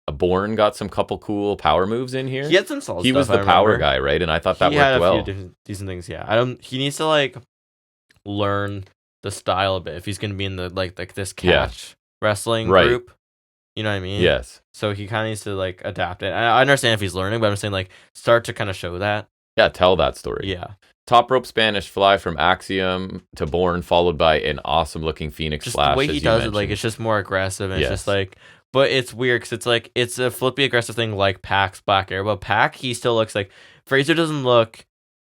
Bourne got some couple cool power moves in here. He had some solid He stuff, was the power guy, right? And I thought that worked well. He had a few decent things, yeah. He needs to like learn the style a bit if he's going to be in the like this catch wrestling group. You know what I mean? Yes. So he kind of needs to like adapt it. I understand if he's learning, but I'm saying like start to kind of show that. Yeah, tell that story. Yeah. Top rope Spanish fly from Axiom to Bourne, followed by an awesome looking Phoenix Splash. The way he does it, like it's just more aggressive, and it's just like, but it's weird because it's like it's a flippy aggressive thing like Pac's Black Arrow. But Pac, he still looks like Fraser doesn't look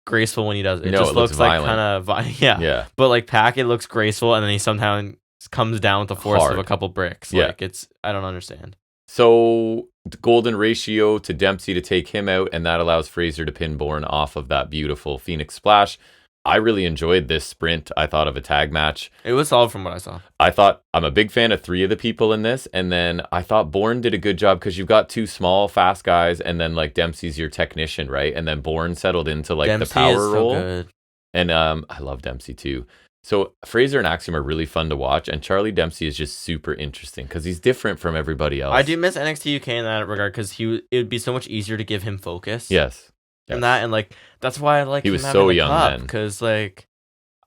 graceful when he does it. It just looks like kind of yeah. But like Pac, it looks graceful, and then he somehow comes down with the force of a couple bricks. Like I don't understand. So the golden ratio to Dempsey to take him out, and that allows Fraser to pin Bourne off of that beautiful Phoenix Splash. I really enjoyed this sprint. I thought of a tag match. It was solid from what I saw. I'm a big fan of 3 of the people in this, and then I thought Bourne did a good job because you've got 2 small, fast guys, and then like Dempsey's your technician, right? And then Bourne settled into like Dempsey the power role. So good. And I love Dempsey too. So Fraser and Axiom are really fun to watch, and Charlie Dempsey is just super interesting because he's different from everybody else. I do miss NXT UK in that regard because it would be so much easier to give him focus. Yes. And that, and like that's why I like he was so young then because like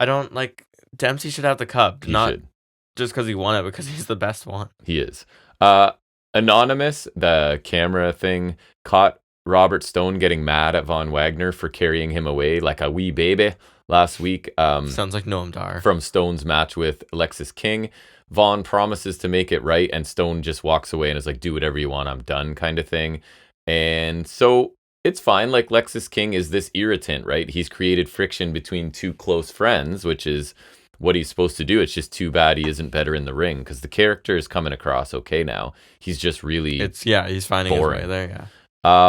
I don't like Dempsey should have the cup, just because he won it, because he's the best one. He is. Anonymous, the camera thing, caught Robert Stone getting mad at Von Wagner for carrying him away like a wee baby last week. Sounds like Noam Dar. From Stone's match with Alexis King. Von promises to make it right, and Stone just walks away and is like, do whatever you want, I'm done, kind of thing. And so it's fine. Like, Lexis King is this irritant, right? He's created friction between 2 close friends, which is what he's supposed to do. It's just too bad he isn't better in the ring because the character is coming across okay now. He's just really he's finding boring. His way there,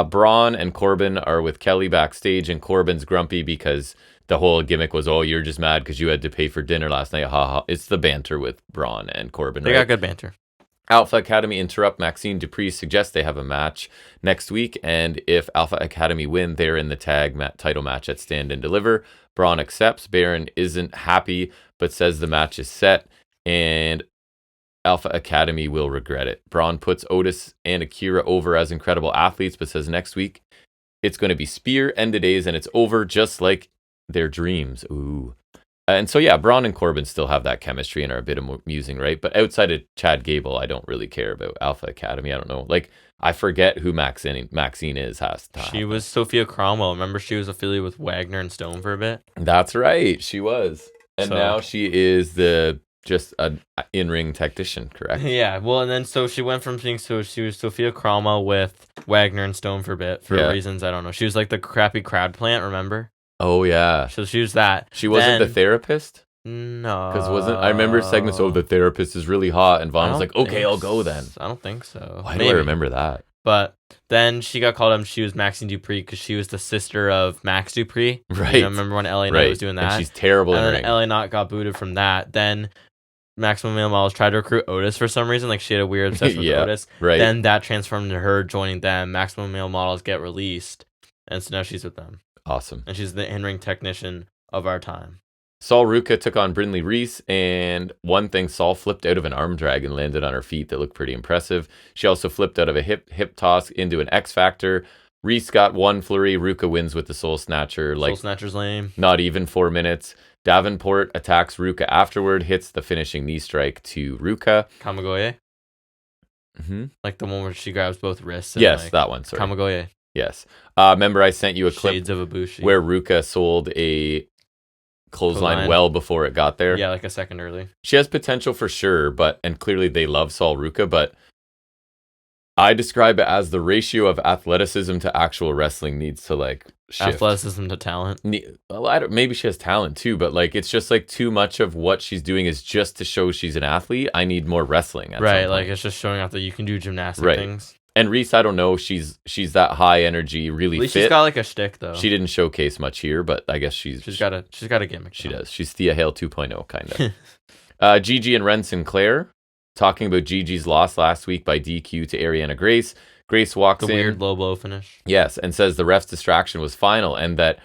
Braun and Corbin are with Kelly backstage, and Corbin's grumpy because the whole gimmick was, oh, you're just mad because you had to pay for dinner last night. Ha ha. It's the banter with Braun and Corbin. They got good banter. Alpha Academy interrupt. Maxine Dupree suggests they have a match next week, and if Alpha Academy win, they're in the tag title match at Stand and Deliver. Braun accepts. Baron isn't happy, but says the match is set, and Alpha Academy will regret it. Braun puts Otis and Akira over as incredible athletes, but says next week it's going to be Spear, end of days, and it's over just like their dreams. Ooh. And so, yeah, Braun and Corbin still have that chemistry and are a bit amusing, right? But outside of Chad Gable, I don't really care about Alpha Academy. I don't know. Like, I forget who Maxine is. She was Sophia Cromwell. Remember, she was affiliated with Wagner and Stone for a bit? That's right. She was. And now she is just an in-ring technician, correct? Yeah. Well, and then so she went from being she was Sophia Cromwell with Wagner and Stone for a bit for reasons I don't know. She was like the crappy crowd plant, remember? Oh, yeah. So she was that. She wasn't the therapist? No. Because I remember segments, the therapist is really hot, and Vaughn was like, okay, I'll go then. I don't think so. Why do I remember that? But then she got called up, she was Maxine Dupree because she was the sister of Max Dupree. Right. You know, remember when LA Knight was doing that? And she's terrible in the ring. And then LA Knight got booted from that. Then Maximum Male Models tried to recruit Otis for some reason. Like, she had a weird obsession with Otis. Right. Then that transformed into her joining them. Maximum Male Models get released. And so now she's with them. Awesome. And she's the in-ring technician of our time. Saul Ruka took on Brindley Reese, and one thing, Saul flipped out of an arm drag and landed on her feet that looked pretty impressive. She also flipped out of a hip toss into an X Factor. Reese got one flurry. Ruka wins with the Soul Snatcher. Soul Snatcher's lame. Not even 4 minutes. Davenport attacks Ruka afterward, hits the finishing knee strike to Ruka. Kamigoye? Mm-hmm. Like the one where she grabs both wrists. And yes, that one. Sorry. Kamigoye. Yes. Remember I sent you a clip Shades of Ibushi, where Ruka sold a clothesline well before it got there. Yeah, like a second early. She has potential for sure, and clearly they love Saul Ruka, but I describe it as the ratio of athleticism to actual wrestling needs to shift. Athleticism to talent. Well, maybe she has talent too, but it's just too much of what she's doing is just to show she's an athlete. I need more wrestling. Right, it's just showing off that you can do gymnastic things. And Reese, I don't know, she's that high energy, really At least fit. She's got a shtick though. She didn't showcase much here, but I guess she's got a gimmick. She does. She's Thea Hale 2.0 kind of. Gigi and Ren Sinclair talking about Gigi's loss last week by DQ to Ariana Grace. Grace walks in. The weird low blow finish. Yes, and says the ref's distraction was final, and that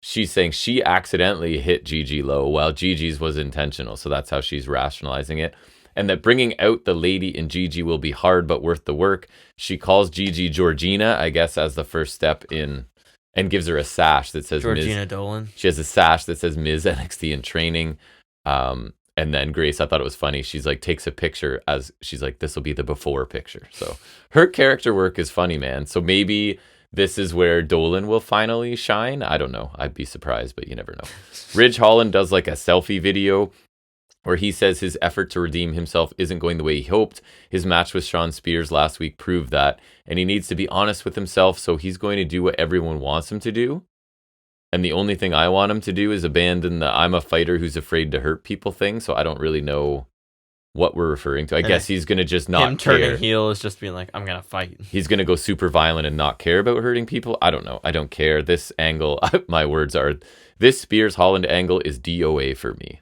she's saying she accidentally hit Gigi low while Gigi's was intentional. So that's how she's rationalizing it. And that bringing out the lady in Gigi will be hard but worth the work. She calls Gigi Georgina, I guess, as the first step in, and gives her a sash that says Georgina Ms. Dolan. She has a sash that says Ms. NXT in training. And then Grace, I thought it was funny. She's takes a picture as she's this will be the before picture. So her character work is funny, man. So maybe this is where Dolan will finally shine. I don't know. I'd be surprised, but you never know. Ridge Holland does a selfie video where he says his effort to redeem himself isn't going the way he hoped. His match with Shawn Spears last week proved that, and he needs to be honest with himself, so he's going to do what everyone wants him to do. And the only thing I want him to do is abandon the I'm a fighter who's afraid to hurt people thing, so I don't really know what we're referring to. I guess he's going to just not him care. Turning heel is just being I'm going to fight. He's going to go super violent and not care about hurting people. I don't know. I don't care. This angle, my words are, this Spears-Holland angle is DOA for me.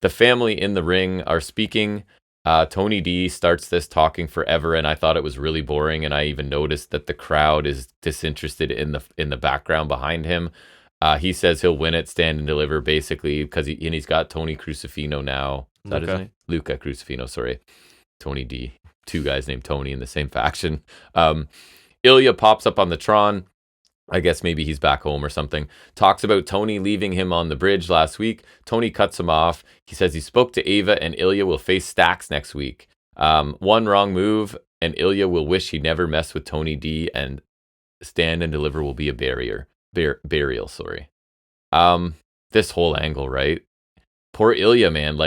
The family in the ring are speaking. Tony D starts this talking forever, and I thought it was really boring. And I even noticed that the crowd is disinterested in the background behind him. He says he'll win it, stand and deliver, basically, because he's got Tony Crucifino now. Is that his name? Luca Crucifino, sorry. Tony D. Two guys named Tony in the same faction. Ilya pops up on the Tron. I guess maybe he's back home or something. Talks about Tony leaving him on the bridge last week. Tony cuts him off. He says he spoke to Ava and Ilya will face Stax next week. One wrong move and Ilya will wish he never messed with Tony D, and stand and deliver will be a burial, sorry. This whole angle, right? Poor Ilya, man.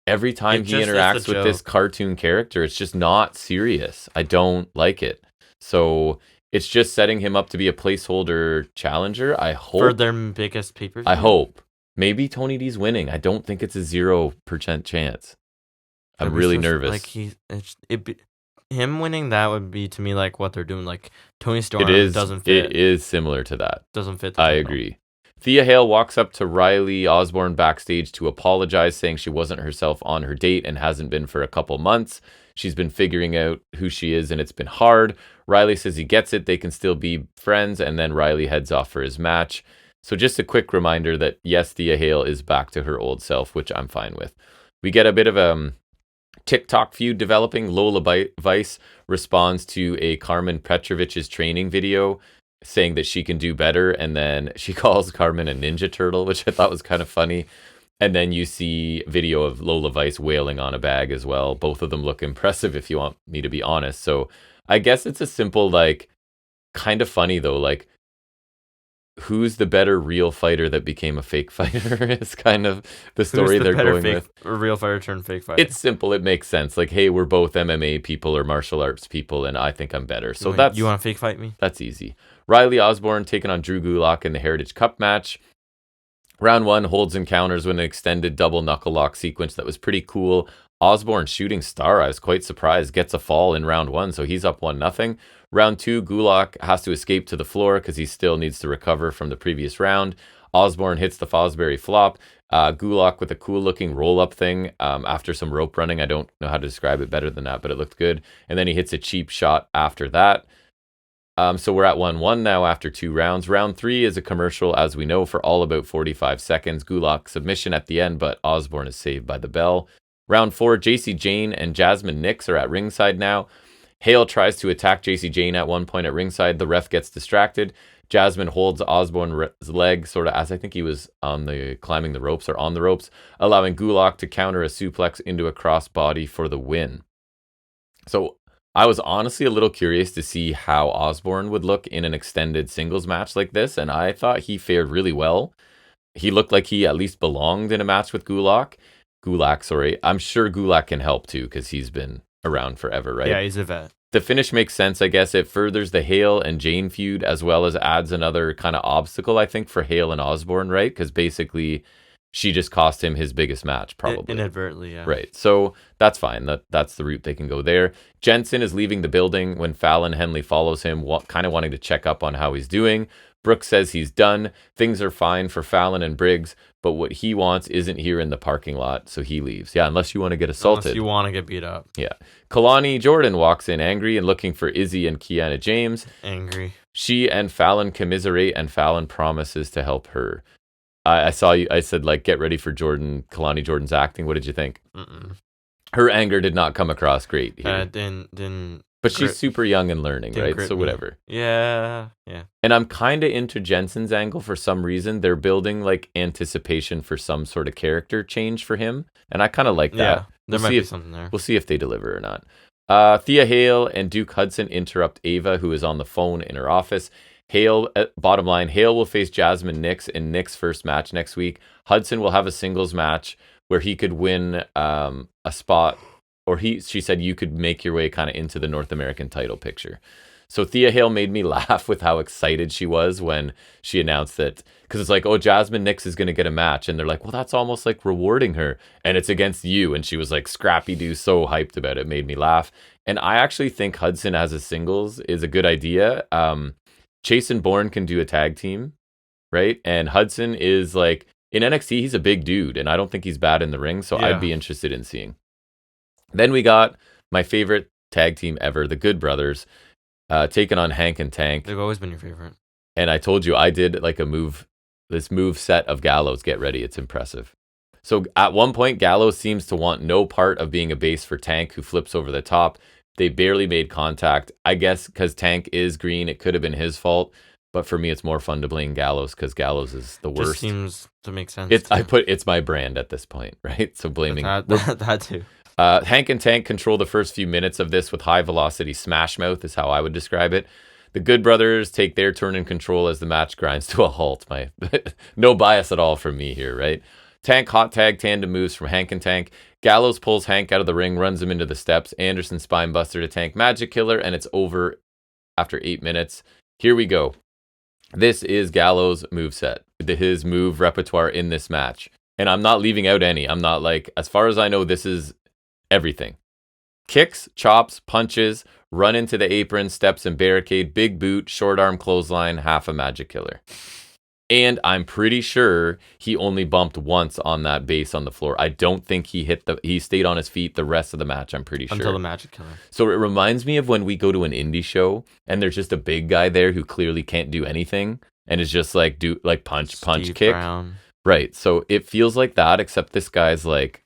Every time he interacts with this cartoon character, it's just not serious. I don't like it. So it's just setting him up to be a placeholder challenger. I hope. For their biggest pay-per-view? I hope. Maybe Tony D's winning. I don't think it's a 0% chance. I'm really nervous. him winning that would be to me like what they're doing. Like Tony Storm doesn't fit. It is similar to that. Doesn't fit. The I title. agree. Thea Hale walks up to Riley Osborne backstage to apologize, saying she wasn't herself on her date and hasn't been for a couple months. She's been figuring out who she is and it's been hard. Riley says he gets it. They can still be friends. And then Riley heads off for his match. So just a quick reminder that yes, Thea Hale is back to her old self, which I'm fine with. We get a bit of a TikTok feud developing. Lola Vice responds to a Carmen Petrovich's training video saying that she can do better, and then she calls Carmen a Ninja Turtle, which I thought was kind of funny. And then you see video of Lola Vice wailing on a bag as well. Both of them look impressive, if you want me to be honest. So I guess it's a simple, like, kind of funny though, like, who's the better real fighter that became a fake fighter is kind of the story they're going with. A real fighter turned fake fighter. It's simple. It makes sense. Like, hey, we're both MMA people or martial arts people, and I think I'm better. So you want to fake fight me? That's easy. Riley Osborne taking on Drew Gulak in the Heritage Cup match. Round 1 holds encounters with an extended double knuckle lock sequence that was pretty cool. Osborne shooting star, I was quite surprised, gets a fall in round 1, so he's up 1-0. Round 2, Gulak has to escape to the floor because he still needs to recover from the previous round. Osborne hits the Fosbury flop. Gulak with a cool looking roll up thing after some rope running. I don't know how to describe it better than that, but it looked good. And then he hits a cheap shot after that. So we're at 1-1 now after 2 rounds. Round 3 is a commercial, as we know, for all about 45 seconds. Gulak submission at the end, but Osborne is saved by the bell. Round 4, JC Jane and Jasmine Nix are at ringside now. Hale tries to attack JC Jane at one point at ringside. The ref gets distracted. Jasmine holds Osborne's leg, sort of as I think he was on the climbing the ropes or on the ropes, allowing Gulak to counter a suplex into a crossbody for the win. So I was honestly a little curious to see how Osborne would look in an extended singles match like this, and I thought he fared really well. He looked like he at least belonged in a match with Gulak. I'm sure Gulak can help too, because he's been around forever, right? Yeah, he's a vet. The finish makes sense, I guess. It furthers the Hale and Jane feud, as well as adds another kind of obstacle, I think, for Hale and Osborne, right? Because basically, she just cost him his biggest match, probably. Inadvertently, yeah. Right. So that's fine. That's the route they can go there. Jensen is leaving the building when Fallon Henley follows him, kind of wanting to check up on how he's doing. Brooks says he's done. Things are fine for Fallon and Briggs, but what he wants isn't here in the parking lot, so he leaves. Yeah, unless you want to get assaulted. Unless you want to get beat up. Yeah. Kalani Jordan walks in angry and looking for Izzy and Kiana James. Angry. She and Fallon commiserate, and Fallon promises to help her. I saw you. I said, like, get ready for Kalani Jordan's acting. What did you think? Her anger did not come across great here. Didn't. But she's super young and learning, right? So whatever. Yeah. And I'm kind of into Jensen's angle for some reason. They're building like anticipation for some sort of character change for him, and I kind of like that. Yeah, there might be something there. We'll see if they deliver or not. Thea Hale and Duke Hudson interrupt Ava, who is on the phone in her office. Bottom line, Hale will face Jasmine Nix in Nick's first match next week. Hudson will have a singles match where he could win a spot, or she said you could make your way kind of into the North American title picture. So Thea Hale made me laugh with how excited she was when she announced that, because it's like, oh, Jasmine Nix is going to get a match. And they're like, well, that's almost like rewarding her. And it's against you. And she was like, Scrappy-Doo, so hyped about it. It made me laugh. And I actually think Hudson as a singles is a good idea. Chase and Bourne can do a tag team, right? And Hudson is like, in NXT, he's a big dude. And I don't think he's bad in the ring. So I'd be interested in seeing. Then we got my favorite tag team ever, the Good Brothers, taking on Hank and Tank. They've always been your favorite. And I told you I did like this move set of Gallows. Get ready. It's impressive. So at one point, Gallows seems to want no part of being a base for Tank, who flips over the top. They barely made contact. I guess because Tank is green, it could have been his fault. But for me, it's more fun to blame Gallows because Gallows is the worst. Just seems to make sense. It's my brand at this point, right? So blaming that too. Hank and Tank control the first few minutes of this with high velocity smash mouth is how I would describe it. The Good Brothers take their turn in control as the match grinds to a halt. No bias at all from me here, right? Tank hot tag tandem moves from Hank and Tank. Gallows pulls Hank out of the ring, runs him into the steps. Anderson spine buster to Tank magic killer, and it's over after 8 minutes. Here we go. This is Gallows' moveset, his move repertoire in this match. And I'm not leaving out any. I'm not like, as far as I know, this is everything. Kicks, chops, punches, run into the apron, steps and barricade, big boot, short arm clothesline, half a magic killer. And I'm pretty sure he only bumped once on that base on the floor. I don't think he stayed on his feet the rest of the match, I'm pretty sure. Until the magic killer. So it reminds me of when we go to an indie show and there's just a big guy there who clearly can't do anything and is just like punch, Steve kick. Brown. Right. So it feels like that, except this guy's like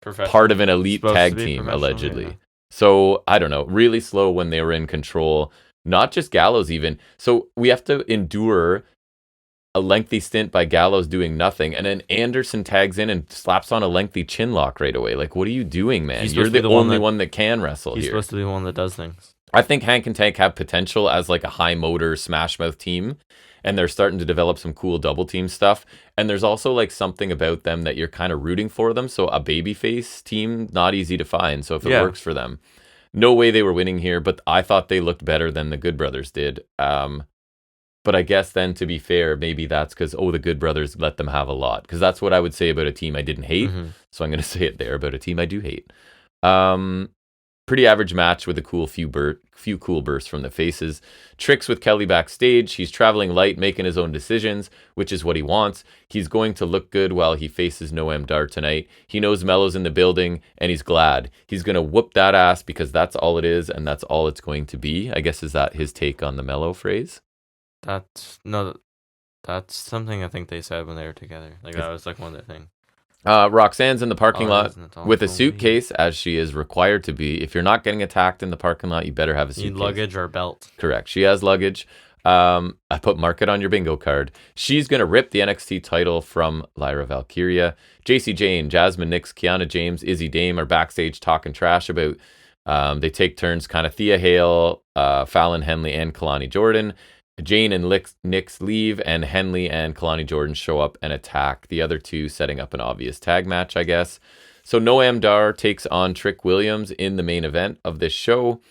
part of an elite tag team, allegedly. Yeah. So I don't know. Really slow when they were in control. Not just Gallows even. So we have to endure a lengthy stint by Gallows doing nothing, and then Anderson tags in and slaps on a lengthy chin lock right away. Like, what are you doing, man? You're the only one that can wrestle here. He's supposed to be the one that does things. I think Hank and Tank have potential as like a high motor smash mouth team, and they're starting to develop some cool double team stuff. And there's also like something about them that you're kind of rooting for them. So a babyface team, not easy to find. So if it works for them, no way they were winning here, but I thought they looked better than the Good Brothers did. But I guess then, to be fair, maybe that's because, the Good Brothers let them have a lot. Because that's what I would say about a team I didn't hate. Mm-hmm. So I'm going to say it there about a team I do hate. Pretty average match with a cool few cool bursts from the faces. Tricks with Kelly backstage. He's traveling light, making his own decisions, which is what he wants. He's going to look good while he faces Noam Dar tonight. He knows Melo's in the building, and he's glad. He's going to whoop that ass because that's all it is, and that's all it's going to be. I guess, is that his take on the Melo phrase? That's something I think they said when they were together. Like, that was like one of their things. Roxanne's in the parking lot with a suitcase, as she is required to be. If you're not getting attacked in the parking lot, you better have a suitcase. You need luggage or a belt. Correct. She has luggage. I put mark it on your bingo card. She's going to rip the NXT title from Lyra Valkyria. JC Jane, Jasmine Nix, Kiana James, Izzy Dame are backstage talking trash about... they take turns, kind of Thea Hale, Fallon Henley, and Kalani Jordan. Jane and Nix leave, and Henley and Kalani Jordan show up and attack the other two, setting up an obvious tag match, I guess. So Noam Dar takes on Trick Williams in the main event of this show.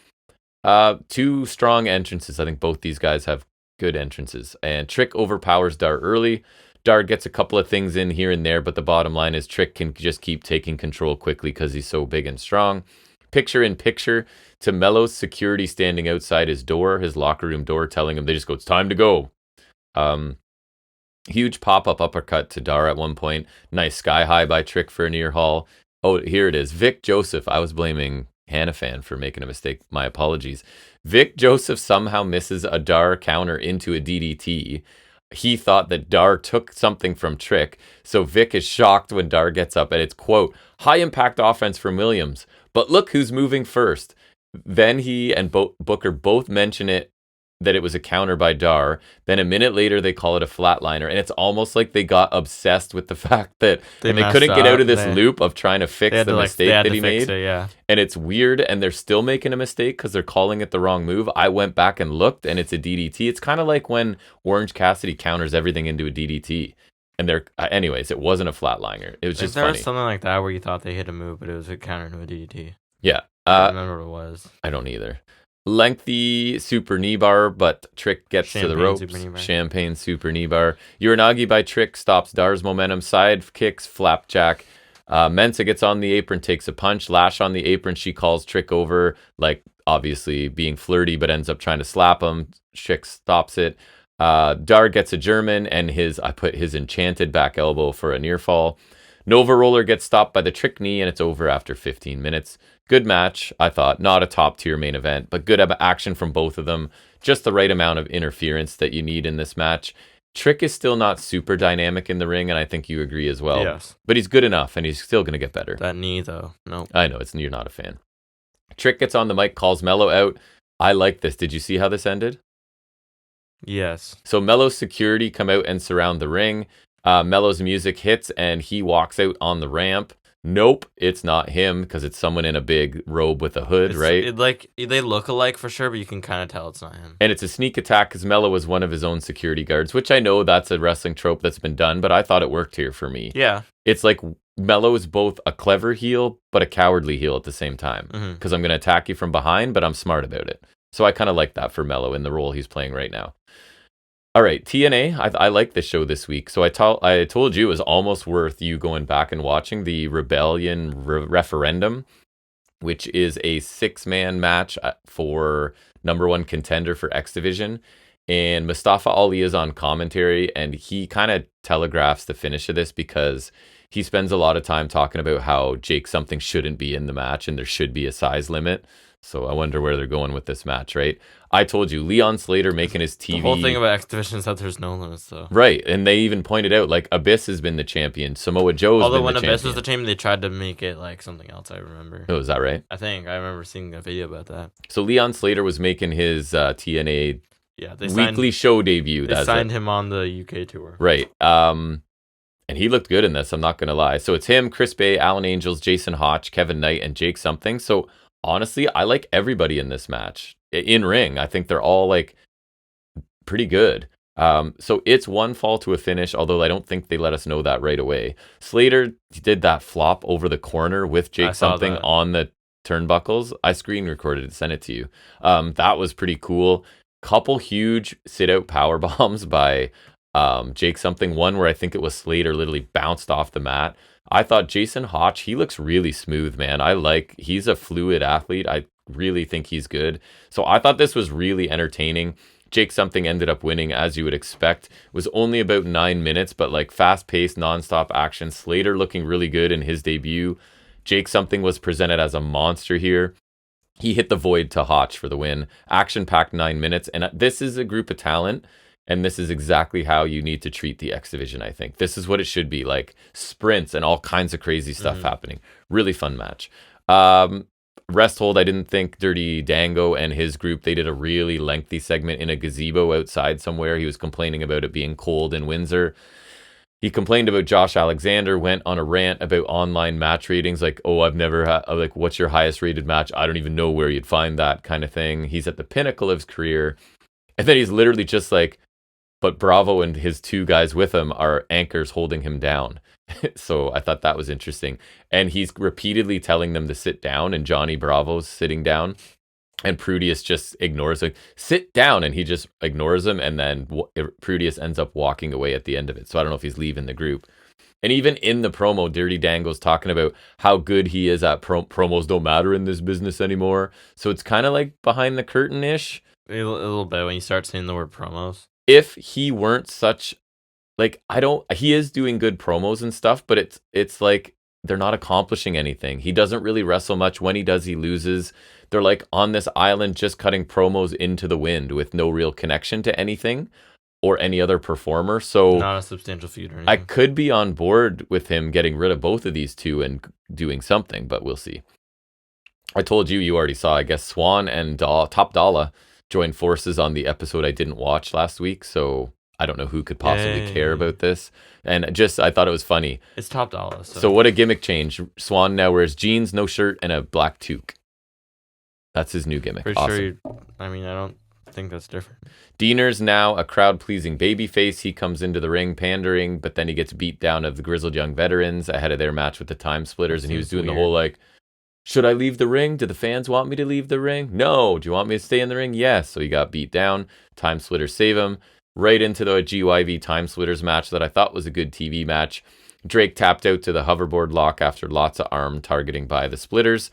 Two strong entrances. I think both these guys have good entrances. And Trick overpowers Dar early. Dar gets a couple of things in here and there, but the bottom line is Trick can just keep taking control quickly because he's so big and strong. Picture in picture to Melo's security standing outside his door, his locker room door, telling him, they just go, it's time to go. Huge pop-up uppercut to Dar at one point. Nice sky high by Trick for a near haul. Oh, here it is. Vic Joseph. I was blaming Hannafan for making a mistake. My apologies. Vic Joseph somehow misses a Dar counter into a DDT. He thought that Dar took something from Trick. So Vic is shocked when Dar gets up, and it's, quote, high impact offense from Williams. But look who's moving first. Then he and Booker both mention it, that it was a counter by Dar. Then a minute later, they call it a flatliner. And it's almost like they got obsessed with the fact that they couldn't get out of this loop of trying to fix the mistake that he made. And it's weird, and they're still making a mistake because they're calling it the wrong move. I went back and looked, and it's a DDT. It's kind of like when Orange Cassidy counters everything into a DDT. And anyways, it wasn't a flatliner. It was just funny. There was something like that where you thought they hit a move, but it was a counter to a DDT. Yeah. I don't remember what it was. I don't either. Lengthy super knee bar, but Trick gets to the ropes. Champagne super knee bar. Uranagi by Trick stops Dar's momentum. Side kicks, flapjack. Mensa gets on the apron, takes a punch. Lash on the apron. She calls Trick over, like obviously being flirty, but ends up trying to slap him. Trick stops it. Dar gets a German, and I put his enchanted back elbow for a near fall. Nova Roller gets stopped by the Trick knee, and it's over after 15 minutes. Good match, I thought. Not a top-tier main event, but good action from both of them. Just the right amount of interference that you need in this match. Trick is still not super dynamic in the ring, and I think you agree as well. Yes. But he's good enough, and he's still going to get better. That knee, though. No. I know, you're not a fan. Trick gets on the mic, calls Melo out. I like this. Did you see how this ended? Yes. So Melo's security come out and surround the ring. Melo's music hits, and he walks out on the ramp. Nope, it's not him because it's someone in a big robe with a hood, right? They look alike for sure, but you can kind of tell it's not him. And it's a sneak attack because Melo was one of his own security guards, which I know that's a wrestling trope that's been done, but I thought it worked here for me. Yeah. It's like Melo is both a clever heel, but a cowardly heel at the same time. Because I'm going to attack you from behind, but I'm smart about it. So I kind of like that for Melo in the role he's playing right now. All right, TNA, I like this show this week. So I told you it was almost worth you going back and watching the Rebellion referendum which is a 6-man match for number 1 contender for X Division. And Mustafa Ali is on commentary, and he kind of telegraphs the finish of this because he spends a lot of time talking about how Jake something shouldn't be in the match and there should be a size limit. So I wonder where they're going with this match, right? I told you, Leon Slater making his TV. The whole thing about X Division is that there's no limits, though. Right, and they even pointed out, like, Abyss has been the champion. Samoa Joe's Although been when the champion. Abyss was the champion, they tried to make it like something else, I remember. Oh, is that right? I think. I remember seeing a video about that. So Leon Slater was making his TNA they weekly show debut. They signed him on the UK tour. Right. And he looked good in this, I'm not going to lie. So it's him, Chris Bay, Alan Angels, Jason Hotch, Kevin Knight, and Jake something. So honestly, I like everybody in this match. In ring, I think they're all like pretty good. So it's one fall to a finish, although I don't think they let us know that right away. Slater did that flop over the corner with Jake something on the turnbuckles. I screen recorded it, sent it to you. That was pretty cool. Couple huge sit out power bombs by Jake something. One where I think it was Slater literally bounced off the mat. I thought Jason Hotch, he looks really smooth, man. He's a fluid athlete. I really think he's good. So I thought this was really entertaining. Jake something ended up winning, as you would expect. It was only about 9 minutes, but like fast-paced, non-stop action. Slater looking really good in his debut. Jake something was presented as a monster here. He hit the void to Hotch for the win. Action-packed 9 minutes. And this is a group of talent, and this is exactly how you need to treat the X Division, I think. This is what it should be, like sprints and all kinds of crazy stuff happening. Really fun match. Resthold, I didn't think Dirty Dango and his group, they did a really lengthy segment in a gazebo outside somewhere. He was complaining about it being cold in Windsor. He complained about Josh Alexander, went on a rant about online match ratings, like, oh, I've never had, like, what's your highest rated match? I don't even know where you'd find that kind of thing. He's at the pinnacle of his career. And then he's literally just like, but Bravo and his 2 guys with him are anchors holding him down. So I thought that was interesting. And he's repeatedly telling them to sit down, and Johnny Bravo's sitting down. And Prudius just ignores him. Sit down, and he just ignores him. And then Prudius ends up walking away at the end of it. So I don't know if he's leaving the group. And even in the promo, Dirty Dango's talking about how good he is at promos don't matter in this business anymore. So it's kind of like behind the curtain-ish. A little bit when you start saying the word promos. If he weren't such, like, he is doing good promos and stuff, but it's like they're not accomplishing anything. He doesn't really wrestle much. When he does, he loses. They're like on this island just cutting promos into the wind with no real connection to anything or any other performer. So not a substantial feud or anything. I could be on board with him getting rid of both of these 2 and doing something, but we'll see. I told you already saw, I guess, Swan and Top Dollar joined forces on the episode I didn't watch last week, so I don't know who could possibly care about this. And I thought it was funny. It's Top Dollar. So what a gimmick change. Swan now wears jeans, no shirt, and a black toque. That's his new gimmick. Pretty awesome. sure I don't think that's different. Diener's now a crowd-pleasing babyface. He comes into the ring pandering, but then he gets beat down of the Grizzled Young Veterans ahead of their match with the Time Splitters, and he was doing the whole like, should I leave the ring? Do the fans want me to leave the ring? No. Do you want me to stay in the ring? Yes. So he got beat down. Time Splitters save him. Right into the GYV Time Splitters match that I thought was a good TV match. Drake tapped out to the hoverboard lock after lots of arm targeting by the Splitters.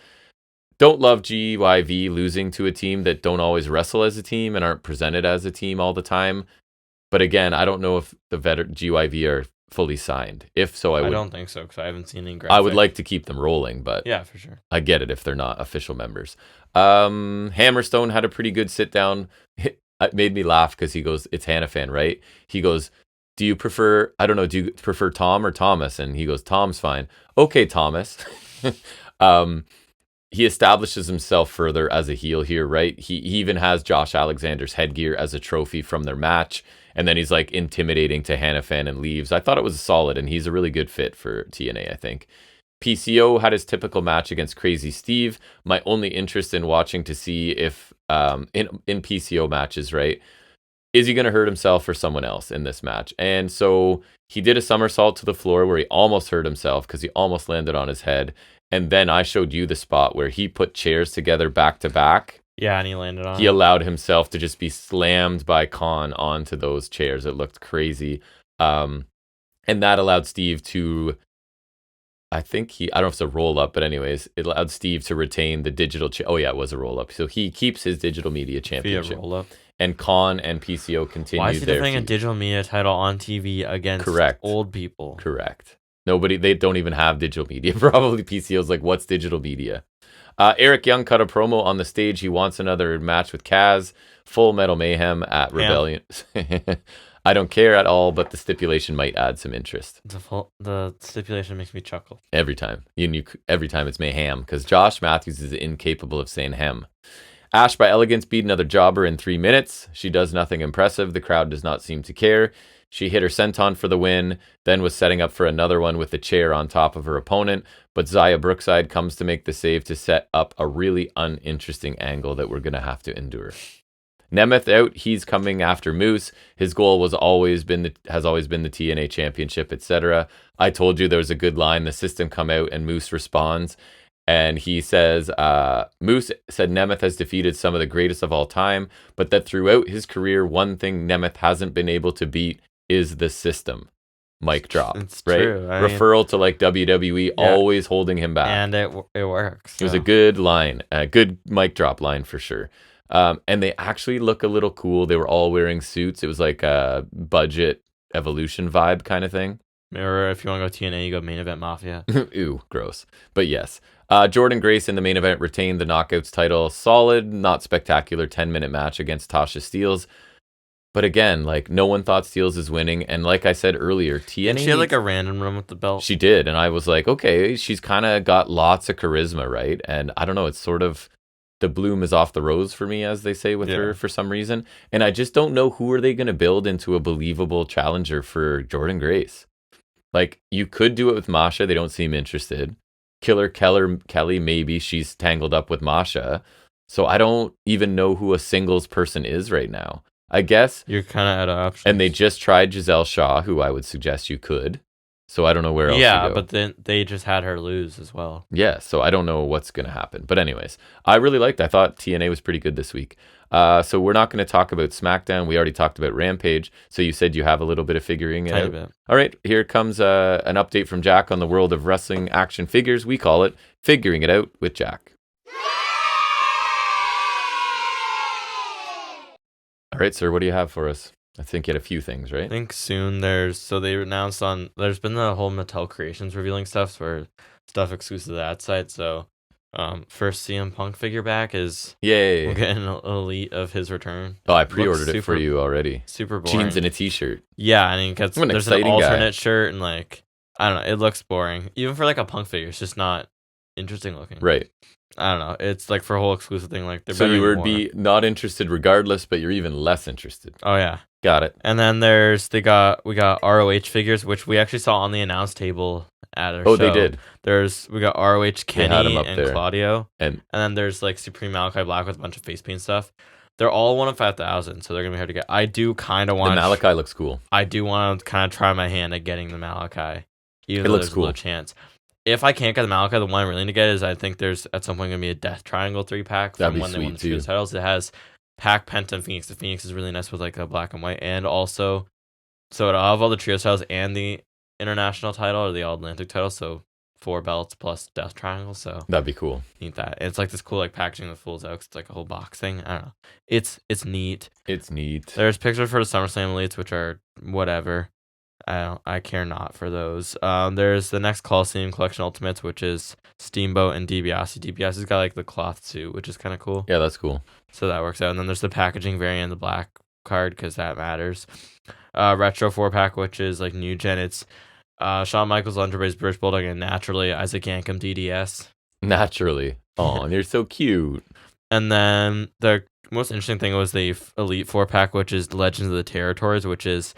Don't love GYV losing to a team that don't always wrestle as a team and aren't presented as a team all the time. But again, I don't know if the GYV are fully signed. If so, I don't think so because I haven't seen any graphics. I would like to keep them rolling, but yeah, for sure. I get it if they're not official members. Hammerstone had a pretty good sit down. It made me laugh because he goes, it's Hannafan, right? He goes, do you prefer Tom or Thomas? And he goes, Tom's fine. Okay, Thomas. He establishes himself further as a heel here, right? He even has Josh Alexander's headgear as a trophy from their match. And then he's like intimidating to Hannafan and leaves. I thought it was solid, and he's a really good fit for TNA, I think. PCO had his typical match against Crazy Steve. My only interest in watching to see if in PCO matches, right, is he going to hurt himself or someone else in this match? And so he did a somersault to the floor where he almost hurt himself because he almost landed on his head. And then I showed you the spot where he put chairs together back to back. Yeah, and he landed on He allowed himself to just be slammed by Khan onto those chairs. It looked crazy. And that allowed Steve to I think I don't know if it's a roll up, but anyways, it allowed Steve to retain the digital. Oh yeah, it was a roll up. So he keeps his digital media championship. Roll up. And Khan and PCO continue. Why is he defending a digital media title on TV against old people? Correct. They don't even have digital media. Probably PCO's like, what's digital media? Eric Young cut a promo on the stage. He wants another match with Kaz. Full Metal Mayhem at Rebellion. I don't care at all, but the stipulation might add some interest. The stipulation makes me chuckle. Every time. Every time it's Mayhem, because Josh Matthews is incapable of saying hem. Ash by Elegance beat another jobber in 3 minutes. She does nothing impressive. The crowd does not seem to care. She hit her senton for the win, then was setting up for another one with a chair on top of her opponent, but Zaya Brookside comes to make the save to set up a really uninteresting angle that we're going to have to endure. Nemeth out, he's coming after Moose. His goal has always been the TNA championship, etc. I told you there was a good line. The system come out and Moose responds. And he says, Moose said Nemeth has defeated some of the greatest of all time, but that throughout his career, one thing Nemeth hasn't been able to beat is the system. Mic drop. It's right? True. Referral to like WWE, always holding him back. And it works. It was a good line, a good mic drop line for sure. And they actually look a little cool. They were all wearing suits. It was like a budget Evolution vibe kind of thing. Or if you want to go TNA, you go Main Event Mafia. Ooh, gross. But yes. Jordan Grace in the main event retained the Knockouts title. Solid, not spectacular 10-minute match against Tasha Steelz. But again, like no one thought Steelz is winning. And like I said earlier, TNA... And she had like a random run with the belt. She did. And I was like, okay, she's kind of got lots of charisma, right? And I don't know, it's sort of... The bloom is off the rose for me, as they say with her for some reason. And I just don't know who are they going to build into a believable challenger for Jordan Grace. Like, you could do it with Masha. They don't seem interested. Killer Kelly, maybe. She's tangled up with Masha. So I don't even know who a singles person is right now. I guess. You're kind of out of options. And they just tried Giselle Shaw, who I would suggest you could. So I don't know where else to go. Yeah, but then they just had her lose as well. Yeah, so I don't know what's going to happen. But anyways, I really liked it. I thought TNA was pretty good this week. So we're not going to talk about SmackDown. We already talked about Rampage. So you said you have a little bit of figuring it out. Bit. All right, here comes an update from Jack on the world of wrestling action figures. We call it Figuring It Out with Jack. All right, sir, what do you have for us? I think you had a few things, right? I think soon they announced there's been the whole Mattel Creations revealing stuff for stuff exclusive to that site. So first CM Punk figure back is yay. We'll get an elite of his return. Oh, I pre-ordered it for you already. Super boring. Jeans and a t-shirt. Yeah, I mean, cause there's an alternate shirt and like I don't know, it looks boring. Even for like a Punk figure, it's just not interesting looking. Right. I don't know. It's like for a whole exclusive thing. Like so you would be not interested regardless, but you're even less interested. Oh yeah. Got it. And then we got ROH figures, which we actually saw on the announce table at our show. They did. We got ROH Kenny and there. Claudio, and then there's like Supreme Malachi Black with a bunch of face paint stuff. They're all 1 of 5,000, so they're gonna be hard to get. I do kind of want the Malachi looks cool. I do want to kind of try my hand at getting the Malachi, even though looks there's cool. no chance. If I can't get the Malachi, the one I'm really to get is I think there's at some point gonna be a Death Triangle 3-pack from when they won the trios titles. It has Pac, Penta, and Phoenix. The Phoenix is really nice with like a black and white, and also so it'll have all the trios titles and the international title or the All Atlantic title. So 4 belts plus Death Triangle. So that'd be cool. Need that. It's like this cool like packaging that folds out. 'Cause it's like a whole box thing. I don't know. It's neat. It's neat. There's pictures for the SummerSlam elites, which are whatever. I care not for those. There's the next Coliseum Collection Ultimates, which is Steamboat and DiBiase. DiBiase's got like the cloth suit, which is kind of cool. Yeah, that's cool. So that works out. And then there's the packaging variant, the black card, because that matters. Retro 4-pack, which is like new gen. It's Shawn Michaels, Underbay's British Bulldog, and naturally Isaac Yankem DDS. Naturally. Oh, and you're so cute. And then the most interesting thing was the Elite 4-pack, which is Legends of the Territories, which is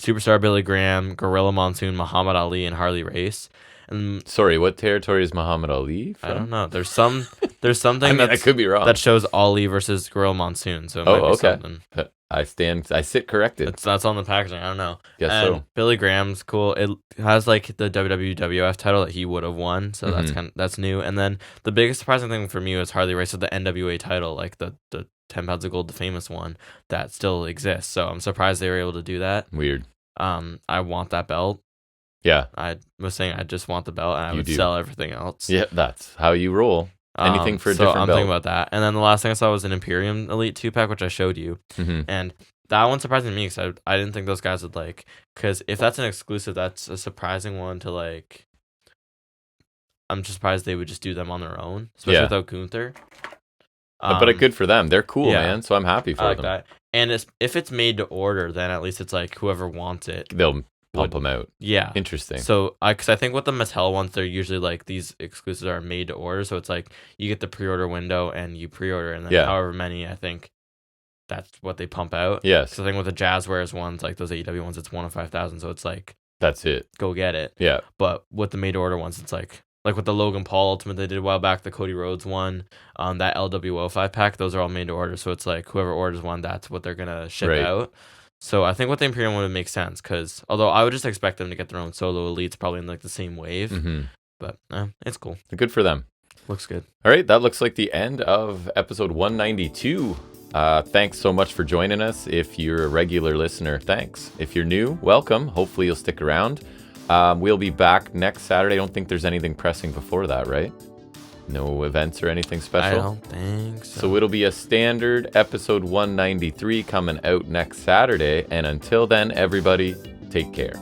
Superstar Billy Graham, Gorilla Monsoon, Muhammad Ali, and Harley Race. And sorry, what territory is Muhammad Ali from? I don't know. There's something I could be wrong. that shows Ali versus Gorilla Monsoon. So it might be something. I sit corrected. That's on the packaging. I don't know. Guess and so. Billy Graham's cool. It has like the WWF title that he would have won. So that's new. And then the biggest surprising thing for me was Harley Race with the NWA title, like the 10 pounds of gold, the famous one that still exists. So I'm surprised they were able to do that. Weird. I want that belt. Yeah. I was saying I just want the belt, and I You would do. sell everything else. Yeah, that's how you roll. Anything for a different I'm belt. thinking about that. And then the last thing I saw was an Imperium Elite 2-pack, which I showed you. Mm-hmm. And that one surprised me because I didn't think those guys would like. Because if that's an exclusive, that's a surprising one to like. I'm just surprised they would just do them on their own, especially without Gunther. But good for them. They're cool, yeah. man. So I'm happy for I like them. that. And if it's made to order, then at least it's like whoever wants it. They'll pump them out. Yeah. Interesting. So because I think with the Mattel ones, they're usually like these exclusives are made to order. So it's like you get the pre-order window and you pre-order, and then however many, I think that's what they pump out. Yes. So I think with the Jazzwares ones, like those AEW ones, it's 1 of 5,000. So it's like that's it. Go get it. Yeah. But with the made to order ones, it's like with the Logan Paul Ultimate they did a while back, the Cody Rhodes one, that LWO 5-pack, those are all made to order. So it's like whoever orders one, that's what they're gonna ship out. So I think with the Imperium one would make sense because although I would just expect them to get their own solo elites probably in like the same wave, but it's cool. Good for them. Looks good. All right, that looks like the end of episode 192. Thanks so much for joining us. If you're a regular listener, thanks. If you're new, welcome. Hopefully you'll stick around. We'll be back next Saturday. I don't think there's anything pressing before that, right? No events or anything special? I don't think so. So it'll be a standard episode 193 coming out next Saturday. And until then, everybody, take care.